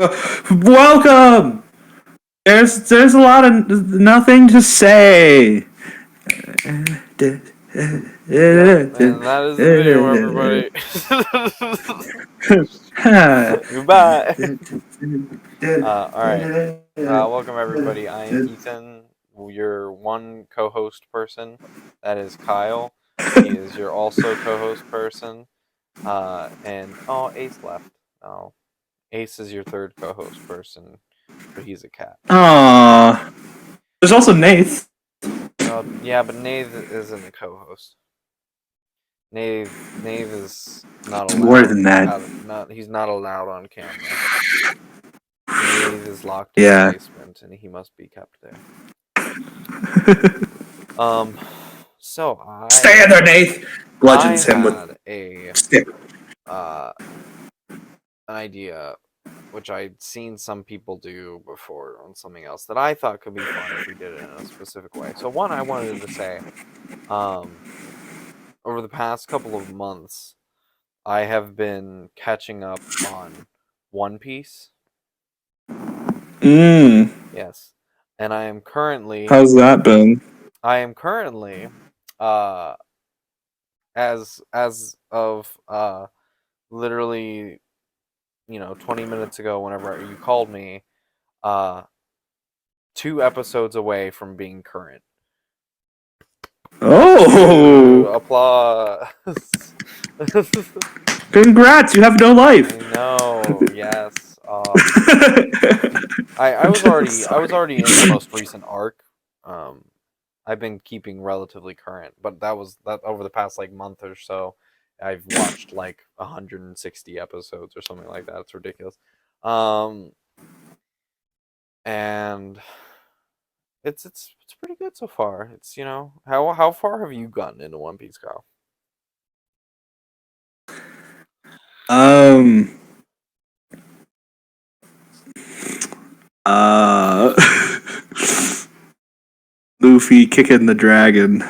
Welcome. There's a lot of nothing to say. Yep, and that is the video, everybody. Goodbye. Alright. Welcome, everybody. I am Ethan, your one co host person. That is Kyle. He is your also co host person. Oh, Ace left. Oh, Ace is your third co host person, but he's a cat. Aww. There's also Nath. Yeah, but Nave isn't a co host. Nave is not allowed. More than that. He's not allowed on camera. Nave is locked in Yeah. the basement, and he must be kept there. So I Stand there, Nath. Bludgeons him with a stick. an idea which I'd seen some people do before on something else that I thought could be fun if we did it in a specific way. So one, I wanted to say, over the past couple of months, I have been catching up on One Piece. Yes. And I am currently... How's that been? I am currently, as of literally, 20 minutes ago, whenever you called me, 2 episodes away from being current. Oh! Applause! Congrats! You have no life. I know. Yes. I was already in the most recent arc. I've been keeping relatively current, but that over the past month or so. I've watched 160 episodes or something like that. It's ridiculous. And it's pretty good so far. It's how far have you gotten into One Piece, Kyle? Luffy kicking the dragon.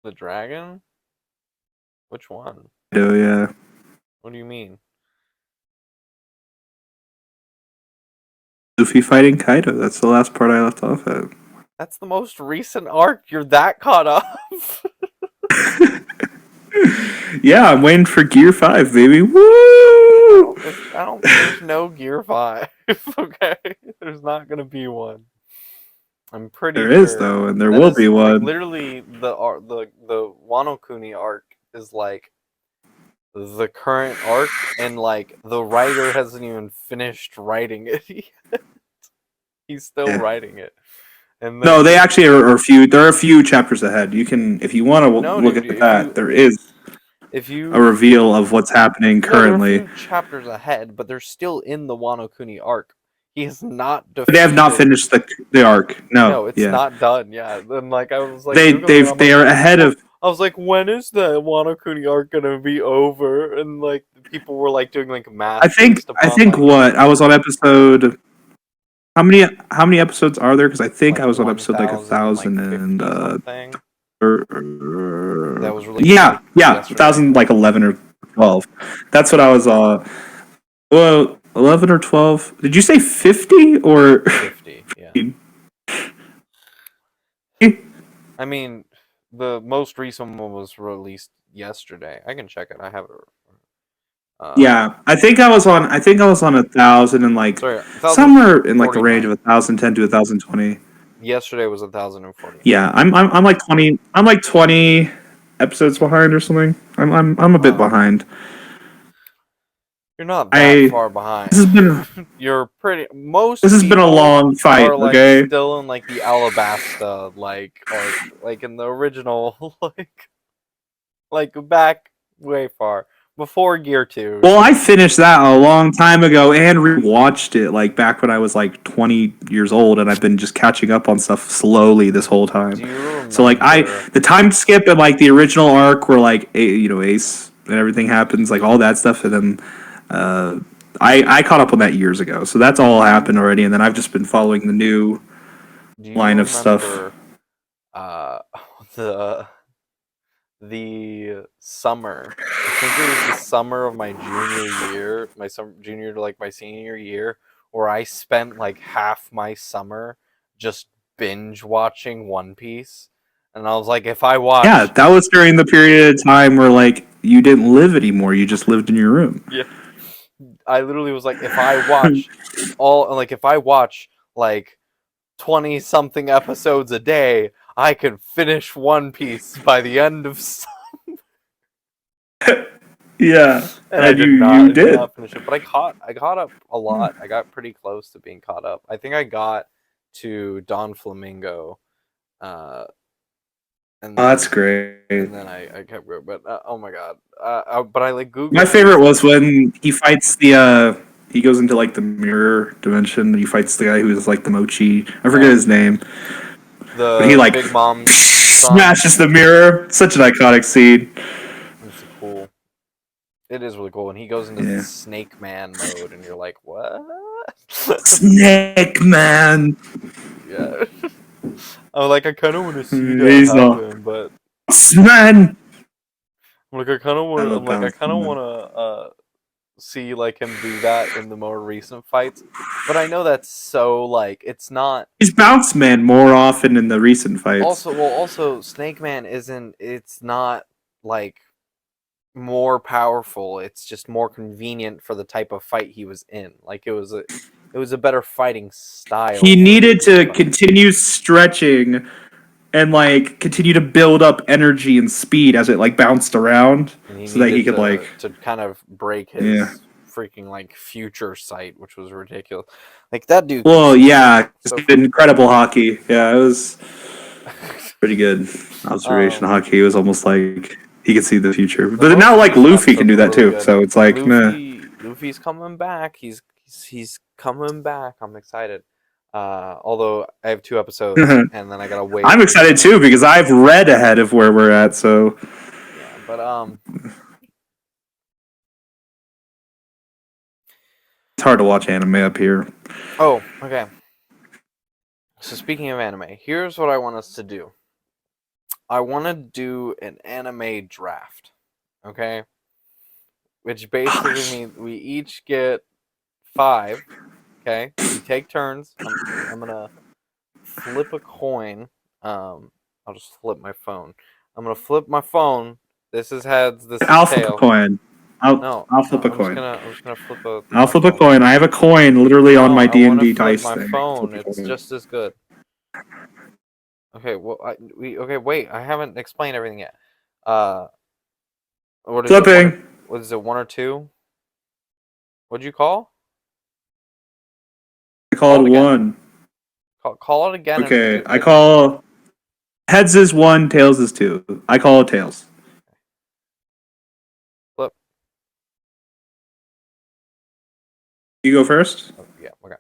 The dragon? Which one? Oh yeah. What do you mean? Luffy fighting Kaido. That's the last part I left off at. That's the most recent arc. You're that caught up. Yeah, I'm waiting for Gear 5, baby. Woo! There's no Gear 5. Okay? There's not gonna be one. I'm pretty sure. There is, though, and there will be one. Literally, the Wano Kuni arc is the current arc, and the writer hasn't even finished writing it yet. He's still writing it. And no, they actually are a few. There are a few chapters ahead. You can, if you want to look at that, there is a reveal of what's happening currently. There are a few chapters ahead, but they're still in the Wano Kuni arc. He has not defeated... They have not finished the arc. No, it's not done. Yeah, and I was like, they are ahead of. I was like, when is the Wano Kuni arc gonna be over? And people were doing math. I think what I was on episode. How many episodes are there? Because I think I was on episode 1,000 and that was released. Yeah, 1,011 or 12. That's what I was. Well, 11 or 12. Did you say 50 or 50? Yeah. I mean, the most recent one was released yesterday. I can check it. I have it. Yeah, I think I was on 1,000 and somewhere in the range of 1,010 to 1,020. Yesterday was 1,040. Yeah, I'm like 20. I'm like 20 episodes behind or something. I'm a bit behind. You're not that far behind. This has been. You're pretty. Most. This has been a long fight. Okay. Still in the Alabasta arc, in the original back way far before Gear 2. Well, I finished that a long time ago and rewatched it back when I was 20 years old, and I've been just catching up on stuff slowly this whole time. So the time skip in the original arc where Ace and everything happens, all that stuff, and then I caught up on that years ago. So that's all happened already, and then I've just been following the new line of stuff. the summer. I think it was the summer of my junior year, junior to like my senior year, where I spent like half my summer just binge watching One Piece. And I was like, if I Yeah, watch, that was during the period of time where like you didn't live anymore. You just lived in your room. yeah, I literally was like, if I watch if I watch like 20 something episodes a day, I can finish One Piece by the end of Yeah, and I and did you not. I did did. not finish it, but I caught up a lot. I got pretty close to being caught up. I think I got to Don Flamingo, uh, and Oh, that's then great. I kept going. But oh my god! But I like My googled favorite recently. was when he fights the. He goes into like the mirror dimension. He fights the guy who's like the mochi. I forget Oh, his name, but he the like Big Mom's son. smashes the mirror. Such an iconic scene. It's cool. It is really cool, and he goes into Yeah. Snake Man mode, and you're like, what? Snake Man. Yeah. I'm like, I kind of want to see that He's the happen, but man. I'm like, I kind of I want. love I'm like, I Bounce kind of Man. want to see like him do that in the more recent fights, but I know that's so like it's not. He's Bounce Man more often in the recent fights. Also, Snake Man isn't. It's not like more powerful. It's just more convenient for the type of fight he was in. Like it was a better fighting style He for him needed to be to fighting. continue stretching and like continue to build up energy and speed as it like bounced around And he so that he needed could like to kind of break yeah. his freaking like future sight, which was ridiculous. Like that dude can Well, see yeah, so freaking incredible hockey. Yeah, it was far. pretty good observation hockey. It was almost like he could see the future. The But most now like recent Luffy can episodes do were that really too. good. So it's like, nah. Luffy's coming back. He's coming back. I'm excited. Although I have 2 episodes, and then I gotta wait. I'm excited too because I've read ahead of where we're at. So Yeah, but it's hard to watch anime up here. oh, okay. So speaking of anime, here's what I want us to do. I want to do an anime draft. Okay, which basically means we each get 5. Okay, we take turns. I'm gonna flip a coin. I'll just flip my phone. I'm gonna flip my phone. This is heads. This is I'll flip a tail. coin. I'll No. flip a coin. I'm just gonna flip I'll my flip a phone. coin. I have a coin literally on No, my I D and want to D flip dice my thing. phone. It's just as good. Okay. Well, okay. Wait. I haven't explained everything yet. Uh, what is it? Flipping. What is it? 1 or 2? What'd you call? I Call call it it again. one. Call it again, Okay, I and call heads is one, tails is two. I call it tails. flip. You go first. Oh, yeah. Okay.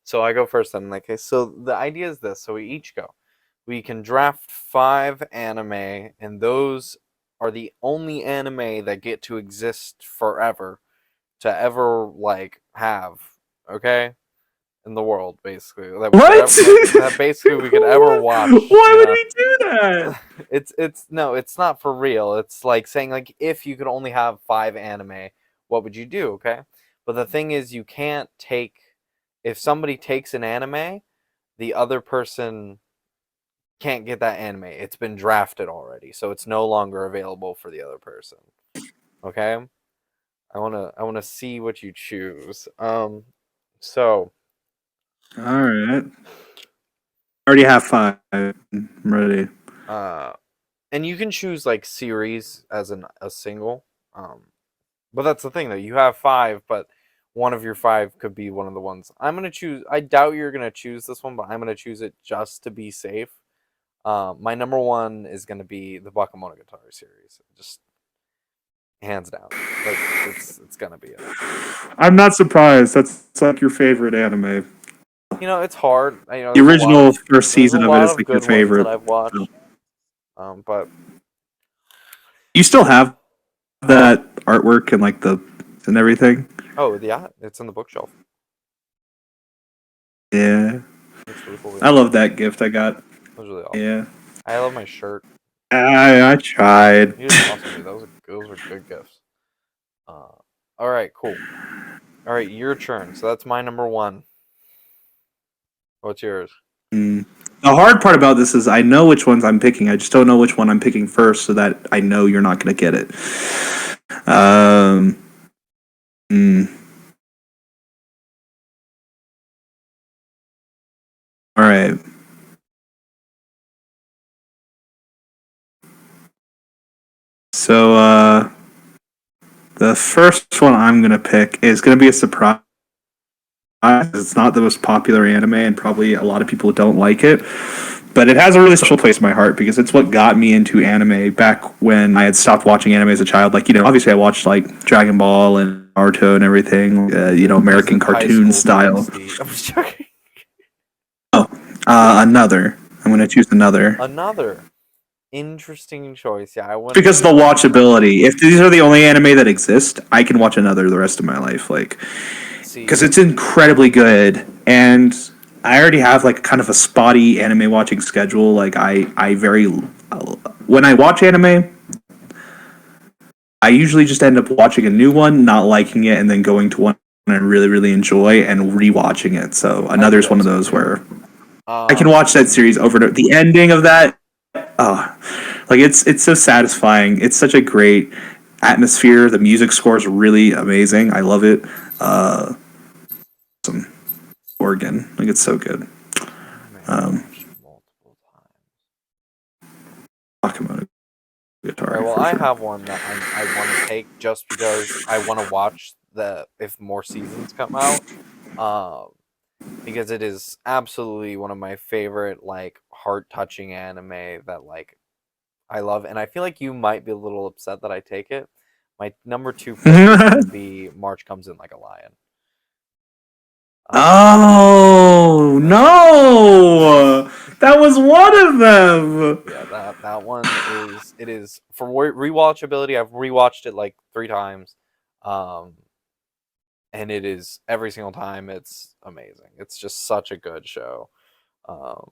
So I go first then. Okay. So the idea is this. So we each go. We can draft 5 anime, and those are the only anime that get to exist forever to ever like have. Okay. In the world, basically, What? that basically we could ever watch. Why You would know, we do that? it's no, it's not for real. It's like saying like if you could only have 5 anime, what would you do? Okay, but the thing is, you can't take if somebody takes an anime, the other person can't get that anime. It's been drafted already, so it's no longer available for the other person. Okay, I wanna see what you choose. So All right. I already have five. I'm ready. uh, and you can choose like series as a single. But that's the thing though. You have 5, but one of your 5 could be one of the ones. I'm gonna choose. I doubt you're gonna choose this one, but I'm gonna choose it just to be safe. My number 1 is gonna be the Bakemonogatari series, just hands down. Like it's gonna be it. I'm not surprised. That's like your favorite anime. You know, it's hard. The original first there's a season of it lot is of like your good ones that favorite. I've So. watched. But You still have that artwork and like the and everything. oh yeah, it's in the bookshelf. Yeah, It's really cool. I Yeah, love that gift I got. it was really awesome. Yeah. I love my shirt. I tried. You did awesome, dude. Those were good gifts. All right, cool. All right, your turn. So that's my number one. What's yours? Mm. The hard part about this is I know which ones I'm picking. I just don't know which one I'm picking first, so that I know you're not going to get it. Um. mm. All right. So the first one I'm going to pick is going to be a surprise. It's not the most popular anime, and probably a lot of people don't like it. But it has a really special place in my heart because it's what got me into anime back when I had stopped watching anime as a child. Like, obviously I watched like Dragon Ball and Naruto and everything, Was American it high cartoon school style. DxD? I'm just joking. Oh, another. I'm going to choose another. Another interesting choice. Yeah, I wouldn't. Because the watchability. If these are the only anime that exist, I can watch another the rest of my life. Like, because See, it's incredibly good, and I already have like kind of a spotty anime watching schedule. Like, when I watch anime, I usually just end up watching a new one, not liking it, and then going to one I really really enjoy and rewatching it. So I do another's one that of too. those where I can watch that series over and over. The ending of that, like it's so satisfying. It's such a great atmosphere. The music score is really amazing. I love it. Some organ, like it's so good. Anime I've Um, watched multiple times. Akamoto All guitar right, well, for I sure. have one that I want to take just because I want to watch the if more seasons come out. Um, because it is absolutely one of my favorite like heart touching anime that like I love, and I feel like you might be a little upset that I take it. My number two pick is going to be March Comes In Like a Lion. Oh That's no, that was one of them. yeah, that one is it is for rewatchability. I've rewatched it like 3 times, um, and it is every single time. It's amazing. It's just such a good show. Um,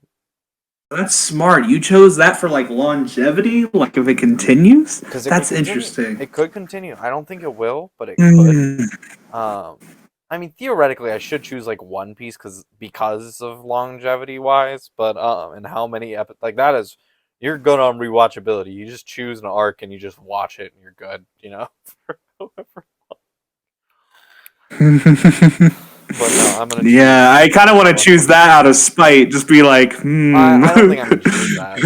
That's smart. You chose that for like longevity, like if it continues. because it could That's continue. interesting. It could continue. I don't think it will, but it could. Mm. Um, I mean, theoretically, I should choose like One Piece because of longevity wise, but and how many like that is, you're good on rewatchability. You just choose an arc and you just watch it and you're good, you know. But no, I'm gonna Yeah, choose I kind of want to One choose Piece. that out of spite. Just be like, I don't think I'm gonna choose that.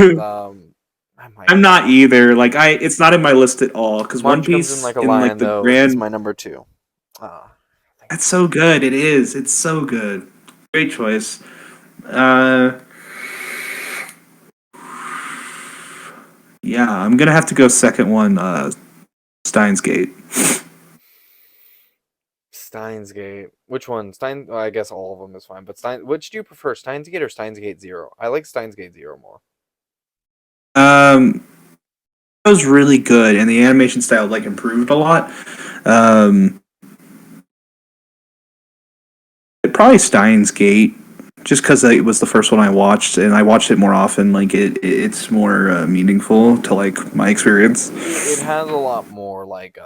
I might I'm not though. either. Like, it's not in my list at all. Because One March Comes In Piece Like a in like Lion the though is grand, my number two. Uh, that's so good. It is. It's so good. Great choice. Uh, yeah, I'm gonna have to go second one. Steins Gate. Steins Gate. Which one? Well, I guess all of them is fine. But which do you prefer, Steins Gate or Steins Gate Zero? I like Steins Gate Zero more. Um, it was really good, and the animation style like improved a lot. Um, probably Steins Gate, just because it was the first one I watched, and I watched it more often. Like it's more meaningful to like my experience. It has a lot more like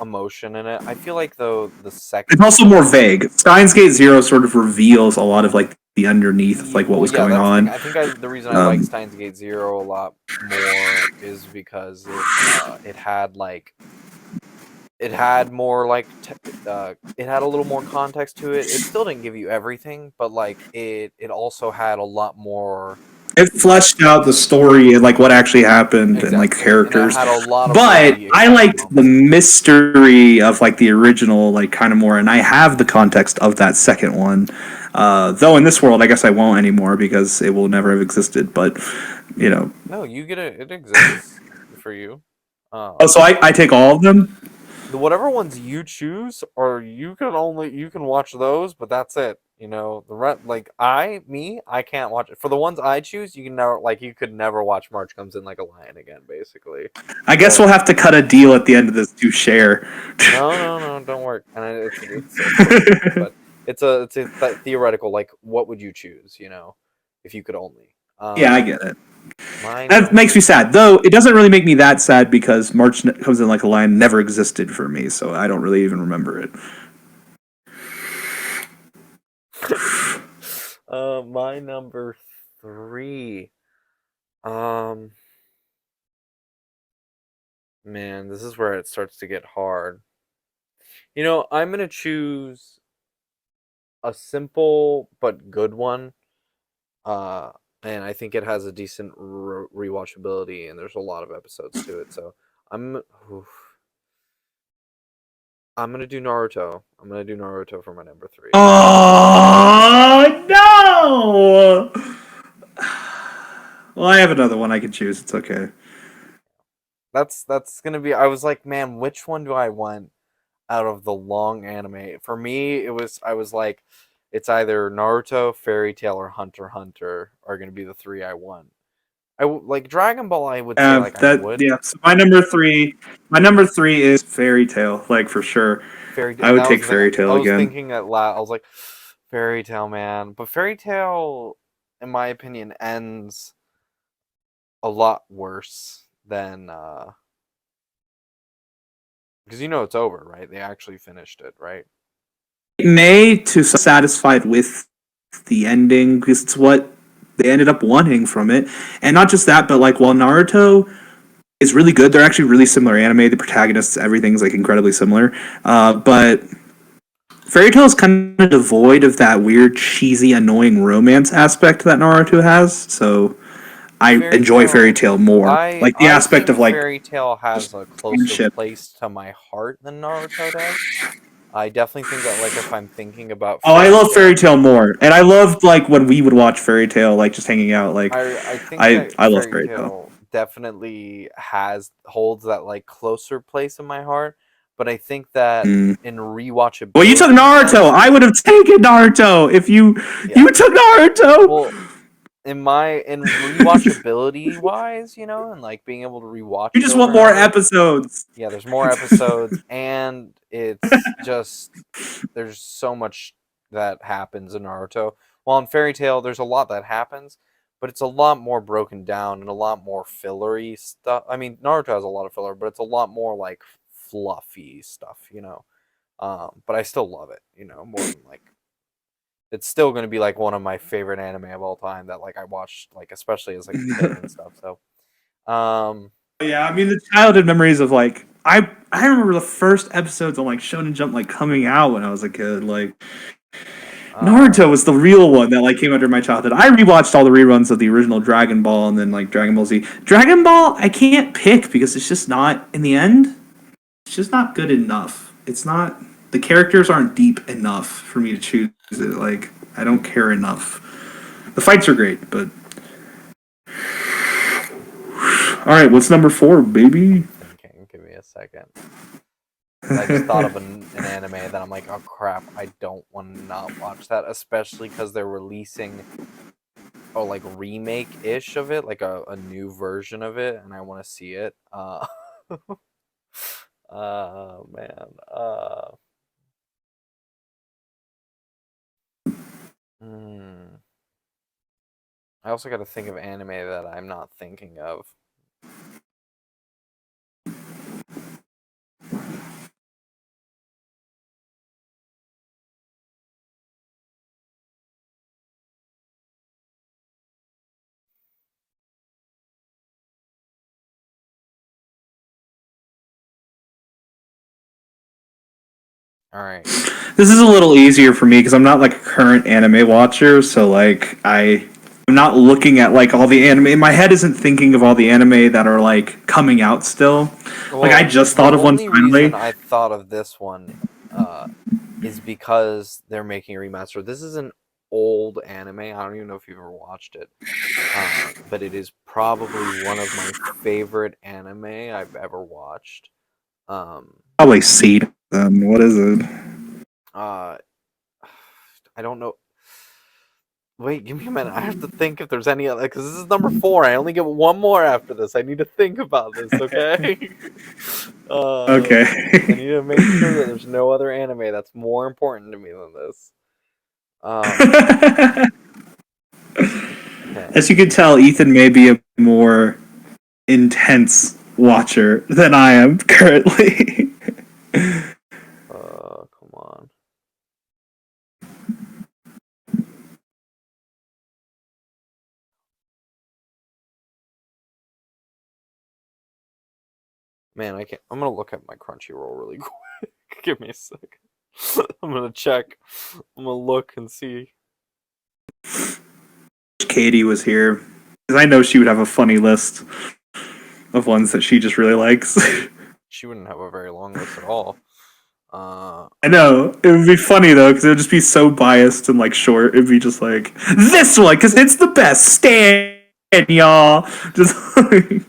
emotion in it. I feel like though the It's second also more season. vague. Steins Gate Zero sort of reveals a lot of like the underneath of like what Well, was yeah, going that's the thing. on. I think the reason I like Um, Steins Gate Zero a lot more is because it had like it had more like it had a little more context to it. It still didn't give you everything, but like it also had a lot more. it fleshed out the story and like what actually happened and like Exactly, and it characters. had a lot of But really I exciting liked the moments in it. mystery of like the original, like kind of more, and I have the context of that second one. Though in this world, I guess I won't anymore because it will never have existed. But you know, No, you get it. It exists for you. oh, so I take all of them. The whatever ones you choose, or you can watch those, but that's it. You know the like I can't watch it. For the ones I choose, you can never like you could never watch March Comes In Like a Lion again, basically. I guess But we'll have to cut a deal at the end of this to share. no, don't work. And it's totally fine. But it's a theoretical like what would you choose? You know, if you could only. Yeah, I get it. My That makes me sad, though. It doesn't really make me that sad because March Comes in Like a Lion never existed for me, so I don't really even remember it. my number 3. Man, this is where it starts to get hard. I'm gonna choose a simple but good one. And I think it has a decent rewatchability, and there's a lot of episodes to it. So I'm, oof. I'm gonna do Naruto. I'm gonna do Naruto for my number 3. Oh no! Well, I have another one I can choose. It's okay. That's gonna be. I was like, man, which one do I want out of the long anime? For me, I was like, it's either Naruto, Fairy Tail, or Hunter x Hunter are gonna be the 3 I want. Like Dragon Ball. I would say like I would. Yeah. So my number three is Fairy Tale, like for sure. I And would that was take the thing. Fairy Tale I was again. thinking that I was like, Fairy Tail, man. But Fairy Tail, in my opinion, ends a lot worse than because it's over, right? They actually finished it, right? May to satisfied with the ending because it's what they ended up wanting from it, and not just that, but like while Naruto is really good, they're actually really similar anime. The protagonists, everything's like incredibly similar, but Fairy Tail is kind of devoid of that weird, cheesy, annoying romance aspect that Naruto has. So I Fairy enjoy Fairy Tail, Tail more, like the I aspect think of like Fairy Tail has a closer friendship. place to my heart than Naruto does. I definitely think that like if I'm thinking about Oh, I Fairy love Fairy Tail, Tail more, and I loved like when we would watch Fairy Tail, like just hanging out. Like I think that I love Fairy Fairy Tail. Tail definitely holds that like closer place in my heart, but I think that Mm. in Well, you took rewatchability Naruto. I senses, would have taken Naruto if yeah. you took Naruto. Well, in rewatchability wise, and like being able to rewatch You it just want over and more over. episodes. Yeah, there's more episodes, and it's just there's so much that happens in Naruto. While in Fairy Tail, there's a lot that happens, but it's a lot more broken down and a lot more fillery stuff. I mean, Naruto has a lot of filler, but it's a lot more like fluffy stuff. But I still love it, more than like it's still going to be like one of my favorite anime of all time that like I watched like especially as like a kid and stuff. So, um, Yeah, I mean the childhood memories of like I remember the first episodes on like Shonen Jump like coming out when I was a kid. Like yeah. Naruto was the real one that like came under my childhood. I rewatched all the reruns of the original Dragon Ball and then like Dragon Ball Z. Dragon Ball I can't pick because it's just not in the end. It's just not good enough. It's not the characters aren't deep enough for me to choose it. Like I don't care enough. The fights are great, but all right, what's number 4, baby? Thinking, give me a second. I just thought of an anime that I'm like, oh crap, I don't want to not watch that, especially because they're releasing a like remake ish of it, like a new version of it, and I want to see it. Man. Hmm. I also got to think of anime that I'm not thinking of. All right. This is a little easier for me because I'm not like a current anime watcher, so like I'm not looking at like all the anime. My head isn't thinking of all the anime that are like coming out still. Like I Well, just the thought of one only reason finally. I thought of this one is because they're making a remaster. This is an old anime. I don't even know if you've ever watched it, but it is probably one of my favorite anime I've ever watched. Probably Seed. What is it? Uh, I don't know. Wait, give me a minute. I have to think if there's any other because this is number 4. I only get one more after this. I need to think about this. Okay. Okay. I need to make sure that there's no other anime that's more important to me than this. Um, As you can tell, Ethan may be a more intense watcher than I am currently. Come on. Man, I can't. I'm gonna look at my Crunchyroll really quick. Give me a second. I'm gonna check. I'm gonna look and see. Katie was here, because I know she would have a funny list of ones that she just really likes. She wouldn't have a very long list at all. I know. It would be funny though, because it would just be so biased and like short. It'd be just like this one, because it's the best. Stand, y'all. Just like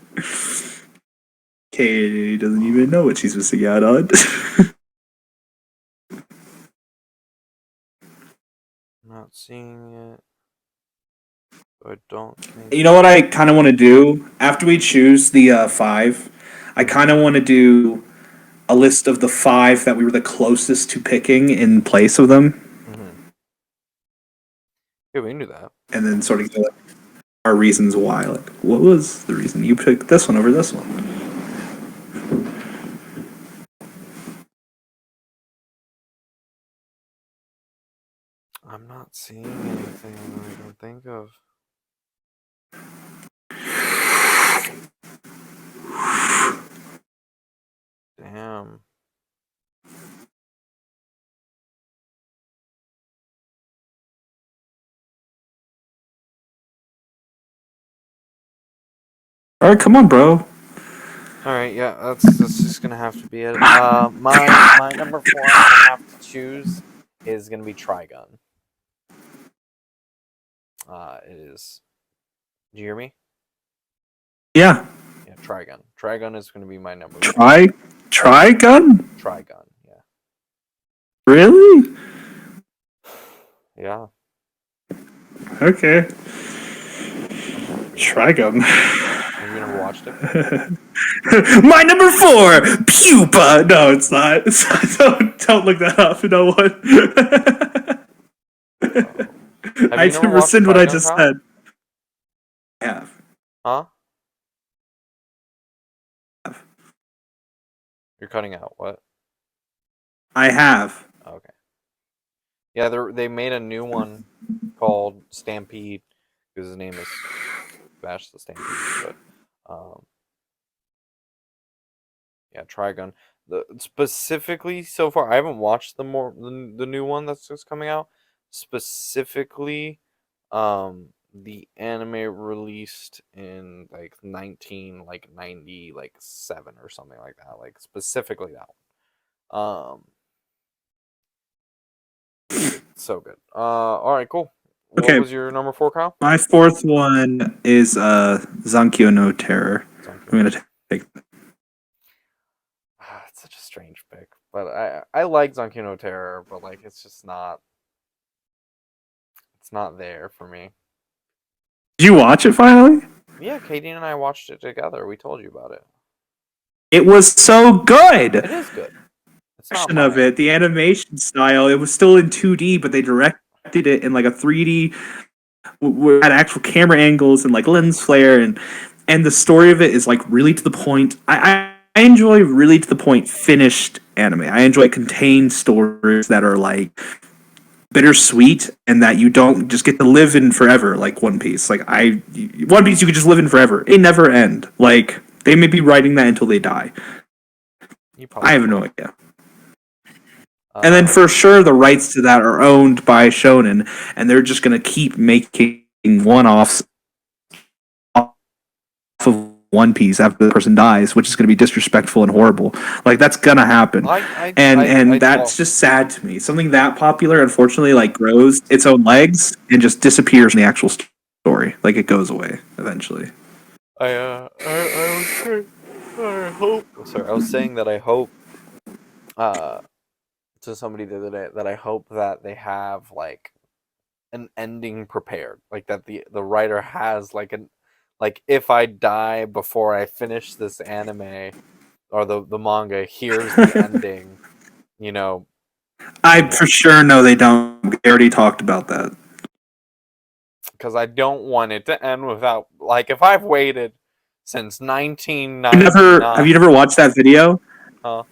Katie doesn't even know what she's missing out on. I'm not seeing it. I don't think. You know what I kind of want to do after we choose the 5. I kind of want to do a list of the 5 that we were the closest to picking in place of them. Mm-hmm. Yeah, we can do that. And then sort of get our reasons why. Like, what was the reason you picked this one over this one? I'm not seeing anything I can think of. Damn. All right, come on, bro. All right, yeah, that's just gonna have to be it. My number 4 I'm gonna have to choose is gonna be Trigun. It is. Do you hear me? Yeah. Yeah, Trigun. Trigun is gonna be my number. Trigun? Trigun. Yeah. Really? Yeah. Okay. Trigun. Have you never watched it? My number 4, pupa. No, it's not. Don't look that up. No one. I Have you never watched rescind what I Trigun, just Kyle? said. I have. Huh? You're cutting out. What? I have. Okay. Yeah, they made a new one called Stampede because his name is Bash the Stampede. But yeah, Trigun. Specifically, so far, I haven't watched the new one that's just coming out. Specifically, the anime released in like 1997 or something like that. Like specifically that one. So good. All right, cool. Okay. What was your number 4, Kyle? My 4th one is Zankyo no Terror. I'm gonna take. It's such a strange pick, but I like Zankyo no Terror, but like it's just not. It's not there for me. Did you watch it finally? Yeah, Katie and I watched it together. We told you about it. It was so good. It is good. It's not of it, the animation style, it was still in 2D, but they directed it in like a 3D, had actual camera angles and like lens flare, and the story of it is like really to the point. I enjoy really to the point finished anime. I enjoy contained stories that are like bittersweet and that you don't just get to live in forever like One Piece. Like One Piece you could just live in forever. It never end. Like they may be writing that until they die. I have no idea. And then for sure the rights to that are owned by Shonen, and they're just gonna keep making one-offs off of One Piece after the person dies, which is gonna be disrespectful and horrible. Like that's gonna happen. And that's just sad to me. Something that popular, unfortunately, like grows its own legs and just disappears in the actual story. Like it goes away eventually. I hope. Sorry, I was saying that I hope. To somebody the other day that I hope that they have like an ending prepared, like that the writer has like if I die before I finish this anime or the manga, here's the ending. You know, I for sure know they don't. They already talked about that. because I don't want it to end without, like, if I've waited since 1999. Have you never watched that video? Huh?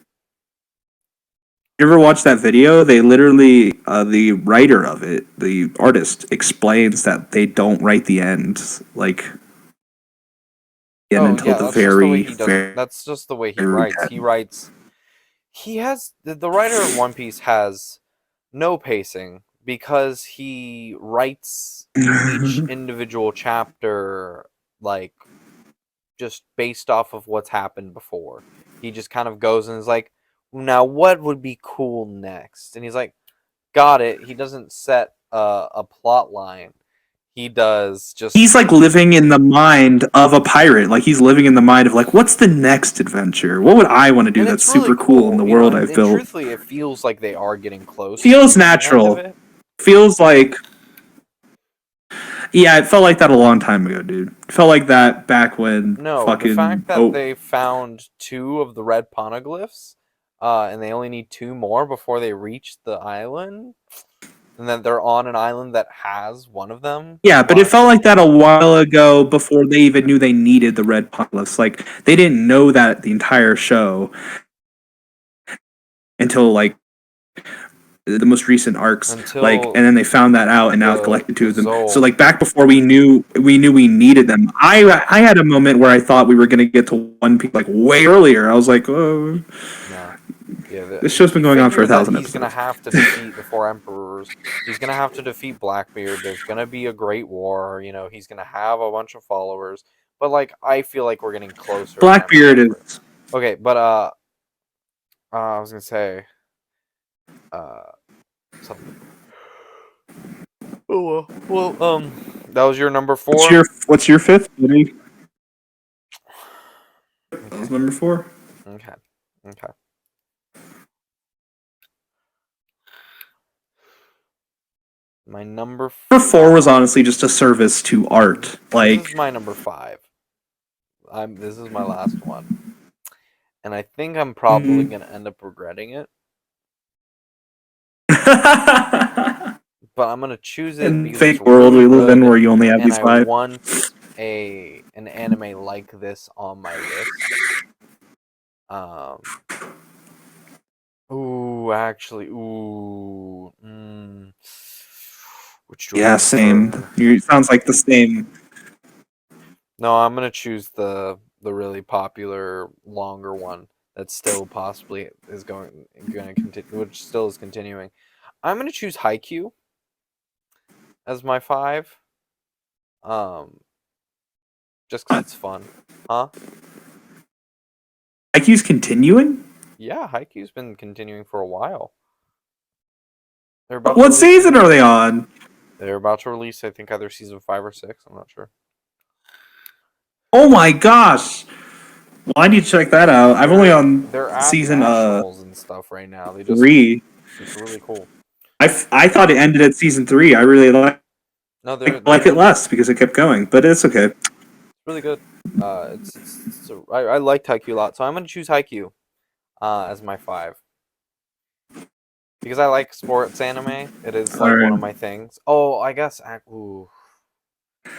You ever watch that video? They literally, the writer of it, the artist, explains that they don't write the end, like, Oh until yeah, the that's just the way very, he does. very That's just the way he writes. He end. writes. He has the writer of One Piece has no pacing because he writes each individual chapter like just based off of what's happened before. He just kind of goes and is like, now what would be cool next? And he's like, got it. He doesn't set a plot line. He does just. He's like living in the mind of a pirate. Like he's living in the mind of like, what's the next adventure? What would I want to do And that's it's really super cool in the you know, world I've and built? truthfully, it feels like they are getting close Feels to the end of natural. it. Feels like, yeah, it felt like that a long time ago, dude. It felt like that back when No, the fucking fact that they found 2 of the red poneglyphs, and they only need 2 more before they reach the island, and then they're on an island that has one of them. yeah, but it felt One, like that a while ago before they even knew they needed the red poneglyphs. Like they didn't know that the entire show until like the most recent arcs, like, until and then they found that out and now have collected the 2 of them. So Zol. like back before we needed them. I had a moment where I thought we were gonna get to One Piece like way earlier. I was like, oh, No. Yeah, this show's been you going on for figure that 1,000 he's gonna episodes. have to defeat the 4 emperors. He's gonna have to defeat Blackbeard. There's gonna be a great war. You know, he's gonna have a bunch of followers. But like, I feel like we're getting closer as time Blackbeard progresses. is Okay, but I was gonna say uh something. Oh that was your number 4. what's your fifth? That was Okay, number 4. okay, okay. My number Number 4 was 5. honestly just a service to art. This Like is my number 5. This is my last one, and I think I'm probably gonna end up regretting it. But I'm gonna choose it in because it's fake world really we live in good, where you only have and these I 5. want an anime like this on my list. Um. Ooh, actually, ooh. Which do I Yeah, same. prefer? You sounds like the same. No, I'm gonna choose the really popular longer one that still possibly is going to continue, which still is continuing. I'm gonna choose Haikyuu as my 5. Um, just because it's fun, huh? IQ's continuing? Yeah, Haikyuu's been continuing for a while. They're about to What release season are they on? They're about to release, I think, either season 5 or 6. I'm not sure. Oh my gosh! Well, I need to check that out. I've only on They're at season nationals and stuff right now. They just 3. It's really cool. I thought it ended at season 3. I really No, they're like it in it. less because it kept going, but it's okay. It's really good. I liked Haikyuu a lot, so I'm gonna choose Haikyuu as my 5 because I like sports anime. It is All like one right. of my things. Oh, I guess. Ooh,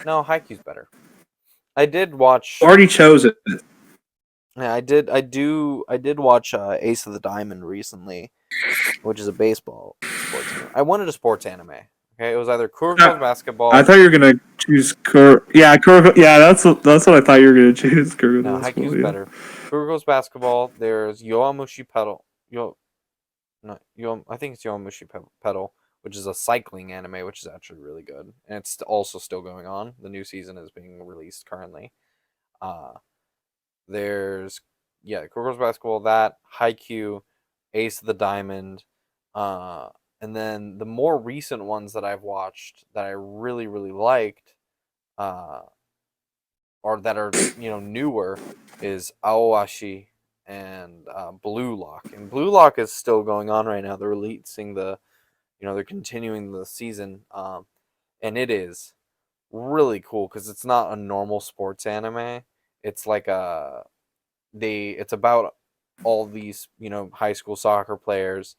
no, Haikyuu's better. I did watch. Already chose it. Yeah, I did. I did watch Ace of the Diamond recently, which is a baseball sports anime. I wanted a sports anime. Okay, it was either Kuroko's I basketball. thought you were gonna choose Kuroko. Yeah, that's what I thought you were gonna choose. No, Kuroko Haikyuu's basketball. Yeah. better. Kuroko's basketball. There's Yoamushi Pedal. No, I think it's Yoamushi Pedal, which is a cycling anime, which is actually really good, and it's also still going on. The new season is being released currently. Uh, there's Kuroko's basketball, that Haikyuu, Ace of the Diamond, uh, and then the more recent ones that I've watched that I really really liked, uh, or that are newer, is Aoashi and Blue Lock. And Blue Lock is still going on right now. They're releasing they're continuing the season, and it is really cool because it's not a normal sports anime. It's like it's about all these high school soccer players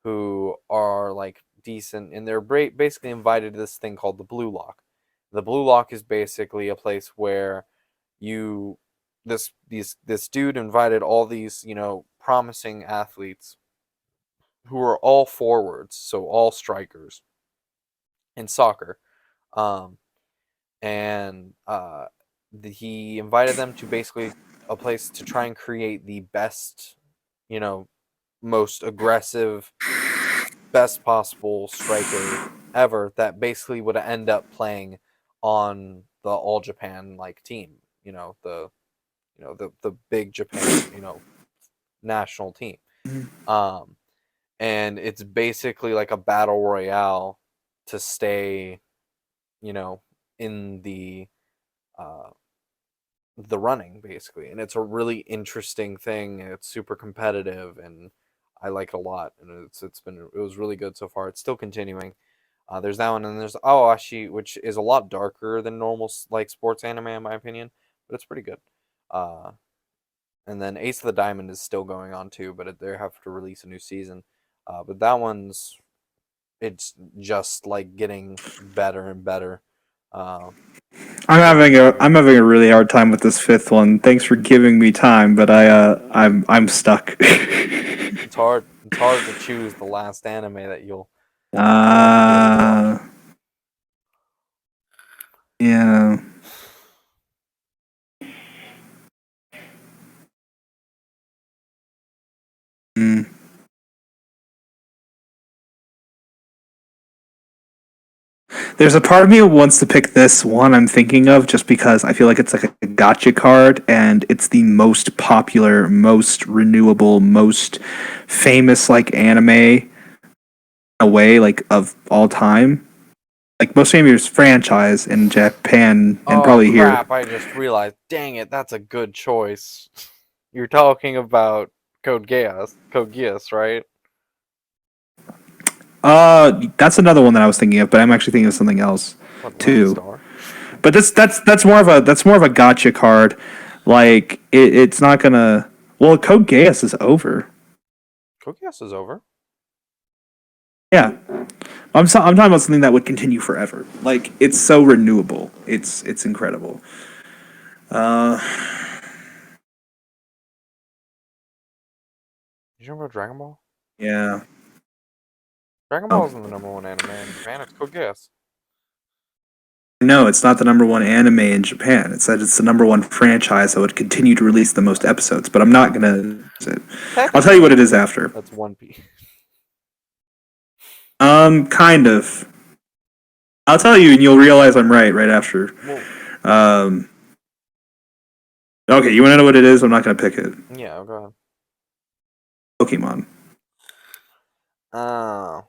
who are like decent, and they're basically invited to this thing called the Blue Lock, The Blue Lock is basically a place where this dude invited all these, promising athletes who are all forwards, so all strikers in soccer. Um, and he invited them to basically a place to try and create the best, most aggressive, best possible striker ever that basically would end up playing on the All Japan team, the big Japan, national team. Um, and it's basically like a battle royale to stay, in the running basically, and it's a really interesting thing. It's super competitive, and I like it a lot. And it was really good so far. It's still continuing. There's that one, and there's Aoashi, which is a lot darker than normal sports anime in my opinion, but it's pretty good. And then Ace of the Diamond is still going on too, but they have to release a new season. But that one's it's just like getting better and better. I'm having a really hard time with this fifth one. Thanks for giving me time, but I'm stuck. It's hard. It's hard to choose the last anime that you'll be able Uh, to watch. yeah. Mm. There's a part of me that wants to pick this one I'm thinking of just because I feel like it's like a gotcha card and it's the most popular, most renewable, most famous like anime in a way like of all time. Like most famous franchise in Japan and Oh probably here. crap! I just realized. Dang it, that's a good choice. You're talking about Code Geass. Code Geass, right? That's another one that I was thinking of, but I'm actually thinking of something else What, Lone too. Star? But that's more of a gotcha card. Like it's not gonna. Well, Code Geass is over. Code Geass is over. Yeah, I'm talking about something that would continue forever. Like it's so renewable. It's incredible. Uh, You remember Dragon Ball? yeah. Dragon Ball Oh. isn't the number one anime in Japan. It's Code Geass. No, it's not the number one anime in Japan. It said it's the number one franchise that would continue to release the most episodes, but I'm not gonna. I'll tell you what it is after. That's One Piece. Kind of. I'll tell you, and you'll realize I'm right after. Well, Um, okay, you want to know what it is? I'm not gonna pick it. yeah, go ahead. Pokemon. Oh.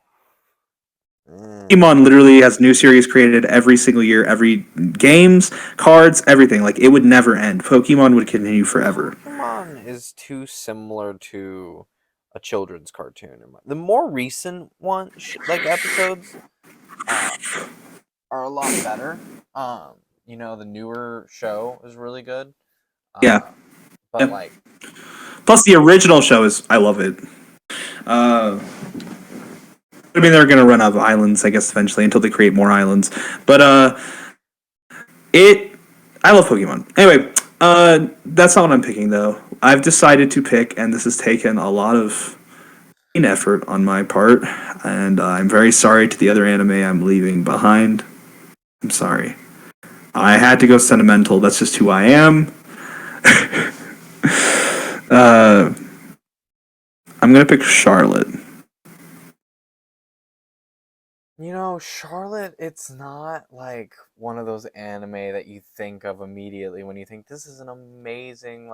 Pokemon literally has new series created every single year, every games, cards, everything. Like it would never end. Pokemon would continue forever. Pokemon is too similar to a children's cartoon. The more recent episodes uh, are a lot better. The newer show is really good. Yeah. But Yep. like, Plus the original show is I love it. I mean they're gonna run out of islands, I guess, eventually until they create more islands. But I love Pokemon. Anyway, that's not what I'm picking though. I've decided to pick, and this has taken a lot of effort on my part, and I'm very sorry to the other anime I'm leaving behind. I'm sorry. I had to go sentimental. That's just who I am. I'm gonna pick Charlotte. Charlotte, it's not like one of those anime that you think of immediately when you think this is an amazing,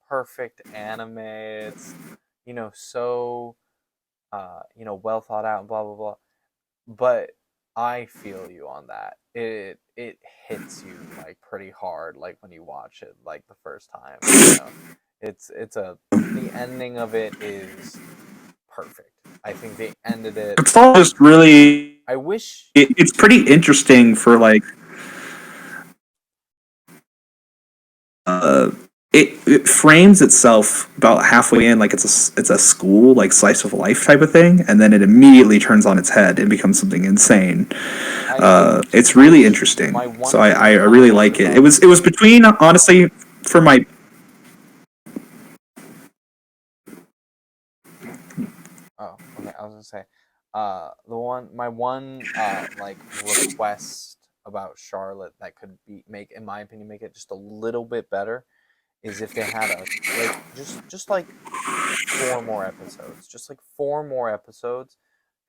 perfect anime. It's, so, well thought out and blah, blah, blah. But I feel you on that. It hits you pretty hard when you watch it the first time. The ending of it is perfect. I think they ended it. It's all just really. I wish it's pretty interesting for it frames itself about halfway in like it's a school like slice of life type of thing, and then it immediately turns on its head and becomes something insane. It's really interesting. So I really like it. It was between, honestly, for my. Oh, okay. I was gonna say, my one like request about Charlotte that could be make, in my opinion, make it just a little bit better is if they had a like just like 4 more episodes, just like 4 more episodes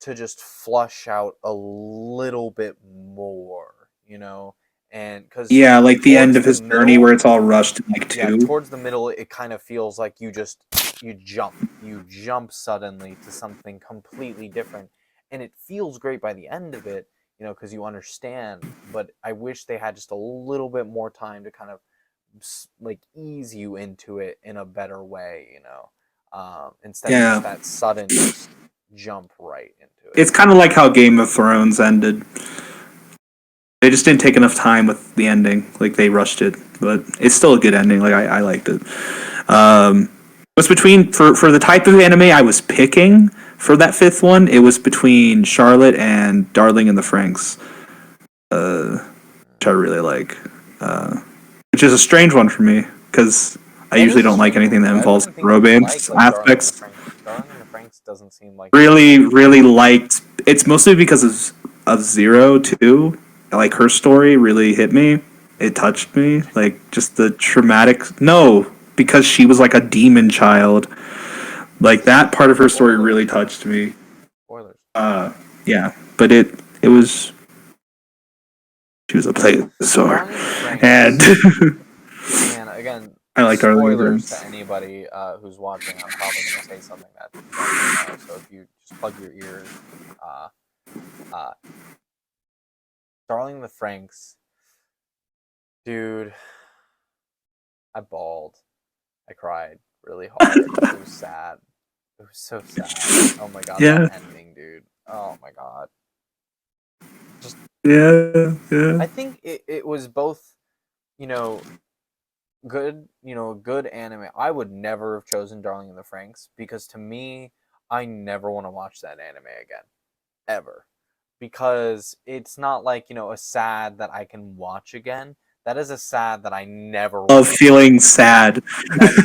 to just flush out a little bit more, and because Yeah, like the end towards of the his journey middle, where it's all rushed in like yeah, two. towards the middle, it kind of feels like you jump suddenly to something completely different, and it feels great by the end of it, because you understand. But I wish they had just a little bit more time to kind of like ease you into it in a better way, instead of just Yeah, that sudden just jump right into it. it's kind of like how Game of Thrones ended. They just didn't take enough time with the ending. Like they rushed it, but it's still a good ending. Like I liked it. It was between for the type of anime I was picking for that fifth one. It was between Charlotte and Darling in the Franxx, which I really like. Which is a strange one for me because I That usually is a don't like strange one anything for that you. I involves didn't think you would romance like Darling in the aspects. Franks. Darling in the Franks doesn't seem like your Really, thing. really liked. It's mostly because of Zero too. Like her story really hit me. It touched me. Like just the traumatic. No, because she was like a demon child. Like that part of her story Spoilers. really touched me. Spoilers. Yeah, but it was she was a plesiosaur, Darling in the and Franks. Man, again, I like Darling spoilers to Events. anybody who's watching. I'm probably going to say something that you don't even know. So if you just plug your ears, uh, uh, Darling in the Franks, dude, I bawled. I cried really hard. It was sad. It was so sad. Oh my god, that Yeah, ending, dude. Oh my god. Just, yeah, yeah. I think it was both, you know, good, good anime. I would never have chosen Darling in the Franxx because to me, I never want to watch that anime again, ever. Because it's not like, a sad that I can watch again. That is a sad that I never Of want to watch feeling again. sad.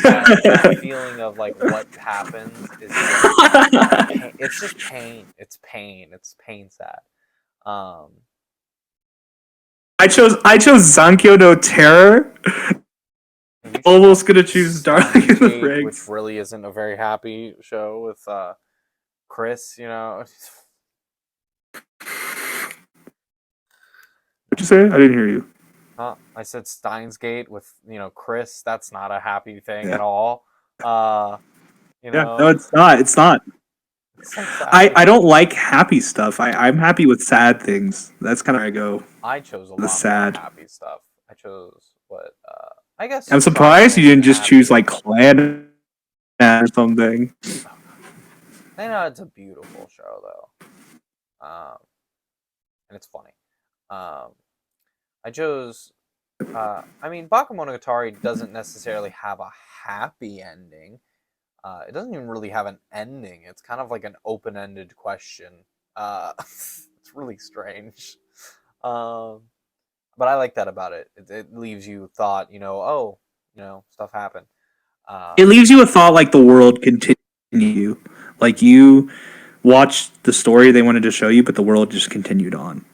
That feeling of like what happens is just pain. It's just pain. It's pain. It's pain sad. Um, I chose Zankyo no Terror. you chose Almost gonna choose Darling Steins in the Gate, which Franks. really isn't a very happy show with Chris. What'd you say? I didn't hear you. I said Steins Gate with Chris. That's not a happy thing Yeah. at all. Uh, you Yeah. No, know, it's not. It's not. it's so sad. I don't like happy stuff. I'm happy with sad things. That's kind of where I go. I chose a The lot more sad. happy stuff. I chose what I guess I'm Charlotte surprised you isn't didn't just choose happy. like Clan or something. Oh god, I know it's a beautiful show though, and it's funny. Um, I chose. I mean, Bakemonogatari doesn't necessarily have a happy ending. It doesn't even really have an ending. It's kind of like an open-ended question. It's really strange. Um, but I like that about it. It leaves you thought. Oh, stuff happened. It Um, leaves you a thought like the world continue. Like you watched the story they wanted to show you, but the world just continued on.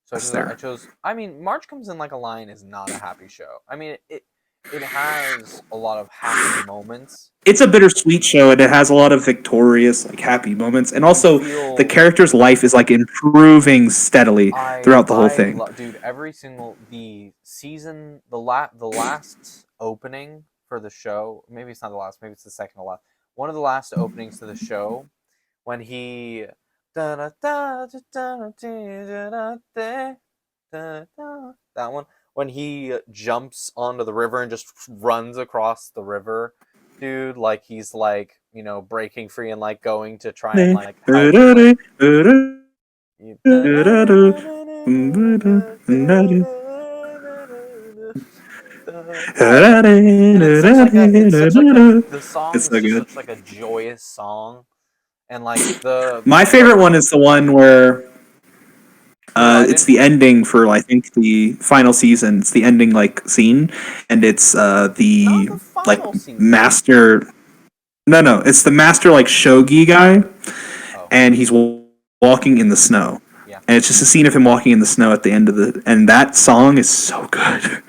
so That's I there. chose. I mean, March Comes in Like a Lion is not a happy show. I mean, it has a lot of happy moments. It's a bittersweet show, and it has a lot of victorious, like happy moments, and You also the feel character's life is like improving steadily throughout the whole thing. dude, every single the season, the last opening for the show. Maybe it's not the last. Maybe it's the second to last. One of the last openings to the show when he that one when he jumps onto the river and just runs across the river, dude, like he's like breaking free and like going to try and like help like And the song It's is so just good. such like a joyous song, and like the My favorite one is the one where it's the ending for I think the final season. It's the ending like scene, and it's not the the like final season. master. No, it's the master like shogi guy, Oh and he's walking in the snow. yeah. And it's just a scene of him walking in the snow at the end of the. And that song is so good.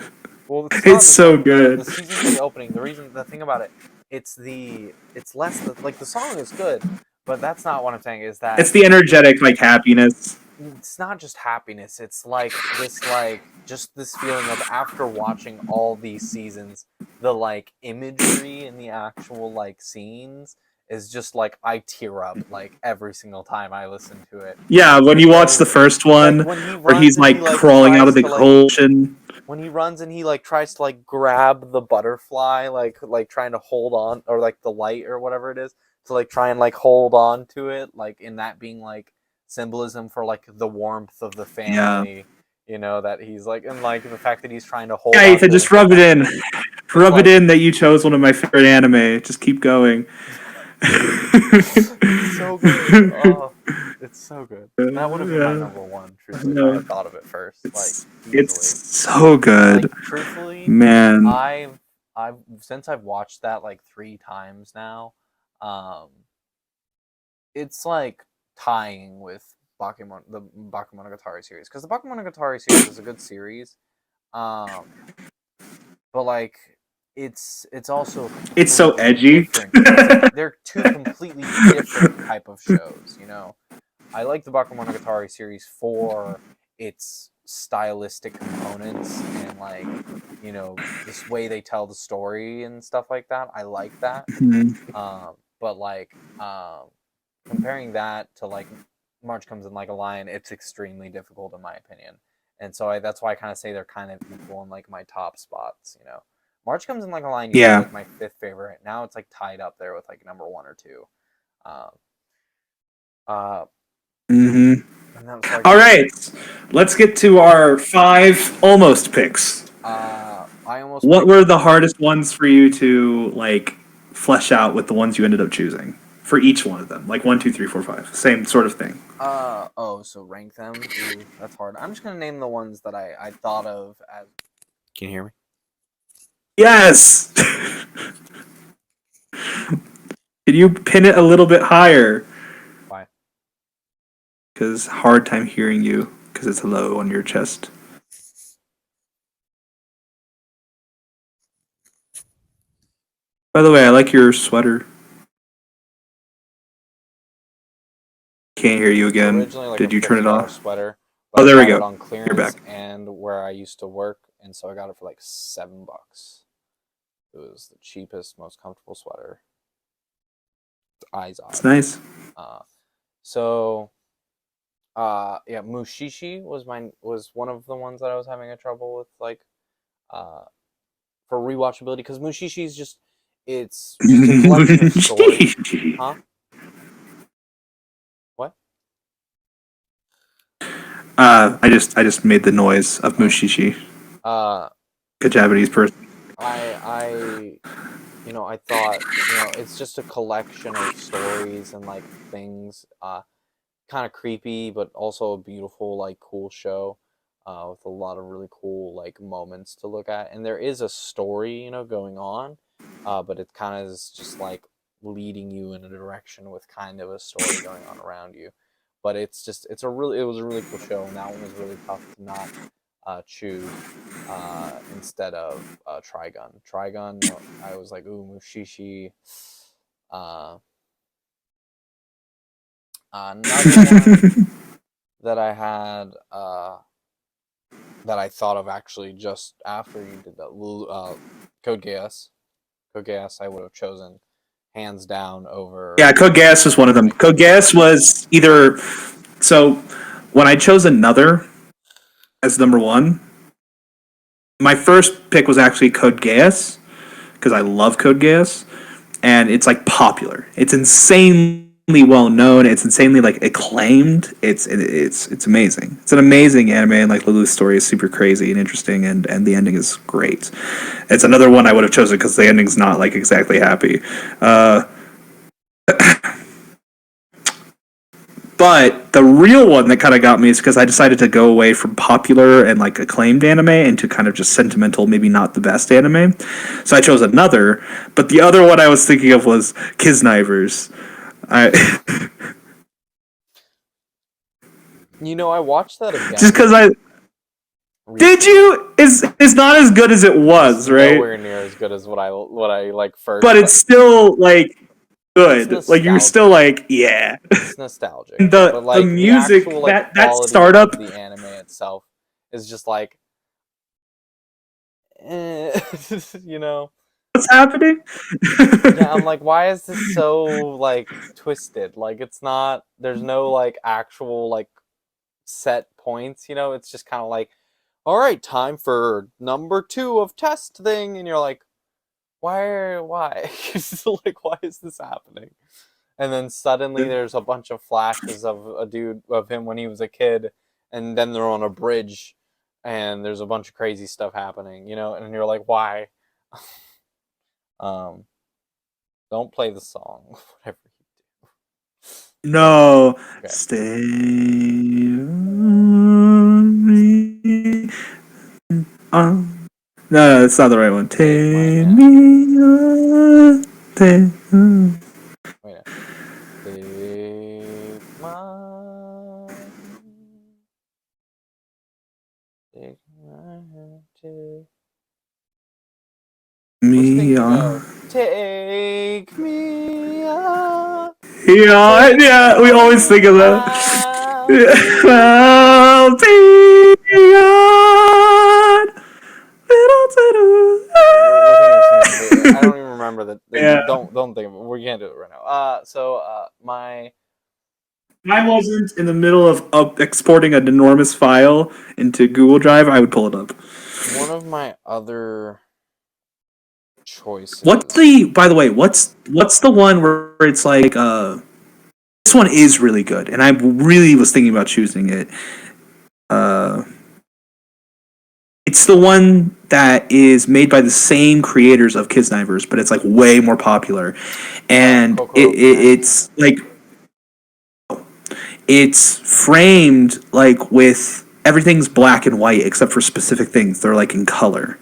Well, it's not It's the so song. good. The season 3 opening. The thing about it, it's less like the song is good, but that's not what I'm saying. Is that It's the energetic like happiness. it's not just happiness. It's like just this feeling of after watching all these seasons, the like imagery in the actual like scenes is just like I tear up like every single time I listen to it. Yeah, when you watch the Because first like one when he where runs he's and he like like crawling out of tries the to like ocean. when he runs and he like tries to like grab the butterfly like trying to hold on, or like the light or whatever it is, to like try and like hold on to it, like in that being like symbolism for like the warmth of the Yeah. family, that he's like, and like the fact that he's trying to hold Yeah, on Ethan, to it just and rub it protect in. it. It's Rub it like in that you chose one of my favorite anime. Just keep going. it's so good. Oh, it's so good. That would have been my Yeah, number one, I truthfully, if I know. had thought of it first, like It's easily. so good, Like truthfully, man. I've since I've watched that like 3 times now, um, it's like tying with the Bakemonogatari series, because the Bakemonogatari series is a good series, um, but like it's also a It's so completely edgy. different. They're two completely different type of shows. I like the Bakemonogatari series for its stylistic components and like this way they tell the story and stuff like that. I like that. But like comparing that to like March Comes in Like a Lion, it's extremely difficult in my opinion. And so that's why I kind of say they're kind of equal in like my top spots. March Comes in Like a Lion used to be Yeah. like my fifth favorite. Now it's like tied up there with like number one or two. Um, uh, hmm and that was like All right, let's get to our 5 almost picks. I almost What picked were the hardest ones for you to like flesh out with the ones you ended up choosing for each one of them? Like 1, 2, 3, 4, 5, same sort of thing. so rank them. Ooh, that's hard. I'm just gonna name the ones that I thought of as. Can you hear me? Yes. Can you pin it a little bit higher? Why? Because hard time hearing you because it's low on your chest. By the way, I like your sweater. Can't hear you It's again. originally like a Did you turn it $50 off? sweater, but Oh, I there we got it go. on You're clearance back. and where I used to work, and so I got it for like $7. It was the cheapest, most comfortable sweater. Eyes It's odd. nice. Uh, so yeah, Mushishi was one of the ones that I was having a trouble with, like uh for rewatchability, because Mushishi is it's just a collection of stories. Huh? What? I just made the noise of Oh. Mushishi. Uh, A Japanese person. I I thought, it's just a collection of stories and like things. Kind of creepy, but also a beautiful, like cool show. With a lot of really cool like moments to look at, and there is a story, going on, but it kind of is just like leading you in a direction with kind of a story going on around you. But it was a really cool show, and that one was really tough to not choose instead of Trigun. Trigun, I was like, ooh, Mushishi. Uh, Another one that I had that I thought of actually just after you did that, Code Geass. Code Geass I would have chosen hands down over Yeah, Code Geass was one of them. Code Geass was either so when I chose another as number one, my first pick was actually Code Geass because I love Code Geass and it's like popular. It's insanely well known. It's insanely like acclaimed. It's amazing. It's an amazing anime, and like Lulu's story is super crazy and interesting, and the ending is great. It's another one I would have chosen because the ending's not like exactly happy. But the real one that kind of got me is because I decided to go away from popular and like acclaimed anime into kind of just sentimental, maybe not the best anime. So I chose another, but the other one I was thinking of was Kiznivers. I I watched that again. just because I recently. did you is not as good as it was, It's right? nowhere near as good as what I like first. But it's still like good. Like you're still like, yeah. It's nostalgic. And But the like the music actual like that quality startup of the anime itself is just like, you know. what's happening? Yeah, I'm like, why is this so like twisted? Like it's not. There's no like actual like set points. It's just kind of like, all right, time for number 2 of test thing, and you're like, why? Like, why is this happening? And then suddenly there's a bunch of flashes of him when he was a kid, and then they're on a bridge, and there's a bunch of crazy stuff happening, and you're like, why? um, don't play the song, whatever you do. No, Okay. stay on me. No, that's not the right one. Take me on. Wait. Take my take my hand to Me on. take me on. Yeah, Take yeah, we always think me, of that. I'll be. I'll be on. We're thinking of something completely. I don't even remember that. Yeah. Don't think of it. We can't do it right now. My I wasn't in the middle of exporting an enormous file into Google Drive, I would pull it up. one of my other choices. What's the? By the way, what's the one where it's like this one is really good, and I really was thinking about choosing it. Uh, it's the one that is made by the same creators of Kiznivers, but it's like way more popular, and it's like it's framed like with everything's black and white except for specific things. They're like in color.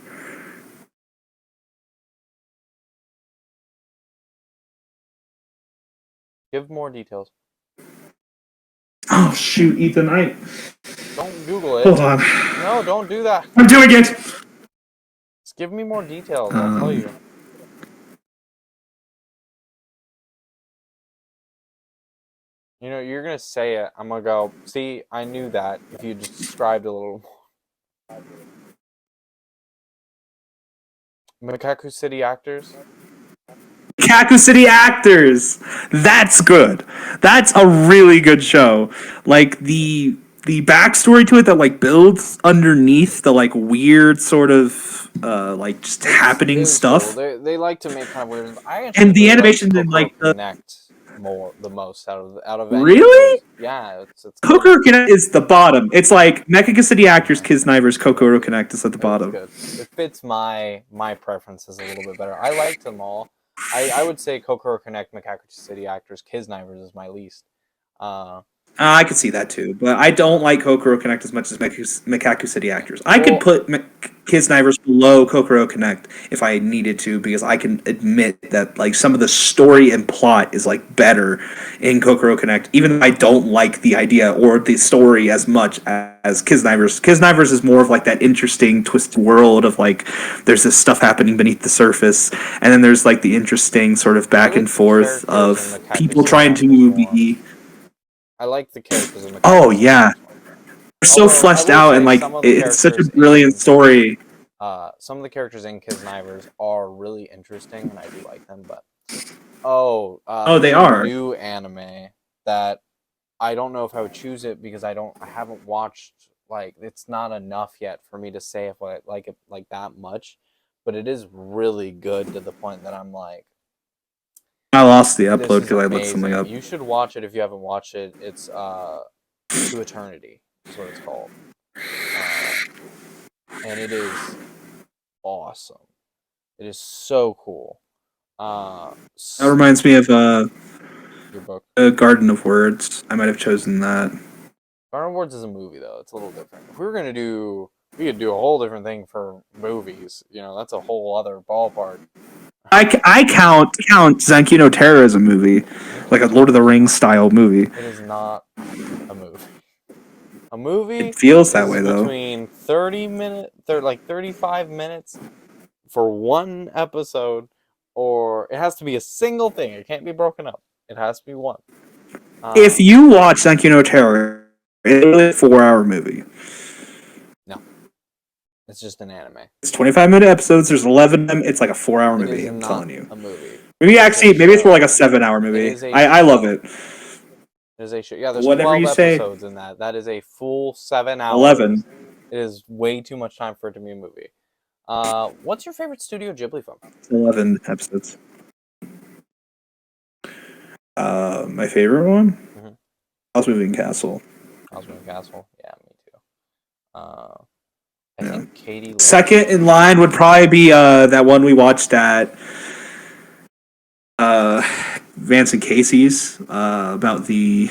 Give more details. Oh shoot, Ethan! Don't Google it. Hold on. No, don't do that. I'm doing it. Just give me more details. I'll tell you. You're gonna say it. I'm gonna go. See, I knew that. If you just described a little more. Makaku City Actors. Kaku City Actors. That's good. That's a really good show. Like the backstory to it that like builds underneath the like weird sort of like just happening stuff. Cool. They like to make kind of weird. I actually And the really animation like and Kokoro like the Connect the most out of any of really those. Yeah, it's good. Kokoro Connect is the bottom. It's like Mecha City Actors, Kiznivers, Kokoro Connect is at the bottom. Good. It fits my preferences a little bit better. I liked them all. I would say Kokoro Connect, Makaku City Actors, Kiznivers is my least. I could see that too, but I don't like Kokoro Connect as much as Mekaku City Actors. I could put Kiznivers below Kokoro Connect if I needed to, because I can admit that like some of the story and plot is like better in Kokoro Connect, even though I don't like the idea or the story as much as Kiznivers. Kiznivers is more of like that interesting twisted world of like there's this stuff happening beneath the surface, and then there's like the interesting sort of back and forth of people trying to be. I like the characters in the. Oh yeah, they're so fleshed out and like it's such a brilliant story. Some of the characters in Kiznivers are really interesting, and I do like them. But They are new anime that I don't know if I would choose it because I haven't watched, like, it's not enough yet for me to say if I like it like that much, but it is really good to the point that I'm like, I lost the This upload is because I looked something amazing. up. You should watch it if you haven't watched it. It's To Eternity is what it's called. And it is awesome. It is so cool. That reminds me of Your book. Garden of Words. I might have chosen that. Garden of Words is a movie though. It's a little different. If we were gonna do, we could do a whole different thing for movies. You know, that's a whole other ballpark. I count Zanki no Terror as a movie, like a Lord of the Rings style movie. It is not a movie. A movie It feels that is way though. between 35 minutes for one episode, or it has to be a single thing. It can't be broken up. It has to be one. If you watch Zanki no Terror, it's a 4-hour movie. No, it's just an anime. It's 25-minute episodes. There's 11 of them. It's like a 4-hour movie. I'm telling you. A movie. Maybe it's more like a 7-hour movie. I love it. It is a show. Yeah, there's Whatever 12 you say. episodes in that. That is a full 7 hours. 11. It is way too much time for it to be a movie. What's your favorite Studio Ghibli film? 11 episodes. My favorite one? Mm-hmm. House Moving Castle. House Moving Castle? Yeah, me too. I think Katie... Second in line would probably be that one we watched at Vance and Casey's about the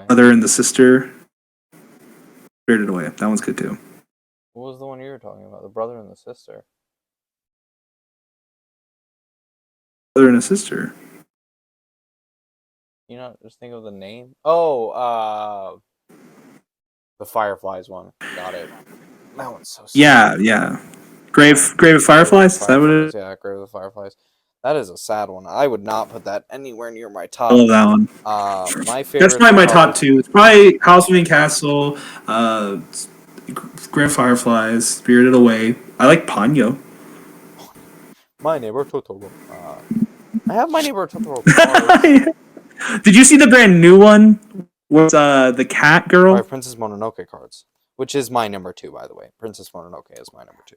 mother and the sister. Spirited Away. That one's good too. What was the one you were talking about? The brother and the sister. Brother and a sister. You know, just think of the name. Oh, the Fireflies one. Got it. That one's so sad. Yeah. Grave of Fireflies? Is that what it is? Yeah, Grave of the Fireflies. That is a sad one. I would not put that anywhere near my top. I love that one. My favorite. That's probably my top two. It's probably House Moving Castle, Grave of Fireflies, Spirited Away. I like Ponyo. My Neighbor Totoro. I have My Neighbor Totoro cards. Did you see the brand new one with the cat girl? I have Princess Mononoke cards, which is my number 2, by the way. Princess Mononoke is my number 2.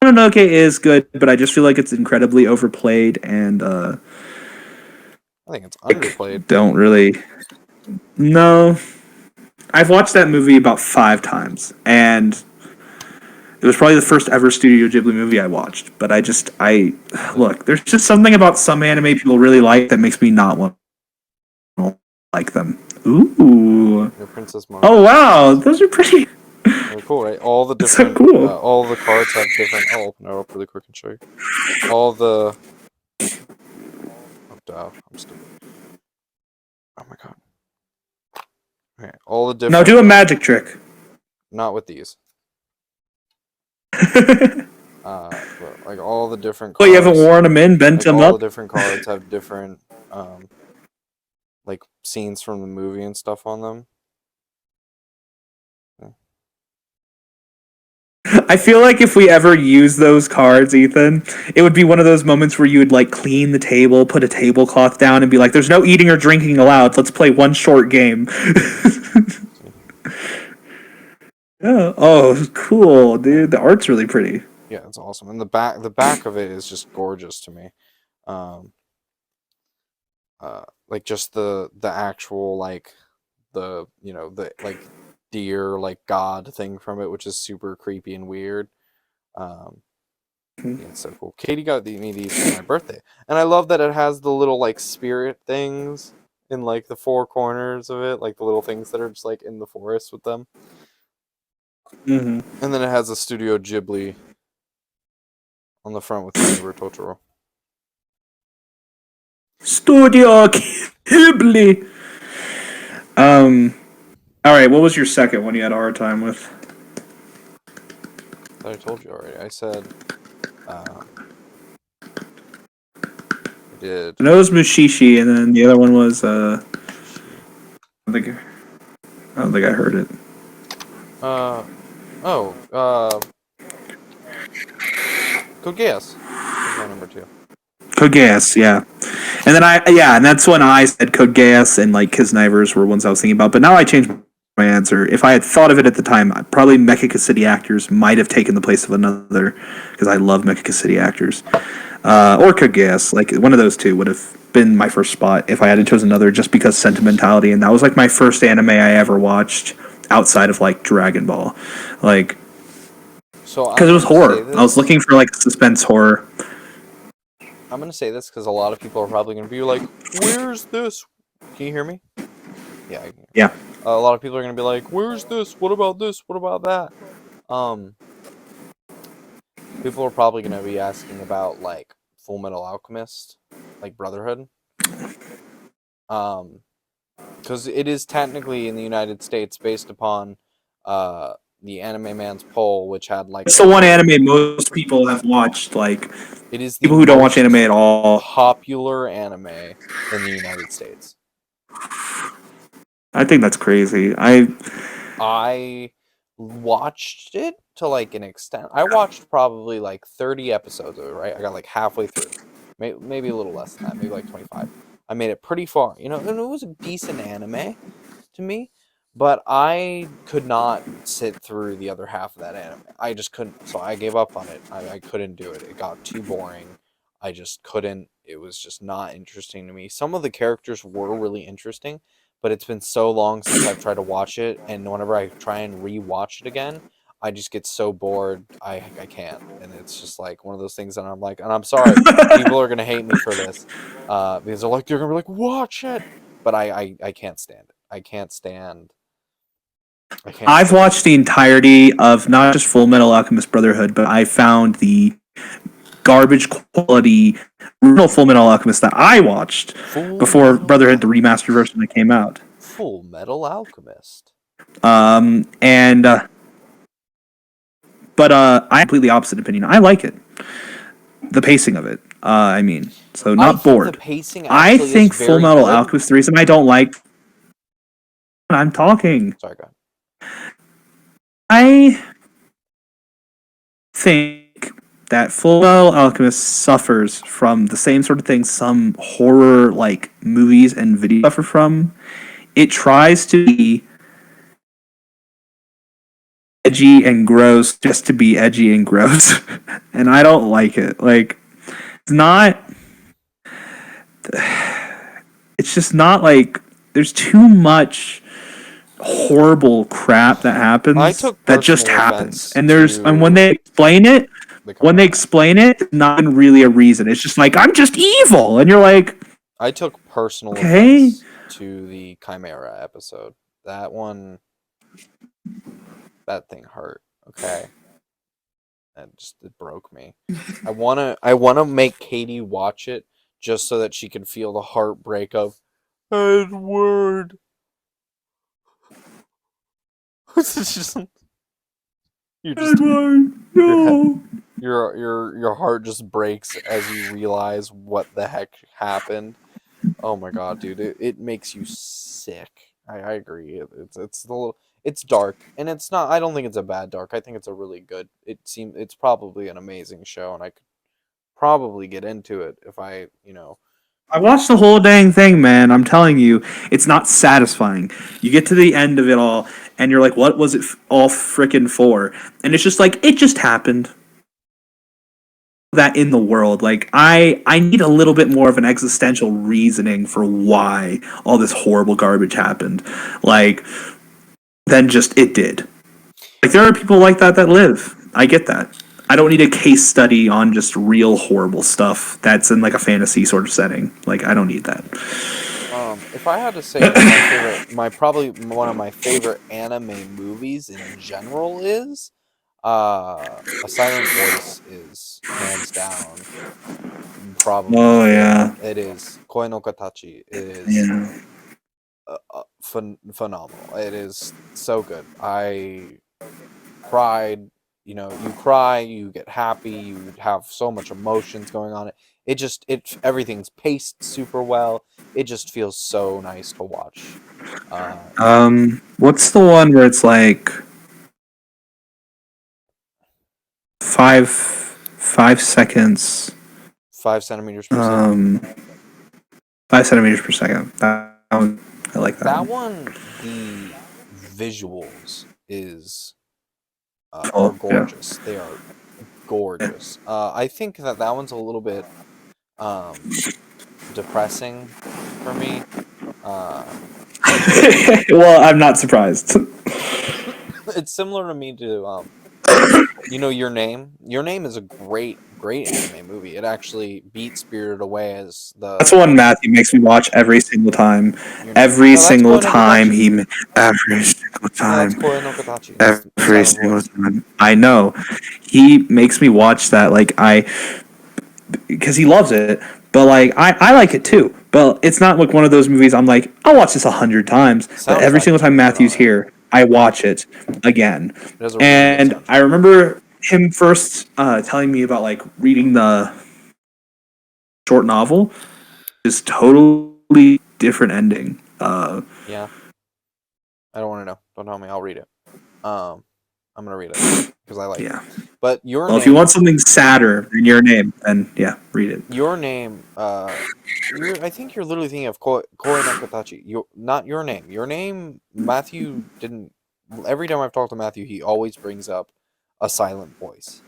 Mononoke is good, but I just feel like it's incredibly overplayed and I think it's underplayed. Don't really. No, I've watched that movie about 5 times, and it was probably the first ever Studio Ghibli movie I watched. But look. There's just something about some anime people really like that makes me not want to like them. Ooh. Your Princess Mononoke. Oh wow, those are pretty. They're cool, right? All the different, so cool. All the cards have different. I'll open it up really quick and show you. All the. Oh, I'm stupid. Oh my god. Okay, all the different. Now do a magic trick. Not with these. Like all the different cards. Well, you haven't worn them in, bent them all up. The different cards have different, like scenes from the movie and stuff on them. I feel like if we ever use those cards, Ethan, it would be one of those moments where you would like clean the table, put a tablecloth down, and be like, "There's no eating or drinking allowed. Let's play one short game." Yeah. Oh, cool, dude. The art's really pretty. Yeah, it's awesome, and the back of it is just gorgeous to me. Like just the actual like the like deer like god thing from it, which is super creepy and weird. Yeah, it's so cool. Katie got me these for my birthday, and I love that it has the little like spirit things in like the 4 corners of it, like the little things that are just like in the forest with them. Mm-hmm. And then it has a Studio Ghibli on the front with My Neighbor Totoro. Studio Ghibli. All right. What was your second one you had a hard time with? I told you already. I said. I did. I know it was Mushishi, and then the other one was I don't think I heard it. Code Geass. That's my number 2. Code Geass, yeah. And then and that's when I said Code Geass and like Kisnivers were ones I was thinking about. But now I changed my answer. If I had thought of it at the time, probably Mecha City Actors might have taken the place of another because I love Mecha City Actors. Or Kaguya, like one of those two would have been my first spot if I had chosen another, just because sentimentality, and that was like my first anime I ever watched outside of like Dragon Ball, like So because it was horror. I was looking for like suspense horror. I'm gonna say this because a lot of people are probably gonna be like, "Where's this?" Can you hear me? Yeah. I can. Yeah. A lot of people are gonna be like, "Where's this? What about this? What about that?" People are probably gonna be asking about like Full Metal Alchemist, like Brotherhood, because it is technically in the United States based upon the Anime Man's poll, which had like It's the one anime most people have watched. Like it is the people who don't watch most anime at all. popular anime in the United States. I think that's crazy. I watched it to like an extent. I watched probably like 30 episodes of it, right? I got like halfway through. Maybe a little less than that, maybe like 25. I made it pretty far, and it was a decent anime to me, but I could not sit through the other half of that anime. I just couldn't, so I gave up on it. I couldn't do it. It got too boring. I just couldn't. It was just not interesting to me. Some of the characters were really interesting, but it's been so long since I've tried to watch it, and whenever I try and re-watch it again, I just get so bored. I can't, and it's just like one of those things that I'm like, and I'm sorry, people are gonna hate me for this, because they're gonna be like, watch it, but I can't stand it. I can't stand. I've watched the entirety of not just Full Metal Alchemist Brotherhood, but I found the garbage quality original Full Metal Alchemist that I watched before Brotherhood, the remastered version that came out. Full Metal Alchemist. And but I completely opposite opinion. I like it. The pacing of it. So not bored. The pacing I think Full Metal Alchemist. The reason I don't like. I'm talking. Sorry, go ahead. I think that Full Metal Alchemist suffers from the same sort of thing some horror like movies and videos suffer from. It tries to be edgy and gross just to be edgy and gross, and I don't like it. Like, it's not. It's just not like there's too much horrible crap that happens that just happens, and when they explain it, not even really a reason. It's just like, I'm just evil, and you're like, I took personal offense to the Chimera episode. That one, that thing hurt. Okay, it broke me. I wanna make Katie watch it just so that she can feel the heartbreak of Edward. It's just, Edward, no. Your heart just breaks as you realize what the heck happened. Oh my god, dude, it makes you sick. I agree. It's a little, it's dark, and it's not. I don't think it's a bad dark. I think it's a really good. It's probably an amazing show, and I could probably get into it if I watched the whole dang thing, man. I'm telling you, it's not satisfying. You get to the end of it all, and you're like, what was it all frickin' for? And it's just like, it just happened. That in the world, like, I need a little bit more of an existential reasoning for why all this horrible garbage happened, like, than just it did. Like, there are people like that live. I get that. I don't need a case study on just real horrible stuff that's in like a fantasy sort of setting. Like, I don't need that. If I had to say one of my favorite, probably one of my favorite anime movies in general is A Silent Voice is hands down probably. Oh yeah, it is. Koi no Katachi is phenomenal. It is so good. I cried. You cry, you get happy, you have so much emotions going on. Everything's paced super well. It just feels so nice to watch. What's the one where it's like 5 seconds? 5 centimeters per second. 5 centimeters per second. That one, I like that. That one, the visuals is Oh, are gorgeous. They are gorgeous. I think that one's a little bit depressing for me. Well, I'm not surprised. It's similar to me to Your Name. Your Name is a great anime movie. It actually beat Spirited Away as That's the one Matthew makes me watch every single time. Your Name. Every No, that's single Koi no time Katachi. every single No, that's time, Koi no Katachi. That's the every silent single voice. time. I know. He makes me watch that because he loves it. But like I like it too. But it's not like one of those movies I'm like, I'll watch this 100 times. But every Soundtrack single is time really good Matthew's on it. here, I watch it again. It has a really good And I soundtrack. remember him first telling me about like reading the short novel. Is totally different ending. Yeah, I don't want to know. Don't tell me. I'll read it. I'm gonna read it because I like it. Yeah. But Your Well, if you want Name, something sadder than Your Name, then yeah, read it. Your Name, I think you're literally thinking of Koi no Katachi. Not Your Name. Your Name, Matthew didn't. Every time I've talked to Matthew, he always brings up a silent voice,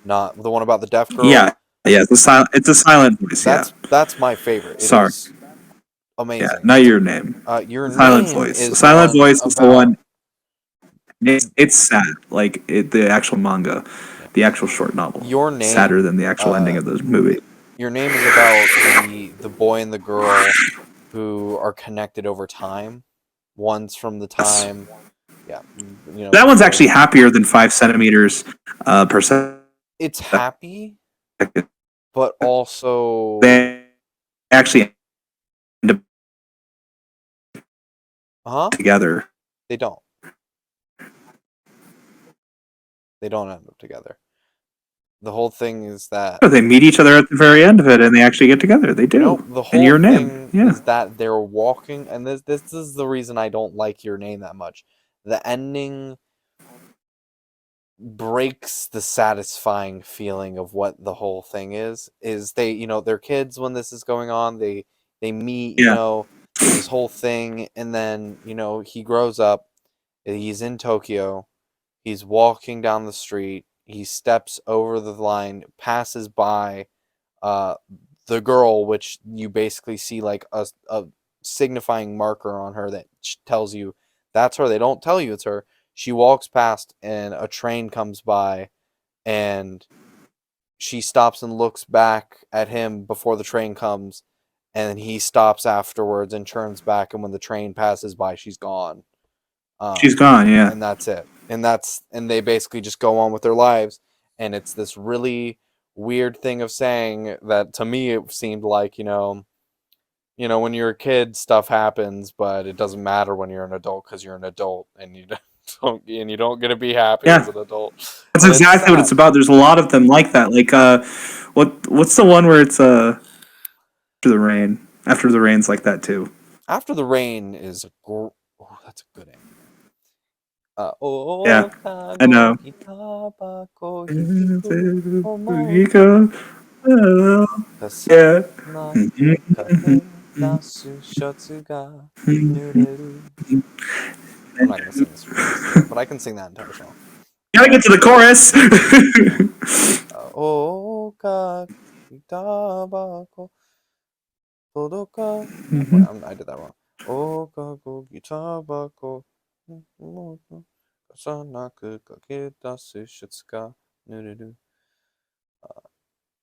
not the one about the deaf girl. Yeah, yeah. It's a silent voice. Yeah. That's my favorite. It Sorry. is Yeah, amazing. not Your Name. Your The silent Name voice. The is the silent one voice is the about one. It's sad. Like the actual manga, yeah. the actual short novel, Your sadder Name. than the actual ending of the movie. Your Name is about the boy and the girl who are connected over time. One's from the Yes. time, yeah, That one's before actually happier than 5 centimeters per second. it's happy, but also, They actually end up huh? together. They don't. They don't end up together. The whole thing is that They meet each other at the very end of it, and they actually get together. They nope. do. The In whole Your Name, thing yeah. is that they're walking, and this is the reason I don't like Your Name that much. The ending breaks the satisfying feeling of what the whole thing is they they're kids when this is going on, they meet, Yeah. this whole thing, and then he grows up, he's in Tokyo, he's walking down the street, he steps over the line, passes by uh the girl, which you basically see like a signifying marker on her that tells you that's her. They don't tell you it's her. She walks past and a train comes by, and she stops and looks back at him before the train comes, and he stops afterwards and turns back, and when the train passes by, she's gone. She's um gone, yeah. and that's it, and they basically just go on with their lives, and it's this really weird thing of saying that to me it seemed like, when you're a kid stuff happens, but it doesn't matter when you're an adult because you're an adult, and you don't get to be happy as Yeah. an adult, That's and it's exactly what it's sad. about. There's a lot of them like that. Like what's the one where it's After the Rain? After the Rain's like that too. After the Rain is oh, that's a good anime. Yeah. O I know. kago itabako hikiku omou Yeah. 重なく駆け出すシャツが濡れる. I'm not gonna sing this part, but I can sing that entire song. Gotta get to the chorus. O ka itabako todoka. No, wait, I did that wrong. O kago itabako 重なく駆け出すシャツが濡れる.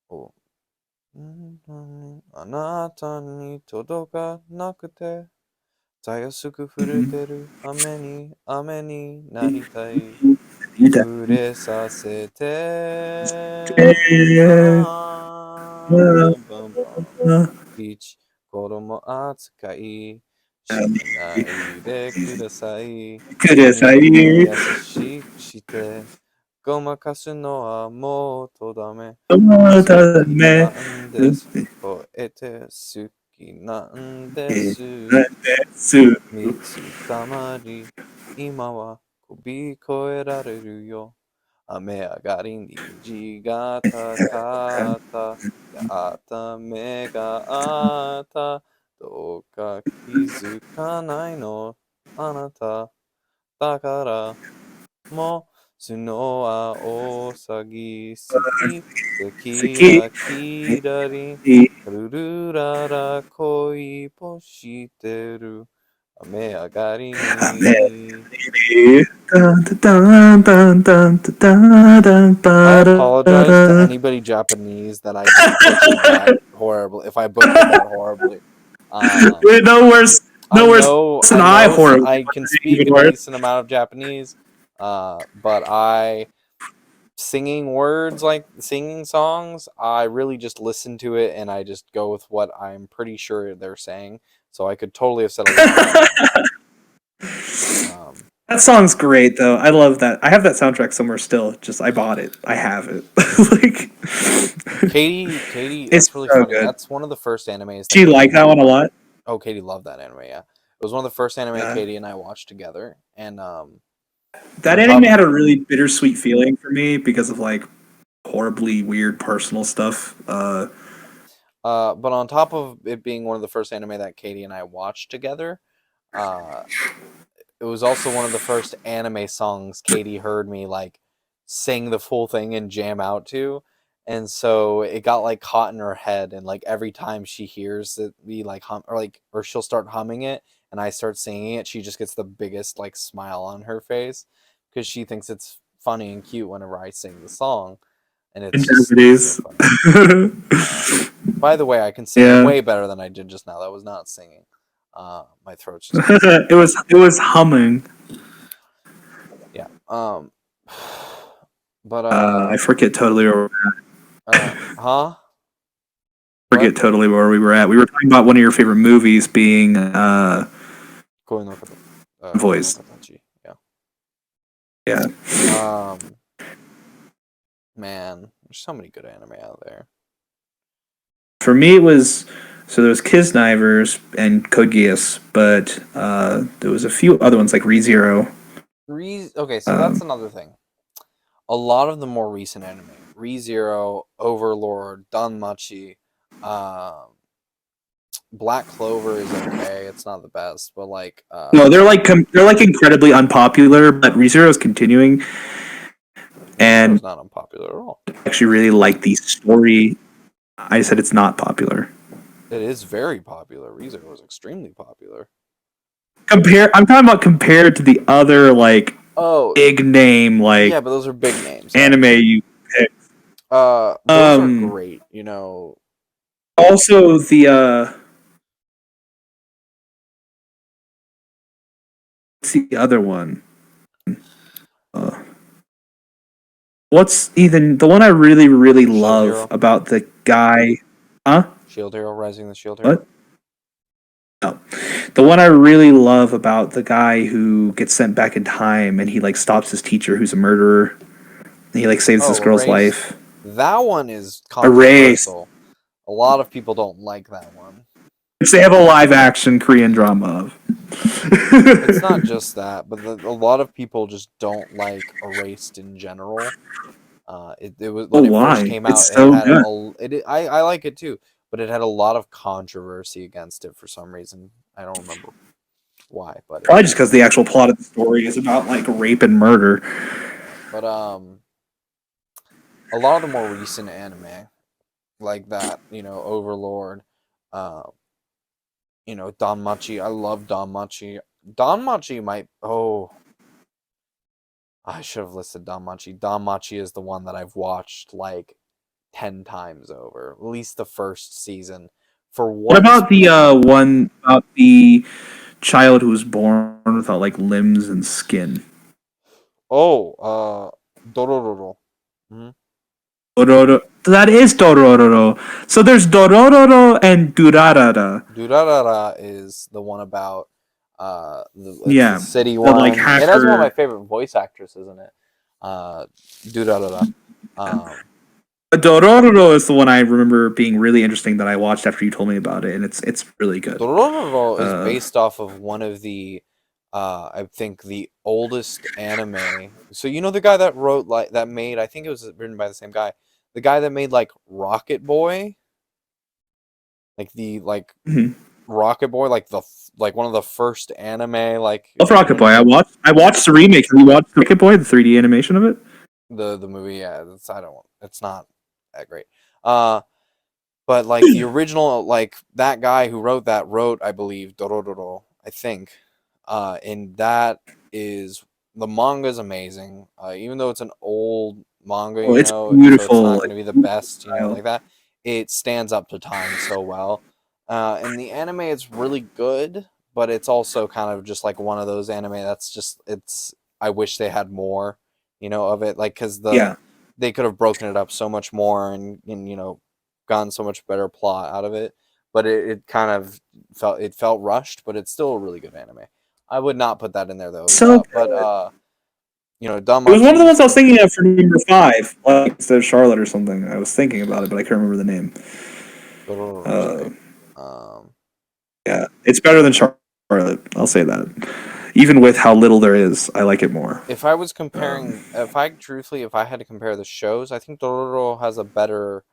おあなたに届かなくてたやすく降れてる雨になりたい触れさせてバンバンバンビーチ子供扱いしないでください優しくしてごまかすのはもうとダメ好きなんです吠えて好きなんです三つたまり今は飛び越えられるよ雨上がり虹がかったやった目があったどうか気づかないのあなただからもスノは大騒ぎ好き好きだきらりルルララ恋をしてる雨上がりに I apologize to anybody Japanese that I butchered that horribly. If I butchered that horribly, No worse. No worse than I horribly. I can speak a decent amount of Japanese, but singing words like singing songs, I really just listen to it and I just go with what I'm pretty sure they're saying. So I could totally have said a lot wrong. That song's great though. I love that. I have that soundtrack somewhere still. Just I bought it. I have it. Like Katie, it's that's really so funny. good. That's one of the first animes. Do you like that one a lot? Oh, Katie loved that anime. Yeah, it was one of the first anime Yeah. Katie and I watched together, and That anime had a really bittersweet feeling for me because of like horribly weird personal stuff. but on top of it being one of the first anime that Katie and I watched together, it was also one of the first anime songs Katie heard me like sing the full thing and jam out to. And so it got like caught in her head, and like every time she hears it be like hum or she'll start humming it and I start singing it, she just gets the biggest like smile on her face because she thinks it's funny and cute whenever I sing the song. And it's so funny. By the way, I can sing way better than I did just now. That was not singing. My throat's just it was humming. Yeah. But I forget totally where huh? Forget totally where we were at. We were talking about one of your favorite movies being Voice. Yeah. Yeah. Man, there's so many good anime out there. For me, it was there was Kisnivers and Code Geass, but there was a few other ones like ReZero. Okay, so that's another thing. A lot of the more recent anime, ReZero, Overlord, Danmachi, Black Clover is okay. It's not the best, but like no, they're like incredibly unpopular, but ReZero is continuing, and it's not unpopular at all. I actually really like the story. I said it's not popular. It is very popular. ReZero is extremely popular. I'm talking about compared to the other like big name like yeah, but those are big names. Anime you pick. Those are great. You know. Also the what's the other one? What's even the one I really Shield love Hero. about the guy? Huh? Shield Hero, Rising the Shield Hero. What? No. The one I really love about the guy who gets sent back in time and he like stops his teacher who's a murderer. And he like saves this girl's life. That one is controversial. A lot of people don't like that one. They have a live action Korean drama of. It's not just that, but a lot of people just don't like Erased in general. It was when it first came out. It's so good. I like it too, but it had a lot of controversy against it for some reason. I don't remember why, but probably just because the actual plot of the story is about like rape and murder. But a lot of the more recent anime, like that, you know, Overlord, you know, Danmachi. I love Danmachi. Danmachi might. Oh, I should have listed Danmachi. Danmachi is the one that I've watched like 10 times over, at least the first season. What about the one about the child who was born without like limbs and skin? Oh, Dororo. Mm-hmm. Dororo. That is Dororo. So there's Dororo and Durarara. Durarara is the one about the city one. Like it has one of my favorite voice actresses in it. Durarara. Dororo is the one I remember being really interesting that I watched after you told me about it, and it's really good. Dororo is based off of one of the I think the oldest anime. So you know the guy that wrote that made, I think it was written by the same guy. The guy that made like Rocket Boy? Like the Mm-hmm. Rocket Boy, like one of the first anime, like Love Rocket Boy. I watched the remake. Have you watched Rocket Boy, the 3D animation of it? the movie. Yeah, it's not that great. But like the original, like that guy who wrote that wrote, I believe, Dorororo, I think, and that is the manga is amazing. Even though it's an old manga, Oh, you it's know, so it's beautiful. not going Like, to be the best, you know, style. like that. It stands up to time so well. And the anime is really good, but it's also kind of just like one of those anime that's just it's. I wish they had more, you know, of it, like because Yeah. they could have broken it up so much more and you know gotten so much better plot out of it. But it kind of felt rushed, but it's still a really good anime. I would not put that in there though. So But good. you know, It was one of the Danmachi's ones I was thinking of for number 5, like instead of Charlotte or something. I was thinking about it, but I can't remember the name. Dororo is Uh, great. Um, yeah, it's better than Charlotte. I'll say that. Even with how little there is, I like it more. if I was Um, comparing, if I had to compare the shows, I think Dororo has a better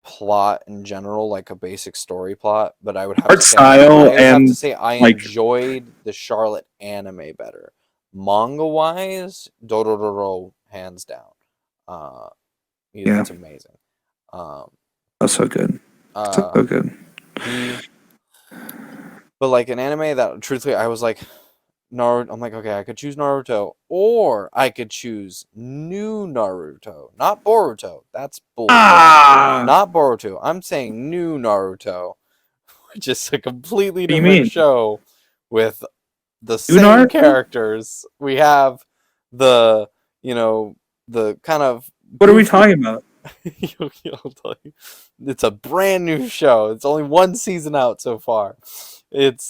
plot in general, like a basic story plot. But I would have art to say I style would have to and say I like enjoyed the Charlotte anime better. Manga wise, Dororo hands down. Uh, yeah, it's amazing. Um, that's so good. So uh, good. the but like an anime that truthfully I was like Naruto. I'm like, okay, I could choose Naruto or I could choose new Naruto, not Boruto. That's bullshit. Ah, Not Boruto. I'm saying new Naruto, which is a completely what do you different mean? show with the New same Naruto? characters. We have the, you know, the kind of What are we goofy. talking about? I'll tell you. It's a brand new show. It's only one season out so far. It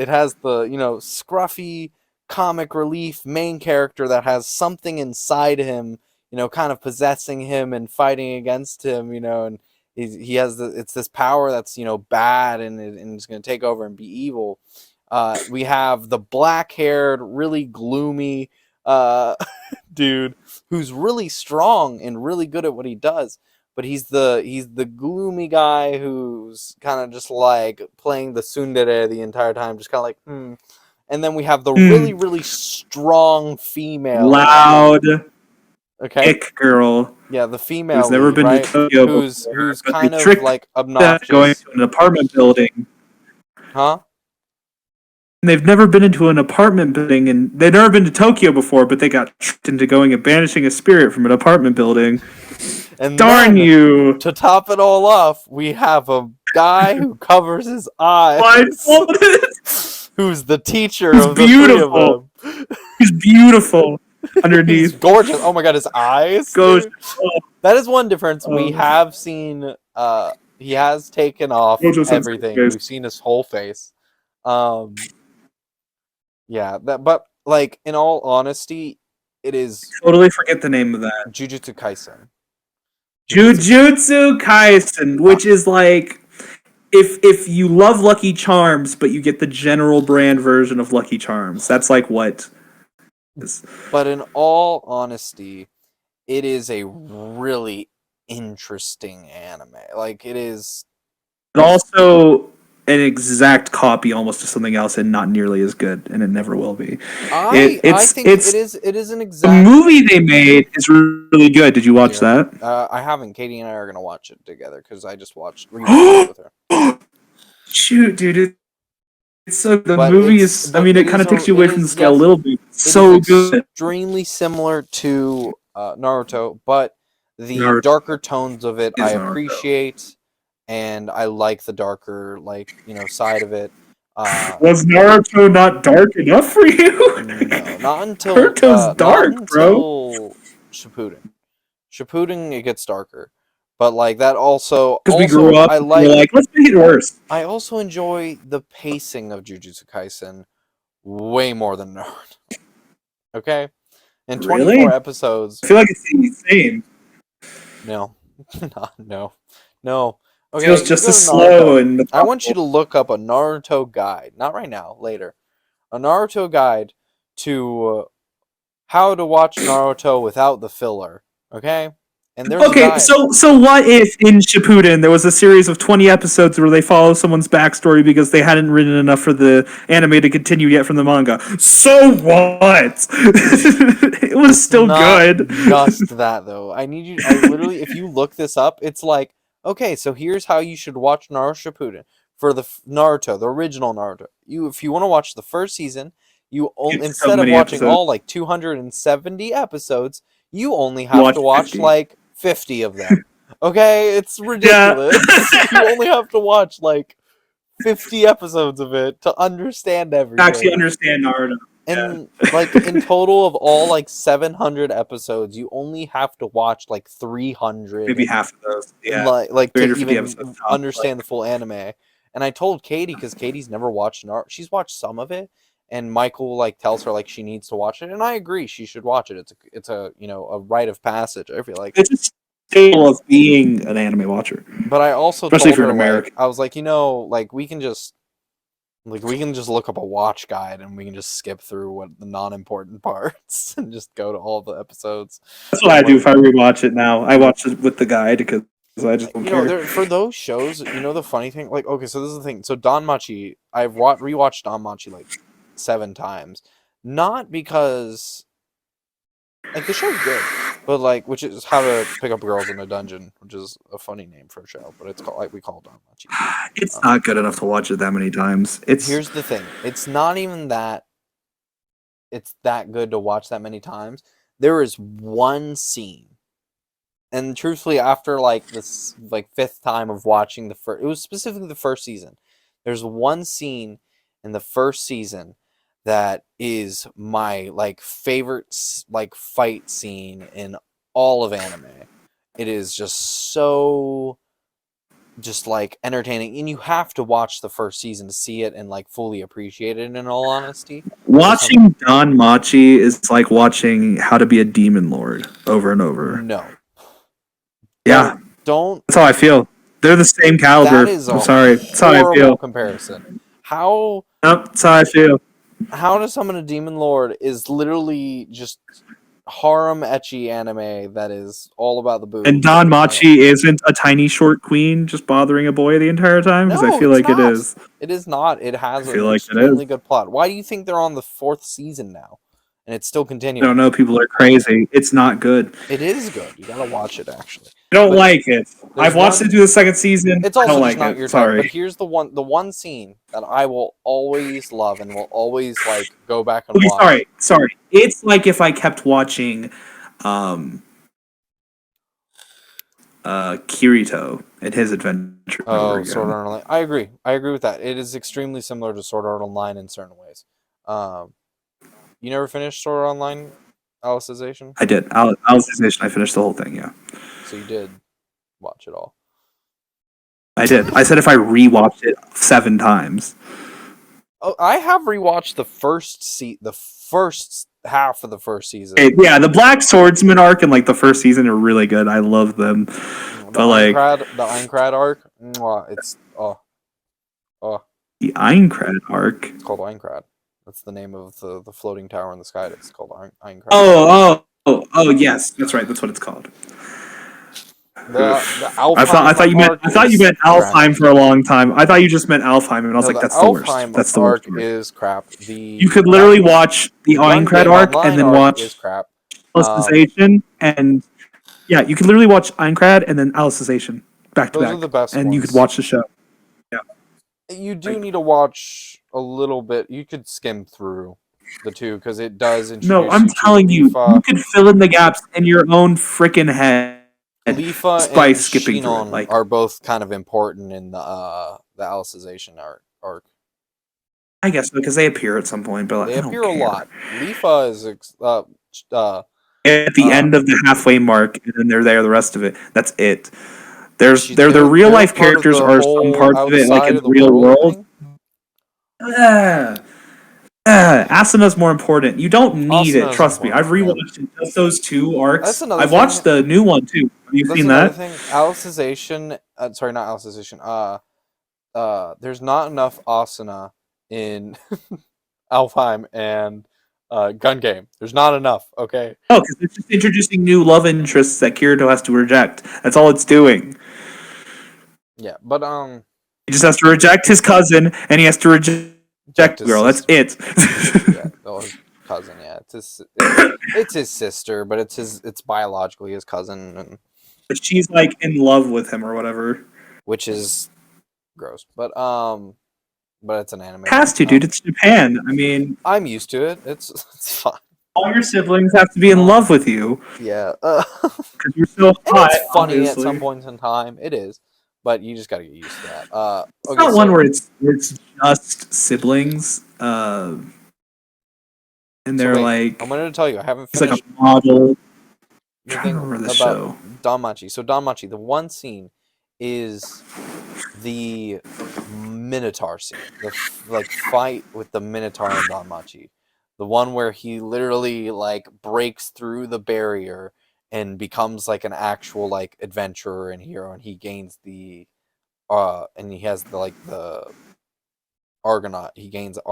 has the, you know, scruffy comic relief main character that has something inside him, you know, kind of possessing him and fighting against him, you know, and he has it's this power that's, you know, bad and it's going to take over and be evil. We have the black-haired, really gloomy uh dude who's really strong and really good at what he does, but he's the gloomy guy who's kind of just like playing the tsundere the entire time, just kind of like And then we have the really Hmm. really strong female lead. Loud Okay, ick girl yeah, the who's female never lead, been to right? Tokyo Who's before, but they kind of tricked like them going obnoxious, to an apartment building. huh? And they've never been into an apartment building, and they've never been to Tokyo before, but they got tricked into going and banishing a spirit from an apartment building. And Darn then you! to top it all off, we have a guy who covers his What? eyes, who's the teacher Who's of the three of beautiful? them. He's beautiful He's underneath. gorgeous. Oh my god, his eyes, Goes. dude. That is one difference. We Uh, have seen he has taken off Gojo Sensei's everything. face. We've seen his whole face. Um yeah, that but like in all honesty, it is Totally forget the name of that. Jujutsu Kaisen. Jujutsu Jujutsu Kaisen, uh, which is like if you love Lucky Charms, but you get the general brand version of Lucky Charms. That's like what is. but in all honesty, it is a really interesting anime. Like it is But also an exact copy almost of something else and not nearly as good, and it never will be. I think It's it is an the exact movie they made is really good. Did you watch here. that? I haven't. Katie and I are gonna watch it together because I just rewatched it with her. Shoot, dude, it's so the But movie is. I but mean, it kind of takes you it away from the is scale a yes, little bit. It's it is so good. extremely similar to Naruto, but the Naruto darker tones of it I is Naruto. appreciate, and I like the darker side of it. Uh, Was Naruto not dark enough for you? no, Naruto's not dark, bro. until Shippuden. Shippuden it gets darker, but like that also Because we grew up I and we were like, let's make it worse. I also enjoy the pacing of Jujutsu Kaisen way more than Naruto. Okay, in 24 Really? episodes, I feel like it's the same. no, no, no. Okay, Feels you just go to as slow Naruto. and I want you methodical. to look up a Naruto guide. Not right now, later. A Naruto guide to how to watch Naruto without the filler. Okay, And there's a Okay, guy. so what if in Shippuden there was a series of 20 episodes where they follow someone's backstory because they hadn't written enough for the anime to continue yet from the manga? So what? It was still not good. just that though. I literally, if you look this up, it's like, okay, so here's how you should watch Naruto Shippuden for the Naruto, the original Naruto. If you want to watch the first season, It's so instead of many watching episodes. all like 270 episodes, you only You have watch to watch 50. like 50 of them. Okay, it's Yeah. ridiculous. You only have to watch like 50 episodes of it to understand Actually everything. understand Naruto. Yeah. And like in total of all like 700 episodes, you only have to watch like 300 Maybe half of those. Yeah. like to 350 even episodes top. understand the full anime. And I told Katie, because Katie's never watched Naruto, she's watched some of it, and Michael like tells her like she needs to watch it, and I agree she should watch it. It's a a rite of passage, I feel like. It's a staple of being an anime watcher, But I also especially if told you're her an like American. I was like we can just look up a watch guide and we can just skip through what the non-important parts and just go to all the episodes. That's what I do if I rewatch it now. I watch it with the guide because I just don't care. There for those shows, the funny thing, like, okay, so this is the thing. So Don Machi, rewatched Don Machi like 7 times, not because like the show's good, but like which is How to Pick Up Girls in a Dungeon, which is a funny name for a show, but it's called like we call it Don Machi. It's not good enough to watch it that many times. Here's the thing: it's not even that it's that good to watch that many times. There is one scene, and truthfully, after like this like fifth time of watching it was specifically the first season. There's one scene in the first season that is my like favorite like fight scene in all of anime. It is just so just like entertaining, and you have to watch the first season to see it and like fully appreciate it. In all honesty, Watching Don Machi is like watching How to Be a Demon Lord over and over. no, Yeah, don't. that's how I feel. They're the same caliber. That is I'm a sorry. That's how I horrible feel. comparison. How Nope, that's how I feel. How to Summon a Demon Lord is literally just harem ecchi anime that is all about the boobs. And Don Machi isn't a tiny short queen just bothering a boy the entire time because I No, feel it's like not. it is. It is not. It I has feel an like it is. extremely good plot. Why do you think they're on the 4th season now, and it's still I continuing? don't know. People are crazy. It's not good. It is good. You gotta watch it actually. I don't But like it. I've watched it through the second season. It's I also don't just like not it. your type. But Sorry. here's the one scene that I will always love and will always like go back and Okay, watch. sorry. It's like if I kept watching um Kirito and his adventure over Oh, Sword again. Art Online. I agree. I agree with that. It is extremely similar to Sword Art Online in certain ways. Um, you never finished Sword Art Online, Alicization? I did. Alicization, I finished the whole thing, yeah. So you did watch it all. I did. I said if I rewatched it 7 times. Oh, I have rewatched the first half of the first season. Yeah, the Black Swordsman arc and like the first season are really good. I love them. The Aincrad arc. It's The Aincrad arc. It's called Aincrad. That's the name of the floating tower in the sky. It's called Aincrad. Oh, yes, that's right. That's what it's called. The I thought you meant Alfheim for a long time. I thought you just meant Alfheim, and I was like, that's the worst. That's the worst. Is crap. You could literally watch the Aincrad arc and then watch is crap. Alicization, and yeah, you could literally watch Aincrad and then Alicization back to Those back, are the best and you ones. could watch the show. Yeah, You do need to watch a little bit. You could skim through the two because it does introduce. No, I'm telling you, you could fill in the gaps in your own freaking head. Leafa by and skipping through it, Shinon are both kind of important in the Alicization arc. I guess because they appear at some point, but They I don't appear care. a lot. Leafa is at the end of the halfway mark, and then they're there the rest of it. That's it. Their they're real life part of characters the are some whole parts of it, like outside in of the the real world. thing. Asuna's more important. You don't need it. Asuna's Trust me. I've important, rewatched just those 2 arcs. That's another I've watched the new one too. Have you That's seen another that? thing. Alicization. Sorry, not Alicization. There's not enough Asuna in Alfheim and Gun game. There's not enough. Okay. Oh, because it's just introducing new love interests that Kirito has to reject. That's all it's doing. Yeah, but He just has to reject his cousin, and he has to reject Jack the his girl. That's sister. it. Yeah, well, his cousin. Yeah, it's his sister, but it's biologically his cousin, and But she's like in love with him or whatever. which is gross. But it's an anime. Has to, dude. It's Japan. I mean, I'm used to it. It's fine. all your siblings have to be in love with you Yeah. because you're so hot. It's funny at some Obviously, points in time. It is, but you just got to get used to that. it's Okay, not one so where it's just siblings. And they're wait, I'm like, going to tell you, I haven't he's like a finished model. I'm the trying to thing remember the about show. Danmachi. So Danmachi, the one scene is the Minotaur scene, the like fight with the Minotaur and Danmachi, the one where he literally like breaks through the barrier and becomes like an actual like adventurer and hero, and he gains the and he has the Argonaut. He gains the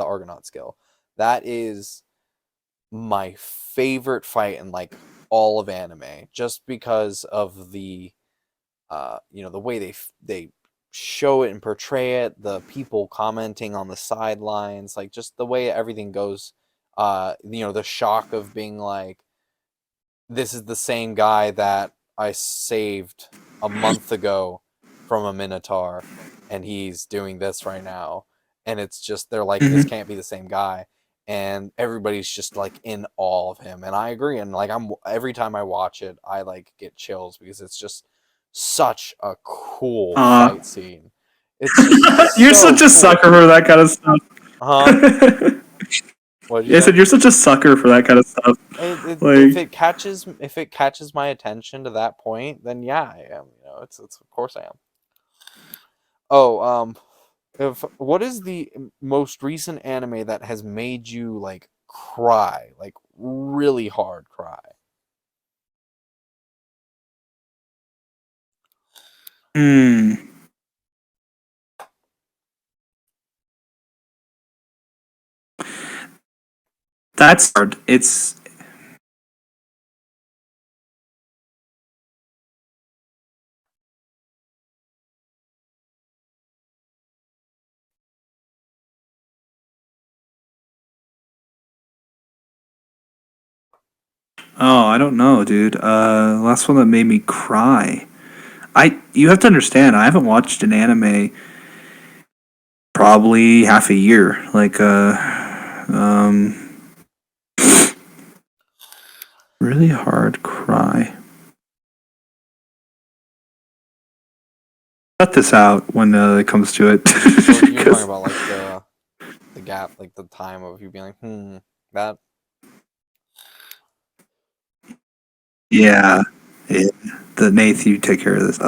Argonaut skill. That is my favorite fight in like all of anime, just because of the the way they show it and portray it, the people commenting on the sidelines, like just the way everything goes. The shock of being like, this is the same guy that I saved a month ago from a Minotaur, and he's doing this right now. And it's just, they're like, this Mm-hmm. can't be the same guy. And everybody's just like in awe of him. And I agree. And like, every time I watch it, I like get chills because it's just such a cool fight scene. It's just You're so such a cool. sucker for that kind of stuff. Huh? What did you I say? said you're such a sucker for that kind of stuff. If Like, it catches my attention to that point, then yeah, I am. It's of course I am. Oh, if what is the most recent anime that has made you like cry, like really hard cry? hmm, that's hard. It's oh, I don't know, dude. Last one that made me cry. You have to understand, I haven't watched an anime probably half a year. Like, really hard cry. Cut this out when it comes to it. So you're talking 'Cause- about like the gap, like the time of you being like, that. yeah, yeah. The Nath, you take care of this.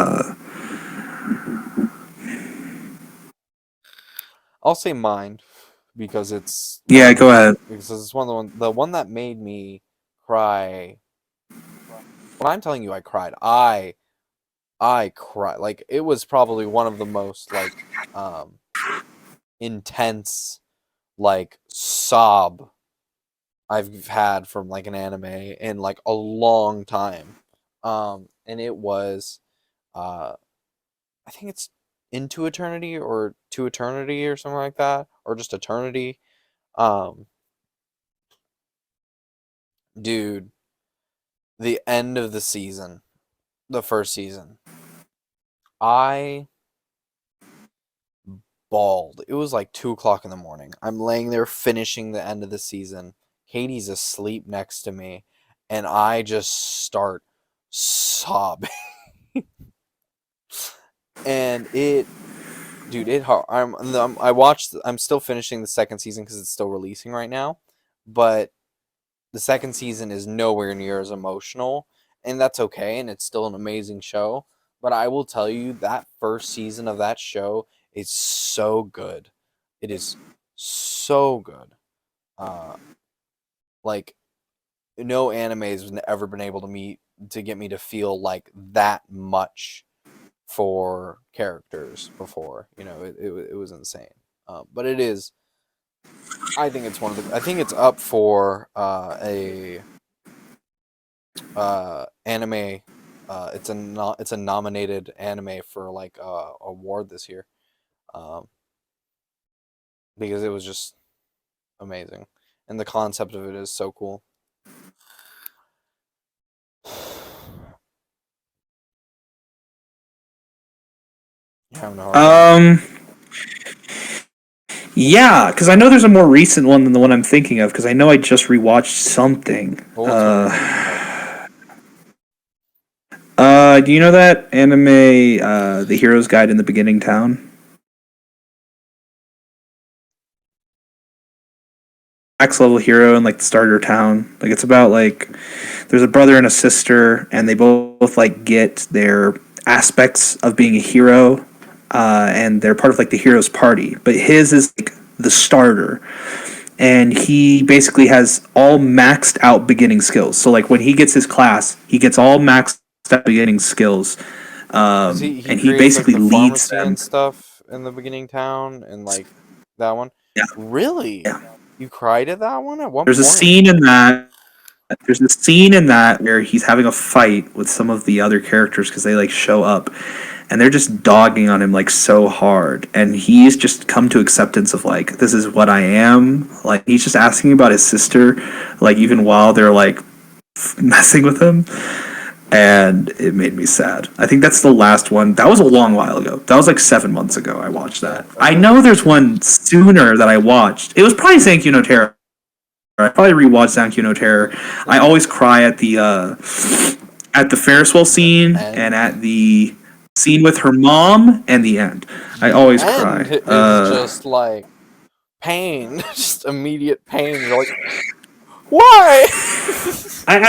I'll say mine because it's one Yeah, of go the ahead. because it's one of the one that made me cry. When I'm telling you I cried, I cried. Like it was probably one of the most like intense like sob I've had from like an anime in like a long time. And it was uh I think it's Into Eternity or To Eternity or something like that, or just Eternity. Um Dude, the end of the season, the first season, I bawled. It was like 2 o'clock in the morning. I'm laying there finishing the end of the season. Katie's asleep next to me, and I just start sobbing. And dude, it hard. I'm still finishing the second season because it's still releasing right now, but the second season is nowhere near as emotional, and that's okay, and it's still an amazing show. But I will tell you that first season of that show is so good. It is so good. Uh, like no anime has ever been able to get me to feel like that much for characters before. It was insane. But it is. I think it's one of the. I think it's up for a anime. It's a nominated anime for like award this year, um, because it was just amazing, and the concept of it is so cool. You're having a hard time. Yeah, because I know there's a more recent one than the one I'm thinking of. Because I know I just rewatched something. Well, what's more recent? Do you know that anime, The Hero's Guide in the Beginning Town? Max level hero in like the starter town. Like it's about like there's a brother and a sister, and they both like get their aspects of being a hero, and they're part of like the hero's party. But his is like the starter, and he basically has all maxed out beginning skills. So like when he gets his class, he gets all maxed out beginning skills, Because he and he creates like basically the leads pharmacy them. and stuff in the beginning town and like that one. Yeah, Really? yeah. You cried at that one? At one There's a point? scene in that where he's having a fight with some of the other characters because they like show up and they're just dogging on him like so hard, and he's just come to acceptance of like this is what I am. Like he's just asking about his sister, like even while they're like messing with him, and it made me sad. I think that's the last one. That was a long while ago. That was like 7 months ago. I watched that. I know there's one sooner that I watched. It was probably Sankey no Terror. I probably rewatched Sankey no Terror. I always cry at the Ferris wheel scene and End. at the scene with her mom and the end. I The always end cry. is just like pain, just immediate pain. You're like, why? I